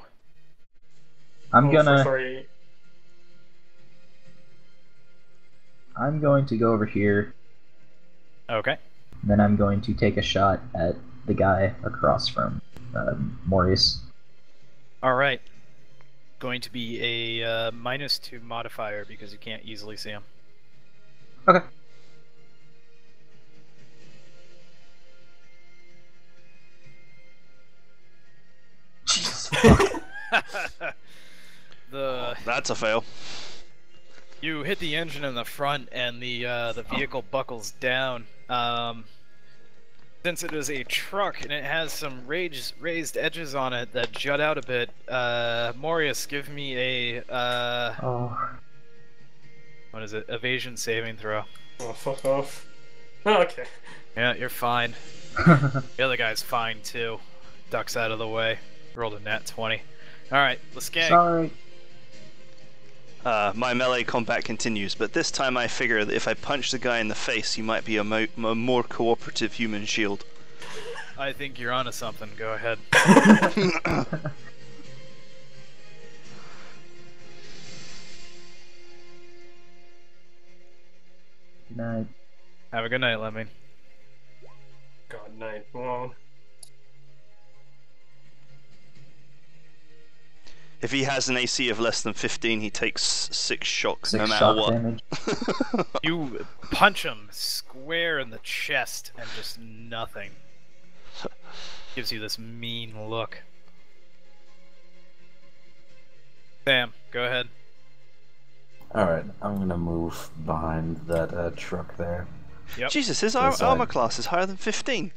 I'm going to go over here, Okay. then I'm going to take a shot at the guy across from Maurice. All right. Going to be a -2 modifier because you can't easily see him. Okay. Jesus. That's a fail. You hit the engine in the front, and the vehicle buckles down. Since it is a truck and it has some raised edges on it that jut out a bit, Marius, give me a what is it? Evasion saving throw. Oh, fuck off. Oh, okay. Yeah, you're fine. The other guy's fine too. Ducks out of the way. Rolled a nat 20. All right, let's gang. Sorry. My melee combat continues, but this time I figure that if I punch the guy in the face, he might be a more cooperative human shield. I think you're onto something. Go ahead. Good night. Have a good night, Lemmy. God night. Well, If he has an AC of less than 15, he takes 6 shocks, 6 no matter shock what. damage. You punch him square in the chest and just nothing. Gives you this mean look. Sam, go ahead. Alright, I'm gonna move behind that truck there. Yep. Jesus, his Inside. armor class is higher than 15.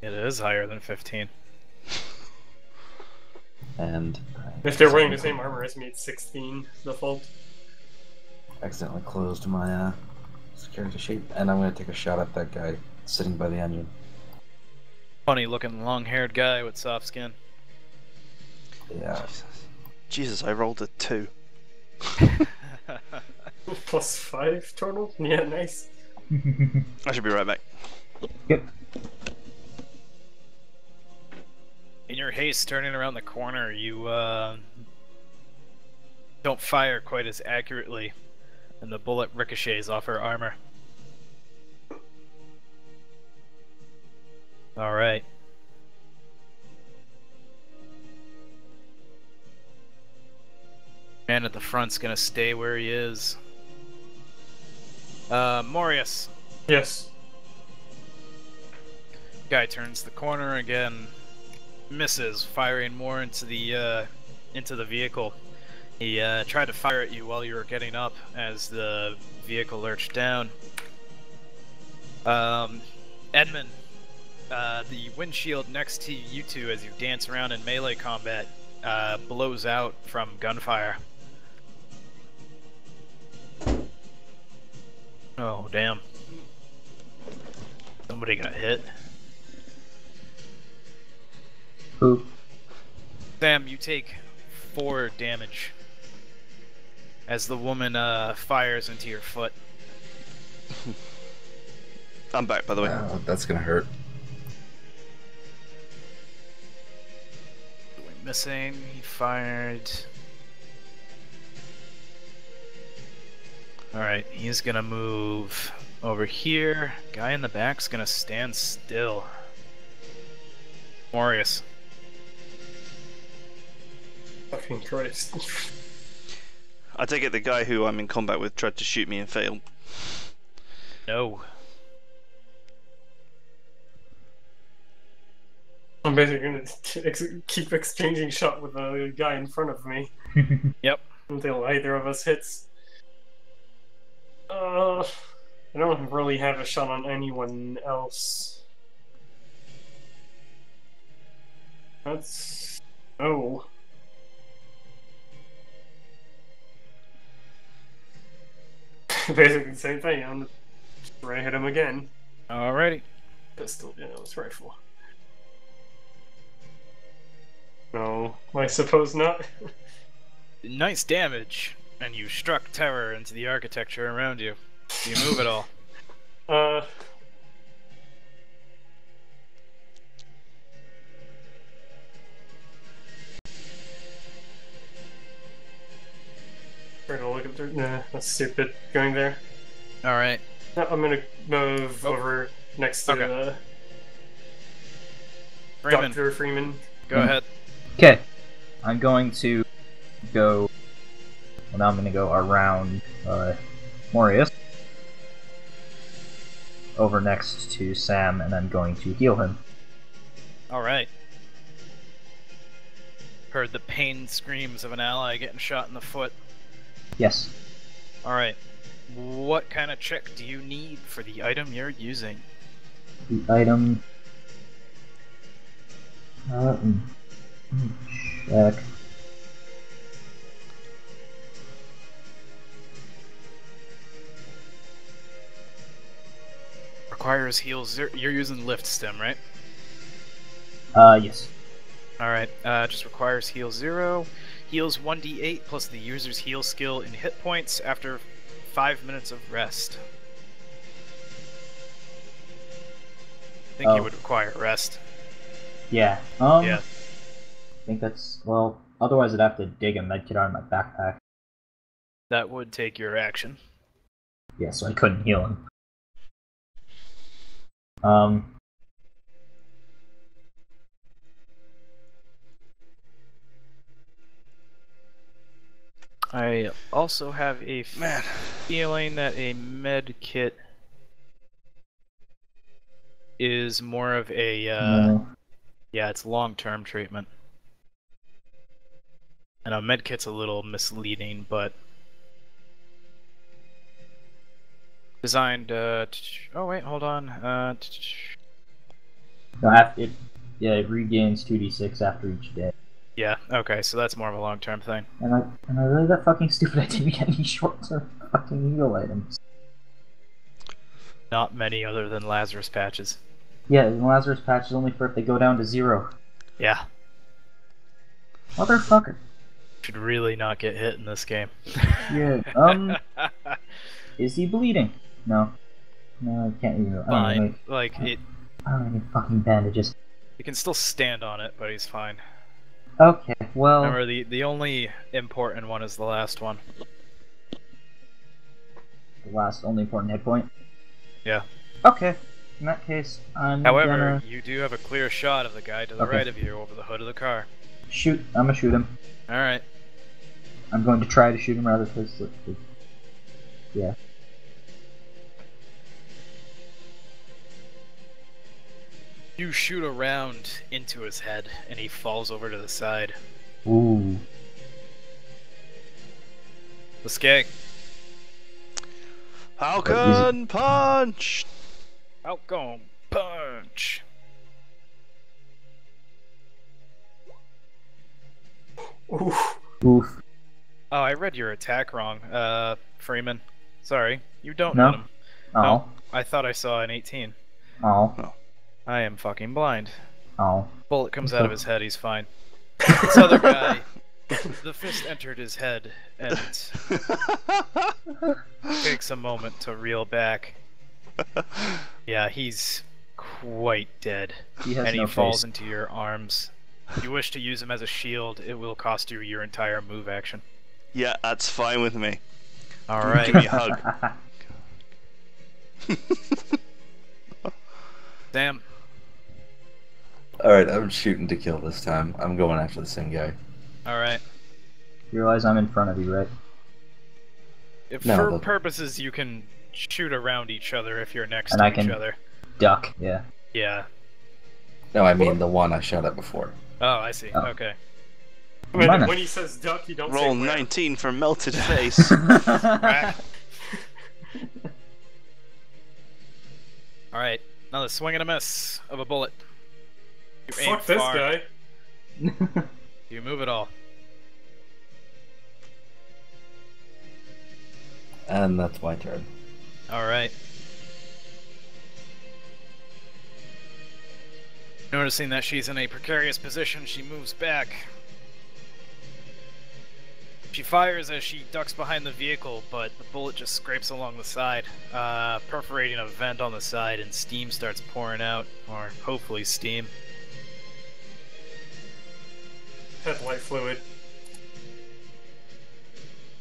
It is higher than 15. And if they're wearing the same armor as me, it's 16 default. accidentally closed my security sheet, and I'm gonna take a shot at that guy sitting by the engine. Funny looking long haired guy with soft skin. Yeah. Jesus, I rolled a 2. +5 total? Yeah, nice. I should be right back. Yep. In your haste turning around the corner, you don't fire quite as accurately, and the bullet ricochets off her armor. Alright. Man at the front's gonna stay where he is. Morius. Yes. Guy turns the corner again, misses, firing more into the vehicle. He tried to fire at you while you were getting up as the vehicle lurched down. Edmon, the windshield next to you two as you dance around in melee combat blows out from gunfire. Oh, damn. Somebody got hit. Who? Sam, you take 4 damage as the woman fires into your foot. I'm back, by the way. Wow, that's gonna hurt. Missing, he fired. Alright, he's gonna move over here. Guy in the back's gonna stand still. Morius. Fucking Christ. I take it the guy who I'm in combat with tried to shoot me and failed. No. I'm basically gonna keep exchanging shot with the guy in front of me Yep. until either of us hits. I don't really have a shot on anyone else. That's... oh. Basically the same thing. I'm gonna hit him again. Alrighty. Pistol, yeah, it's rifle. No, I suppose not. Nice damage, and you struck terror into the architecture around you. Do you move at all? Trying to look at the... nah, that's stupid. Going there. Alright. No, I'm gonna move over next to Okay. Freeman, Dr. Freeman. go ahead. Okay, I'm going to go. Well, now I'm going to go around Morius, over next to Sam, and I'm going to heal him. Alright. Heard the pain screams of an ally getting shot in the foot. Yes. Alright. What kind of check do you need for the item you're using? The item. Let me check. Requires heals 0. You're using lift stem, right? Yes. Alright, just requires heal 0. Heals 1d8 plus the user's heal skill in hit points after 5 minutes of rest. I think you would require rest. Yeah. Yeah. I think that's, well, otherwise I'd have to dig a medkit out of my backpack. That would take your action. Yeah, so I couldn't heal him. I also have a feeling that a med kit is more of a No. yeah, it's long-term treatment. And a med kit's a little misleading, but designed oh wait, hold on. No, it regains 2d6 after each day. Yeah, okay, so that's more of a long-term thing. And I really got fucking stupid. I didn't get any short-term fucking heal items. Not many other than Lazarus patches. Yeah, the Lazarus patch is only for if they go down to 0. Yeah. Motherfucker. Should really not get hit in this game. Yeah, is he bleeding? No. No, I can't even. I don't Fine. know, Like, it... I don't have any fucking bandages. You can still stand on it, but he's fine. Okay, well, Remember, the only important one is the last one. the last only important hit point. Yeah. Okay, in that case, I'm However, gonna you do have a clear shot of the guy to the Okay. right of you over the hood of the car. shoot. I'm gonna shoot him. Alright. I'm going to try to shoot him rather because, yeah. You shoot a round into his head, and he falls over to the side. Ooh. The skeg. Falcon punch. Falcon punch. Oof. Oof. Oh, I read your attack wrong, Freeman. Sorry, you don't No? hit him. Oh. No, I thought I saw an 18. Oh. I am fucking blind. Oh. Bullet comes out of his head, he's fine. This other guy, the fist entered his head, and takes a moment to reel back. Yeah, he's quite dead. He has And he no falls face. into your arms. If you wish to use him as a shield, it will cost you your entire move action. Yeah, that's fine with me. Alright. Give me a hug. Sam. Alright, I'm shooting to kill this time. I'm going after the same guy. Alright. You realize I'm in front of you, right? No, For but- purposes, you can shoot around each other if you're next And to I each can- other. Duck. Yeah. Yeah. No, I mean the one I shot at before. Oh, I see. Oh. Okay. Minor. When he says duck, you don't Roll say where. 19 for melted face. Alright. Another swing and a miss of a bullet. You aim Fuck this far. guy. You move it all. And that's my turn. Alright. Noticing that she's in a precarious position, she moves back. She fires as she ducks behind the vehicle, but the bullet just scrapes along the side, perforating a vent on the side, and steam starts pouring out. Or hopefully steam. Headlight fluid.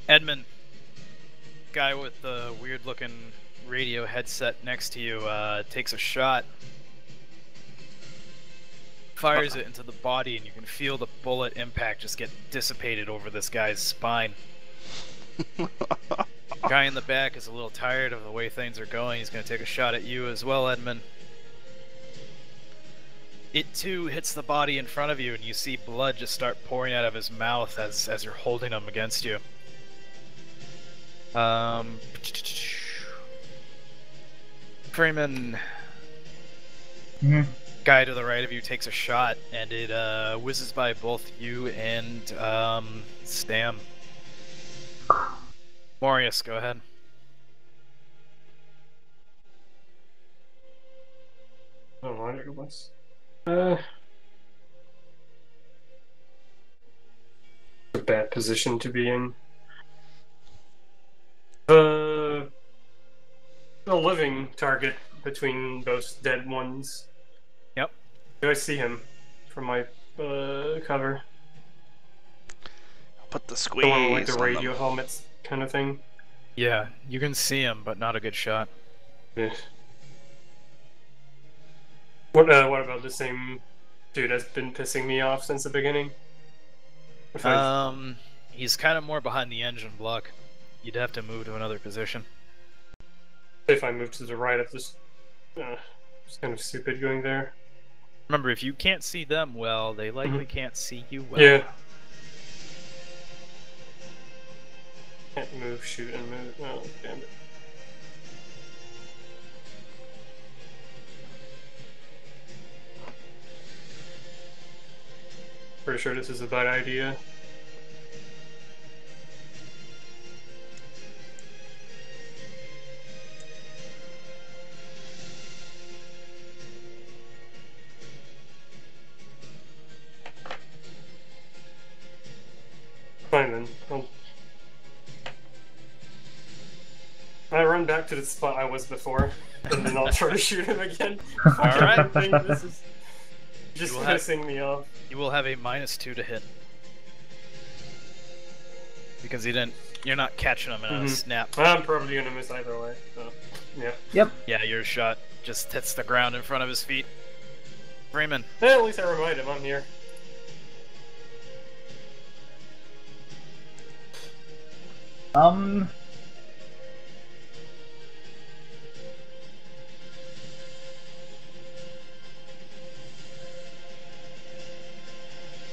Edmon, guy with the weird looking radio headset next to you, takes a shot. Fires it into the body, and you can feel the bullet impact just get dissipated over this guy's spine. Guy in the back is a little tired of the way things are going. He's going to take a shot at you as well, Edmon. It too hits the body in front of you, and you see blood just start pouring out of his mouth as you're holding him against you. Freeman, Mhm. guy to the right of you takes a shot, and it whizzes by both you and Stam. Morius, go ahead. I don't know what it was. A bad position to be in. The living target between those dead ones. Yep. Do I see him from my cover? Put the The squeeze one with like the on radio them. helmets kind of thing. Yeah, you can see him, but not a good shot. Yeah. What about the same dude that's been pissing me off since the beginning? He's kind of more behind the engine block. You'd have to move to another position. If I move to the right of this, it's kind of stupid going there. Remember, if you can't see them well, they likely can't see you well. Yeah. Can't move, shoot, and move. Oh, damn it. Pretty sure this is a bad idea. Fine then. I run back to the spot I was before, and then I'll try to shoot him again. Alright. This is... Just You will have- pissing me off. You will have a -2 to hit. Because you're not catching him in a Mhm. snap. I'm probably gonna miss either way. So, yeah. Yep. Yeah, your shot just hits the ground in front of his feet. Freeman. At least I remind him I'm here.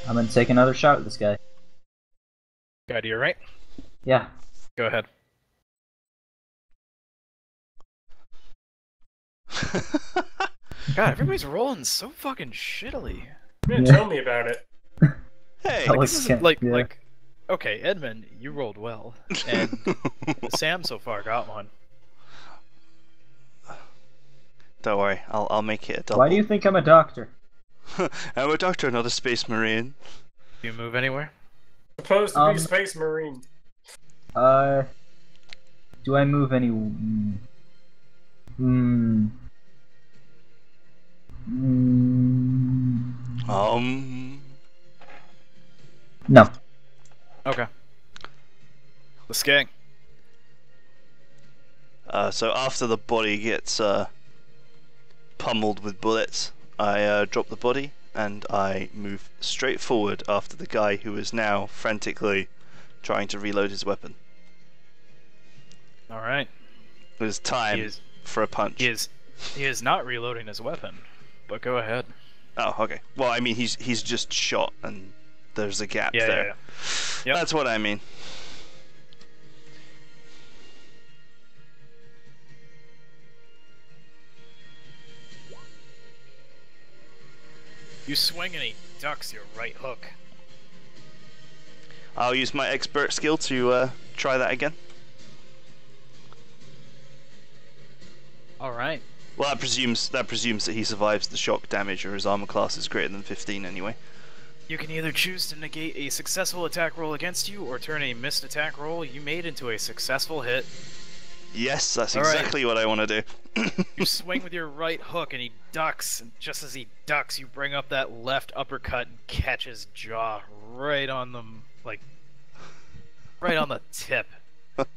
I'm gonna take another shot at this guy. Guy to your right. Yeah. Go ahead. God, everybody's rolling so fucking shittily. Yeah, Yeah. tell me about it. Hey, That This was- is like, yeah. okay, Edmon, you rolled well, and Sam so far got one. don't worry, I'll make it a double. Why do you think I'm a doctor? I'm a doctor, not a space marine. Do you move anywhere? Supposed to be Space Marine. Do I move any? No. Okay. The skag. So after the body gets pummeled with bullets, I drop the body and I move straight forward after the guy who is now frantically trying to reload his weapon. All right. It is time He is. for a punch. He is not reloading his weapon, but go ahead. Oh, okay. Well, I mean, he's just shot and there's a gap Yeah, there. yeah. Yep. That's what I mean. You swing and he ducks your right hook. I'll use my expert skill to try that again. All right. Well, that presumes that he survives the shock damage, or his armor class is greater than 15 anyway. You can either choose to negate a successful attack roll against you, or turn a missed attack roll you made into a successful hit. Yes, that's All right. exactly what I want to do. You swing with your right hook, and he ducks. And just as he ducks, you bring up that left uppercut and catch his jaw right on the right on the tip.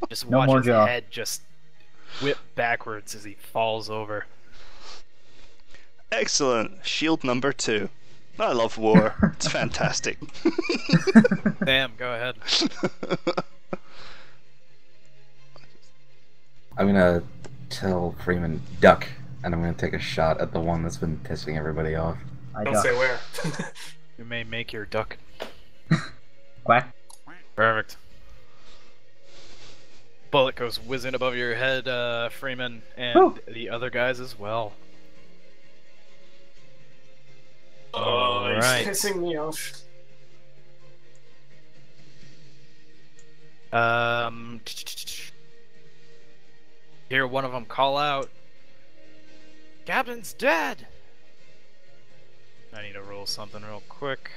Just No watch more his jaw. head just whip backwards as he falls over. Excellent. Shield number 2. I love war. It's fantastic. Sam, go ahead. I'm gonna tell Freeman duck, and I'm gonna take a shot at the one that's been pissing everybody off. I Don't duck. say where. You may make your duck. Quack. Perfect. Bullet goes whizzing above your head, Freeman, and Whew. the other guys as well. Oh, he's Alright. pissing me off. Hear one of them call out, "Captain's dead!" I need to roll something real quick.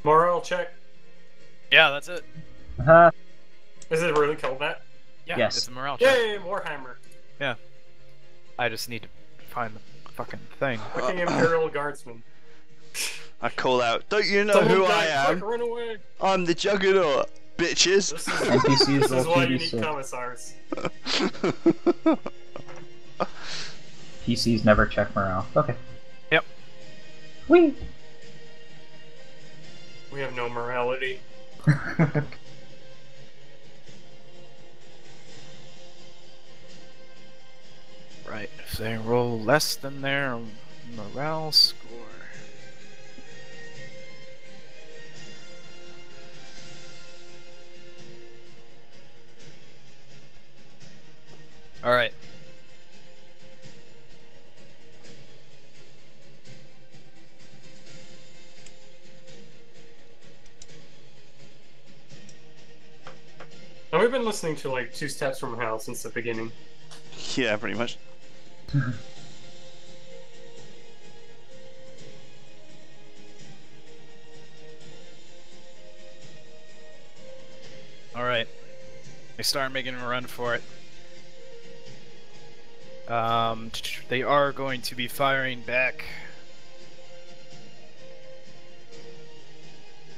Morale check. Yeah, that's it. Is it really called that? Yeah, Yes. it's a morale check. Yay, Warhammer. I just need to find the fucking thing. Fucking Imperial Guardsman. I call out, don't you know Someone who I died, quick, am? run away. I'm the Juggernaut, bitches. This is, NPCs this is will why you need PvC. commissars. PCs never check morale. Okay. Yep. Whee! We have no morality. Right, if they roll less than their morale score. Alright. Now we've been listening to like Two Steps from Hell since the beginning. Yeah, pretty much. Alright. They start making a run for it. They are going to be firing back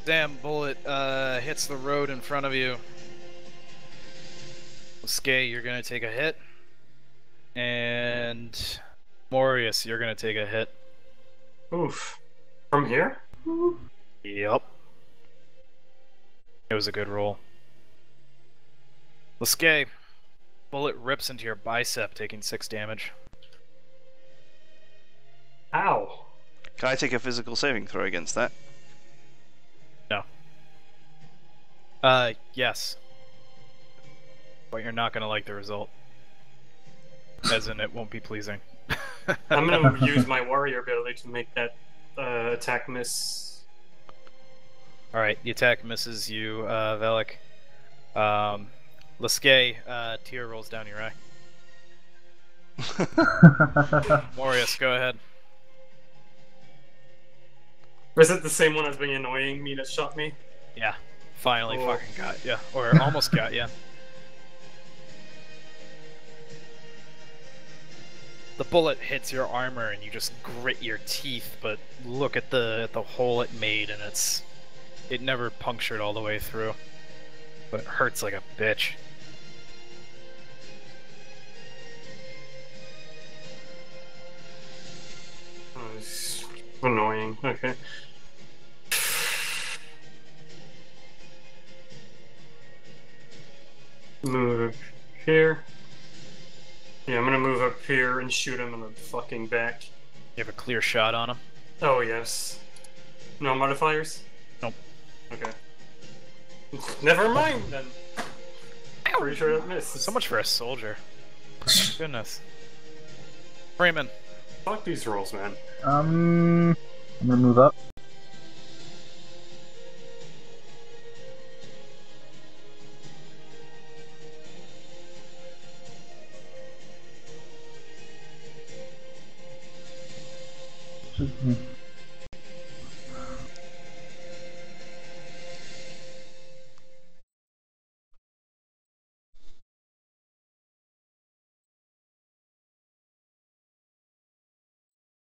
Damn bullet hits the road in front of you. Skay, you're gonna take a hit. And Morius, you're gonna take a hit. Oof. From here? Yep. It was a good roll. Skay, bullet rips into your bicep, taking 6 damage. Ow. Can I take a physical saving throw against that? No. Yes. But you're not gonna like the result. As in, it won't be pleasing. I'm gonna use my warrior ability to make that attack miss. Alright, the attack misses you, Velik. Skay, tear rolls down your eye. Morius, go ahead. Was it the same one that's been annoying me that shot me? Yeah, finally Oh. fucking got ya. Or almost got ya. The bullet hits your armor and you just grit your teeth, but look at the hole it made, and it never punctured all the way through. But it hurts like a bitch. Oh, it's annoying. Okay. Move up here. Yeah, I'm gonna move up here and shoot him in the fucking back. You have a clear shot on him. Oh, yes. No modifiers? Nope. Okay. Never mind then. Pretty sure that missed. So much for a soldier. Goodness. Freeman. Fuck these rolls, man. I'm gonna move up.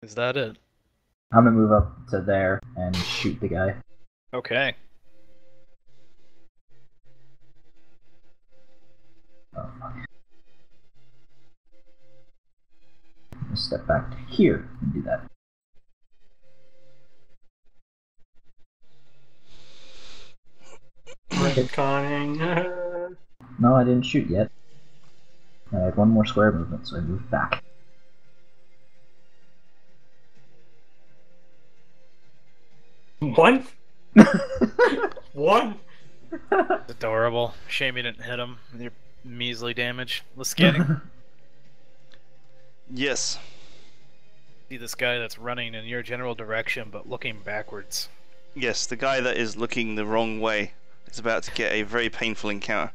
Is that it? I'm gonna move up to there and shoot the guy. Okay. Oh, fuck. I'm gonna step back to here and do that. Conning. No, I didn't shoot yet. I had one more square movement, so I moved back. One? One? It's adorable. Shame you didn't hit him with your measly damage. Let's get it. Yes. See this guy that's running in your general direction but looking backwards. Yes, the guy that is looking the wrong way is about to get a very painful encounter.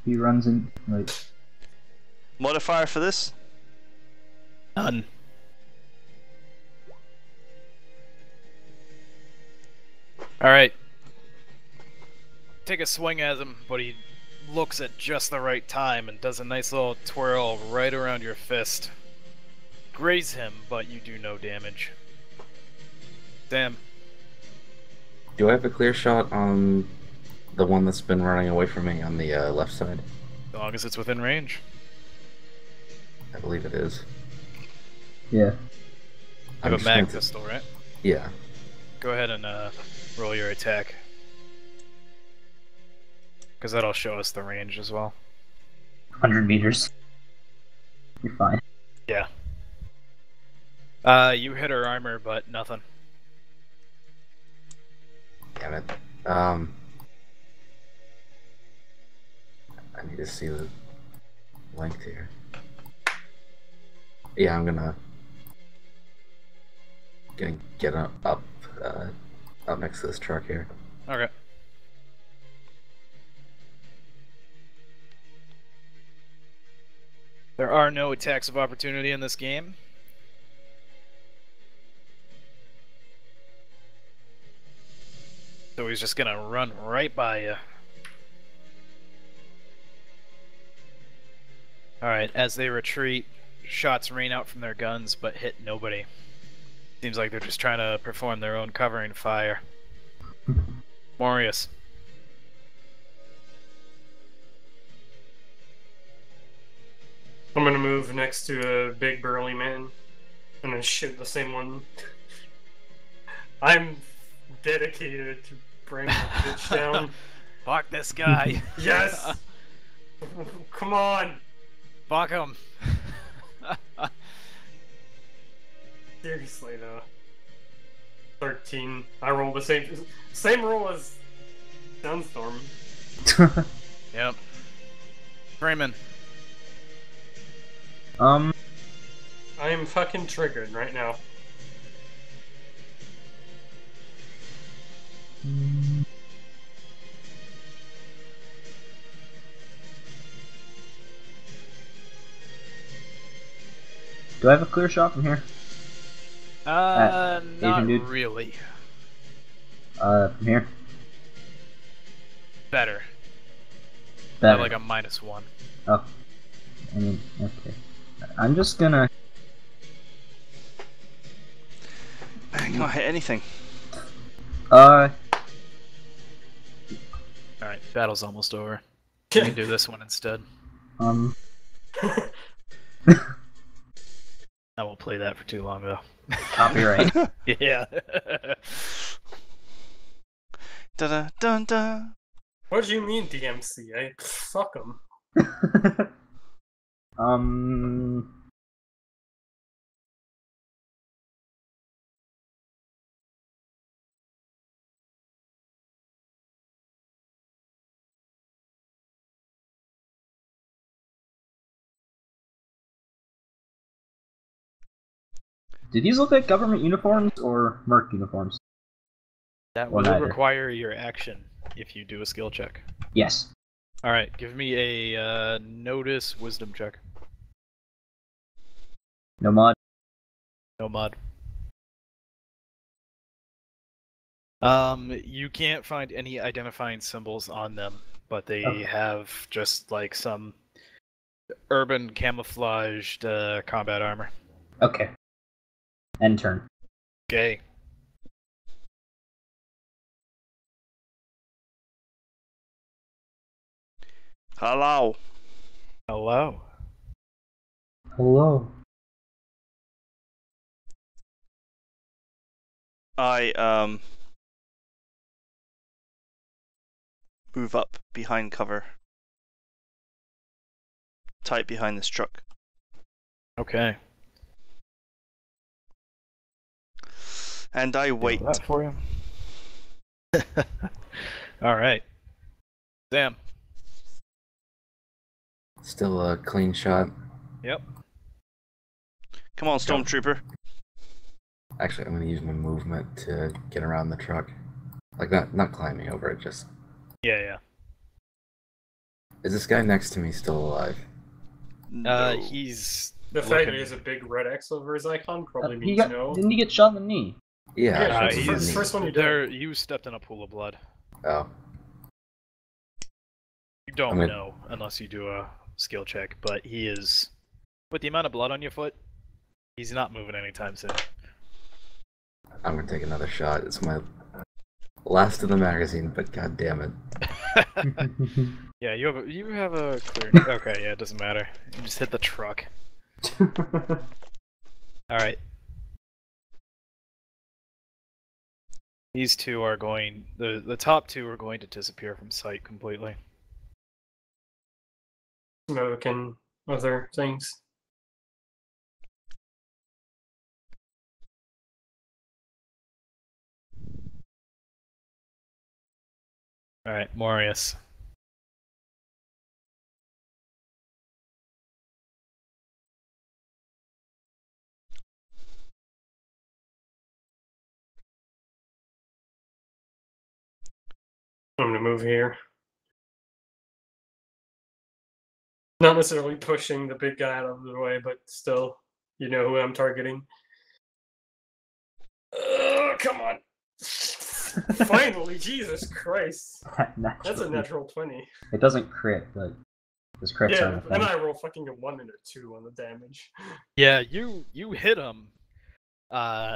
He runs in. Wait. Modifier for this? None. Alright. Take a swing at him, but he looks at just the right time and does a nice little twirl right around your fist. Graze him, but you do no damage. Damn. Do I have a clear shot on the one that's been running away from me on the left side? As long as it's within range. I believe it is. Yeah. You have I'm a just mag gonna- pistol, right? Yeah. Go ahead and roll your attack. Because that'll show us the range as well. 100 meters. You're fine. Yeah. You hit her armor, but nothing. Damn it. I need to see the length here. Yeah, I'm gonna get up next to this truck here. Okay. There are no attacks of opportunity in this game. So he's just gonna run right by you. Alright, as they retreat, shots rain out from their guns, but hit nobody. Seems like they're just trying to perform their own covering fire. Morius. I'm gonna move next to a big burly man and then shoot the same one. I'm dedicated to bring the bitch down. Fuck this guy. Yes! Come on! Fuck him. Seriously though. 13. I rolled the same roll as Sunstorm. Yep. Freeman. I am fucking triggered right now. Do I have a clear shot from here? Not Asian dude? really. From here? Better. I Better. have like a -1. Oh. I mean, okay. I'm just gonna... I can't hit anything. Alright, battle's almost over. You can do this one instead. I won't play that for too long though. Copyright. Yeah. Da da dun da. What do you mean DMC? Fuck them. Do these look like government uniforms or merc uniforms? That Or will neither. require your action if you do a skill check. Yes. Alright, give me a notice wisdom check. No mod. No mod. You can't find any identifying symbols on them, but they Okay. have just like some urban camouflaged combat armor. Okay. End turn. Okay. Hello. Hello. Hello. I move up behind cover. Tight behind this truck. Okay. And I wait. That for you. All right. Sam. Still a clean shot. Yep. Come on, Stormtrooper. Actually, I'm gonna use my movement to get around the truck. Like not climbing over it, just... Yeah. Is this guy next to me still alive? No. He's The fact that looking- he has a big red X over his icon probably He means got, no. Didn't he get shot in the knee? Yeah, Yeah, I he's shot the him in the first knee. one you there. did. You stepped in a pool of blood. Oh. You don't I'm gonna- know unless you do a skill check, but he is, with the amount of blood on your foot, he's not moving anytime soon. I'm gonna take another shot. It's my last of the magazine, but god damn it. Yeah, you have a clear. Okay, yeah, it doesn't matter. You just hit the truck. All right. These two are going. The top two are going to disappear from sight completely. Smoke and other things. All right, Morius. I'm gonna move here. Not necessarily pushing the big guy out of the way, but still, you know who I'm targeting. Come on. Finally, Jesus Christ. That's a natural 20. It doesn't crit, but Because crits Yeah, aren't a and thing. I roll fucking a 1 and a 2 on the damage. Yeah, you hit him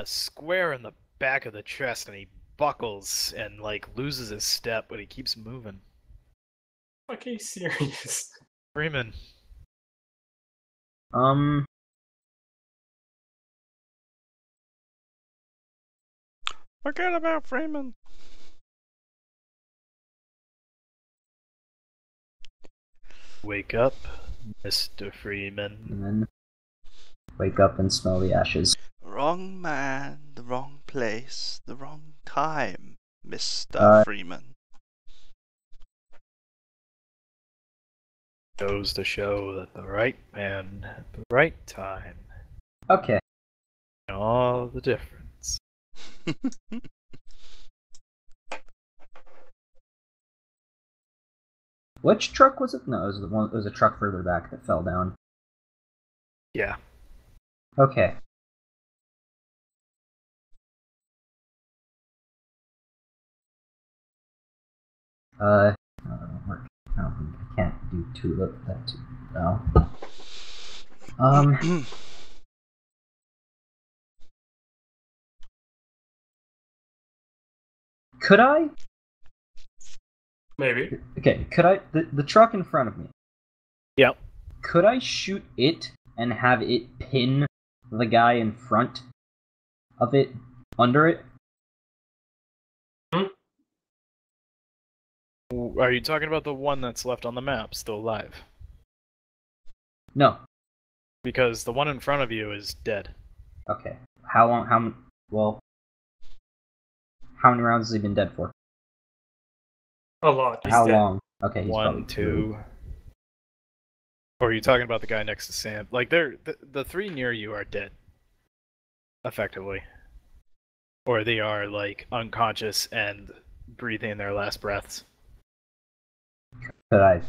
square in the back of the chest, and he buckles and like loses his step, but he keeps moving. Fuck, are you serious? Freeman, Forget about Freeman. wake up, Mr. Freeman. and then wake up and smell the ashes. Wrong man, the wrong place, the wrong time, Mr. Freeman. Goes to show that the right man at the right time. Okay. All the difference. Which truck was it? No, it was the one. It was a truck further back that fell down. Yeah. Okay. I can't do that too. No. Could I? Maybe. Okay. Could I? The truck in front of me. Yep. Could I shoot it and have it pin the guy in front of it, under it? Are you talking about the one that's left on the map, still alive? No. Because the one in front of you is dead. Okay. How long? Well. How many rounds has he been dead for? A lot. He's How dead. long? Okay, he's 1, probably 2. Or are you talking about the guy next to Sam? Like, the three near you are dead. Effectively. Or they are, like, unconscious and breathing their last breaths. Could I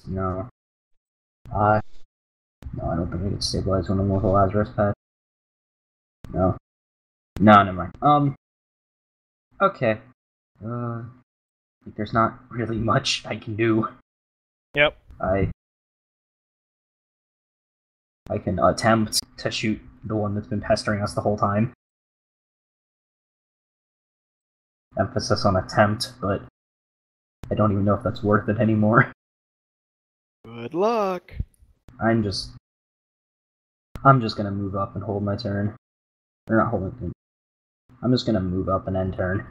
no. No, I don't think we could stabilize one of them with a Lazarus pad. No. No, never mind. Okay. I think there's not really much I can do. Yep. I can attempt to shoot the one that's been pestering us the whole time. Emphasis on attempt, but I don't even know if that's worth it anymore. Good luck. I'm just gonna move up and hold my turn. Or not hold my turn. I'm just gonna move up and end turn.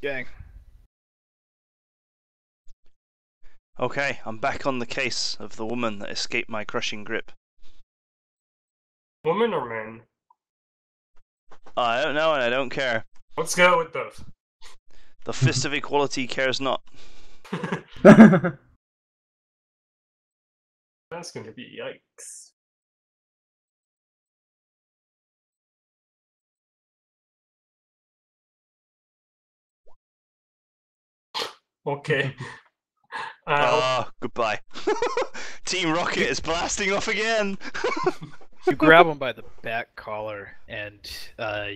Gang. Okay, I'm back on the case of the woman that escaped my crushing grip. Woman or man? I don't know and I don't care. Let's go with the. The fist of equality cares not. That's gonna be yikes. Okay. Goodbye. Team Rocket is blasting off again. You grab him by the back collar and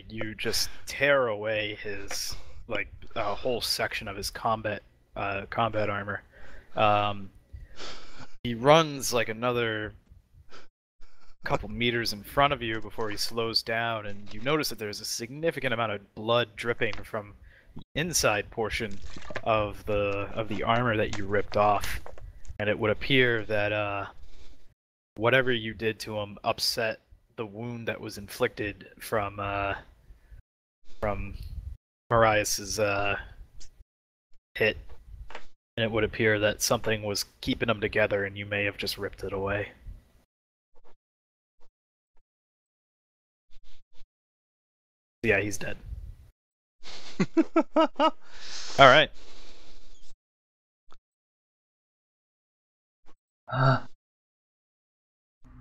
you just tear away his like a whole section of his combat armor. He runs like another couple meters in front of you before he slows down, and you notice that there's a significant amount of blood dripping from the inside portion of the armor that you ripped off, and it would appear that whatever you did to him upset the wound that was inflicted from Marias's hit, and it would appear that something was keeping them together, and you may have just ripped it away. Yeah, he's dead. All right.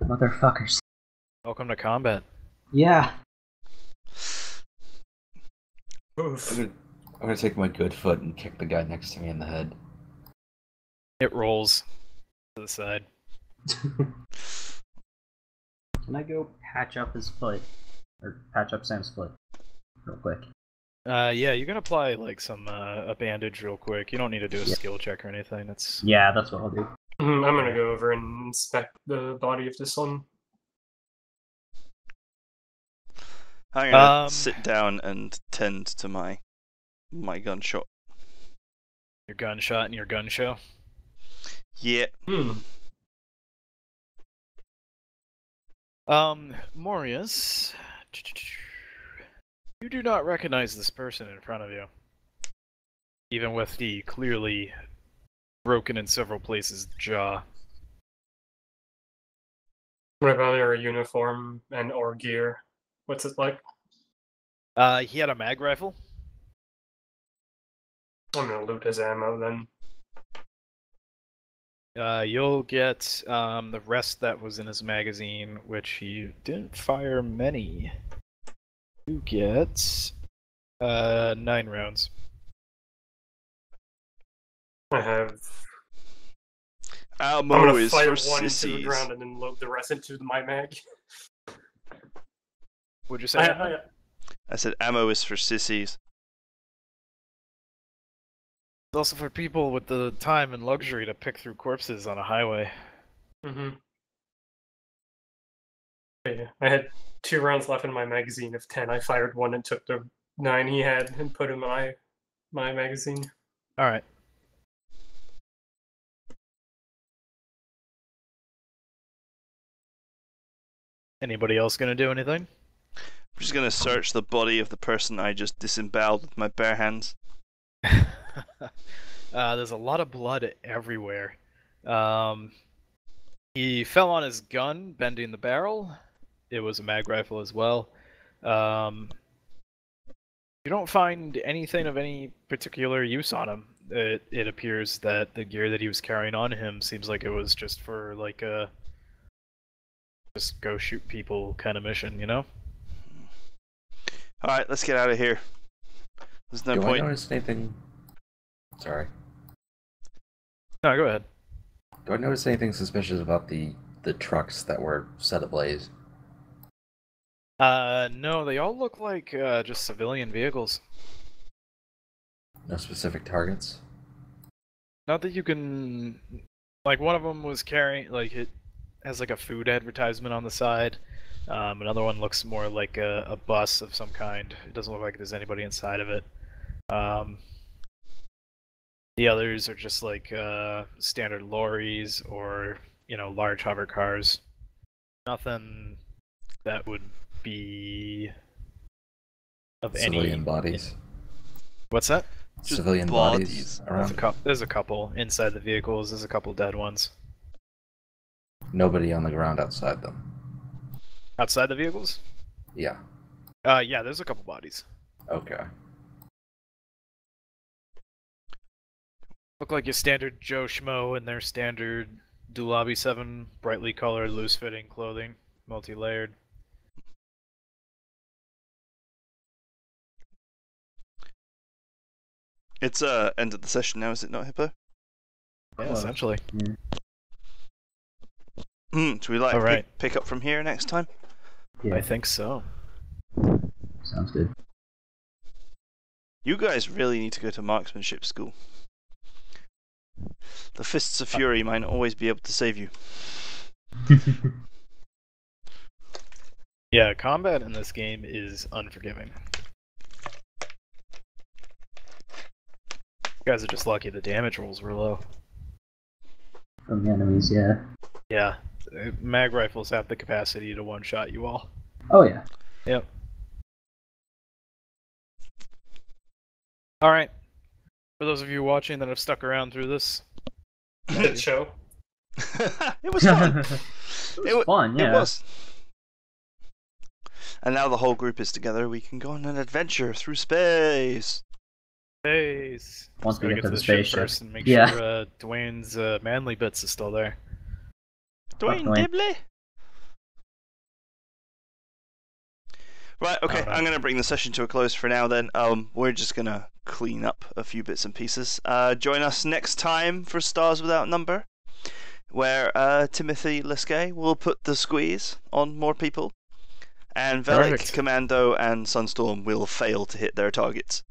Motherfuckers. Welcome to combat. Yeah. Oof. I'm gonna take my good foot and kick the guy next to me in the head. It rolls to the side. Can I go patch up his foot? Or patch up Sam's foot? Real quick. Yeah, you can apply like some a bandage real quick. You don't need to do a skill check or anything. It's Yeah, that's what I'll do. I'm gonna go over and inspect the body of this one. I'm gonna sit down and tend to my gunshot. Your gunshot and your gun show. Yeah. Morius, you do not recognize this person in front of you, even with the clearly broken in several places jaw. What about her uniform and or gear? What's it like? He had a mag rifle. I'm gonna loot his ammo then. You'll get the rest that was in his magazine, which he didn't fire many. You get 9 rounds. I have. Ammo I'm gonna is fire for one into the sissies. ground and then load the rest into my mag. What'd you say? Edmon? I said ammo is for sissies. It's also for people with the time and luxury to pick through corpses on a highway. Yeah, I had 2 rounds left in my magazine of 10. I fired one and took the 9 he had and put in my magazine. Alright. Anybody else gonna do anything? I'm just gonna search the body of the person I just disemboweled with my bare hands. There's a lot of blood everywhere. He fell on his gun, bending the barrel. It was a mag rifle as well. You don't find anything of any particular use on him. It appears that the gear that he was carrying on him seems like it was just for like a just go shoot people kind of mission, you know? Alright, let's get out of here. There's no Do point. I notice anything? Sorry. No, go ahead. Do I notice anything suspicious about the trucks that were set ablaze? No, they all look like just civilian vehicles. No specific targets? Not that you can... Like, one of them was carrying... Like, it has, like, a food advertisement on the side. Another one looks more like a bus of some kind. It doesn't look like there's anybody inside of it. The others are just, like, standard lorries or, you know, large hover cars. Nothing that would be... of Civilian any... bodies? What's that? Just Civilian bodies around? There's a couple inside the vehicles. There's a couple dead ones. Nobody on the ground outside them? Outside the vehicles? Yeah. Yeah, there's a couple bodies. Okay. Look like your standard Joe Schmo in their standard Dulabi 7 brightly colored, loose-fitting clothing, multi-layered. It's end of the session now, is it not, Hippo? Yeah, essentially. Should we like All right. pick up from here next time? Yeah, I think so. sounds good. You guys really need to go to marksmanship school. The Fists of Fury might not always be able to save you. Yeah, combat in this game is unforgiving. You guys are just lucky the damage rolls were low. From the enemies, yeah. Yeah, mag rifles have the capacity to one-shot you all. Oh yeah. Yep. Alright. For those of you watching that have stuck around through this, Show. It was fun. It was fun, yeah. It was. And now the whole group is together. We can go on an adventure through space. space. Once Just we gotta get to the ship spaceship. first and make Yeah. sure Dwayne's manly bits is still there. Dwayne Dwayne. Dibley. Right, okay, Alright. I'm going to bring the session to a close for now then. We're just going to clean up a few bits and pieces. Join us next time for Stars Without Number, where Timothy Liskay will put the squeeze on more people, and Velik, Perfect. Commando, and Sunstorm will fail to hit their targets.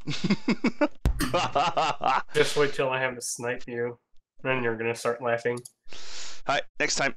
Just wait till I have to snipe you. Then you're gonna start laughing. Alright, next time.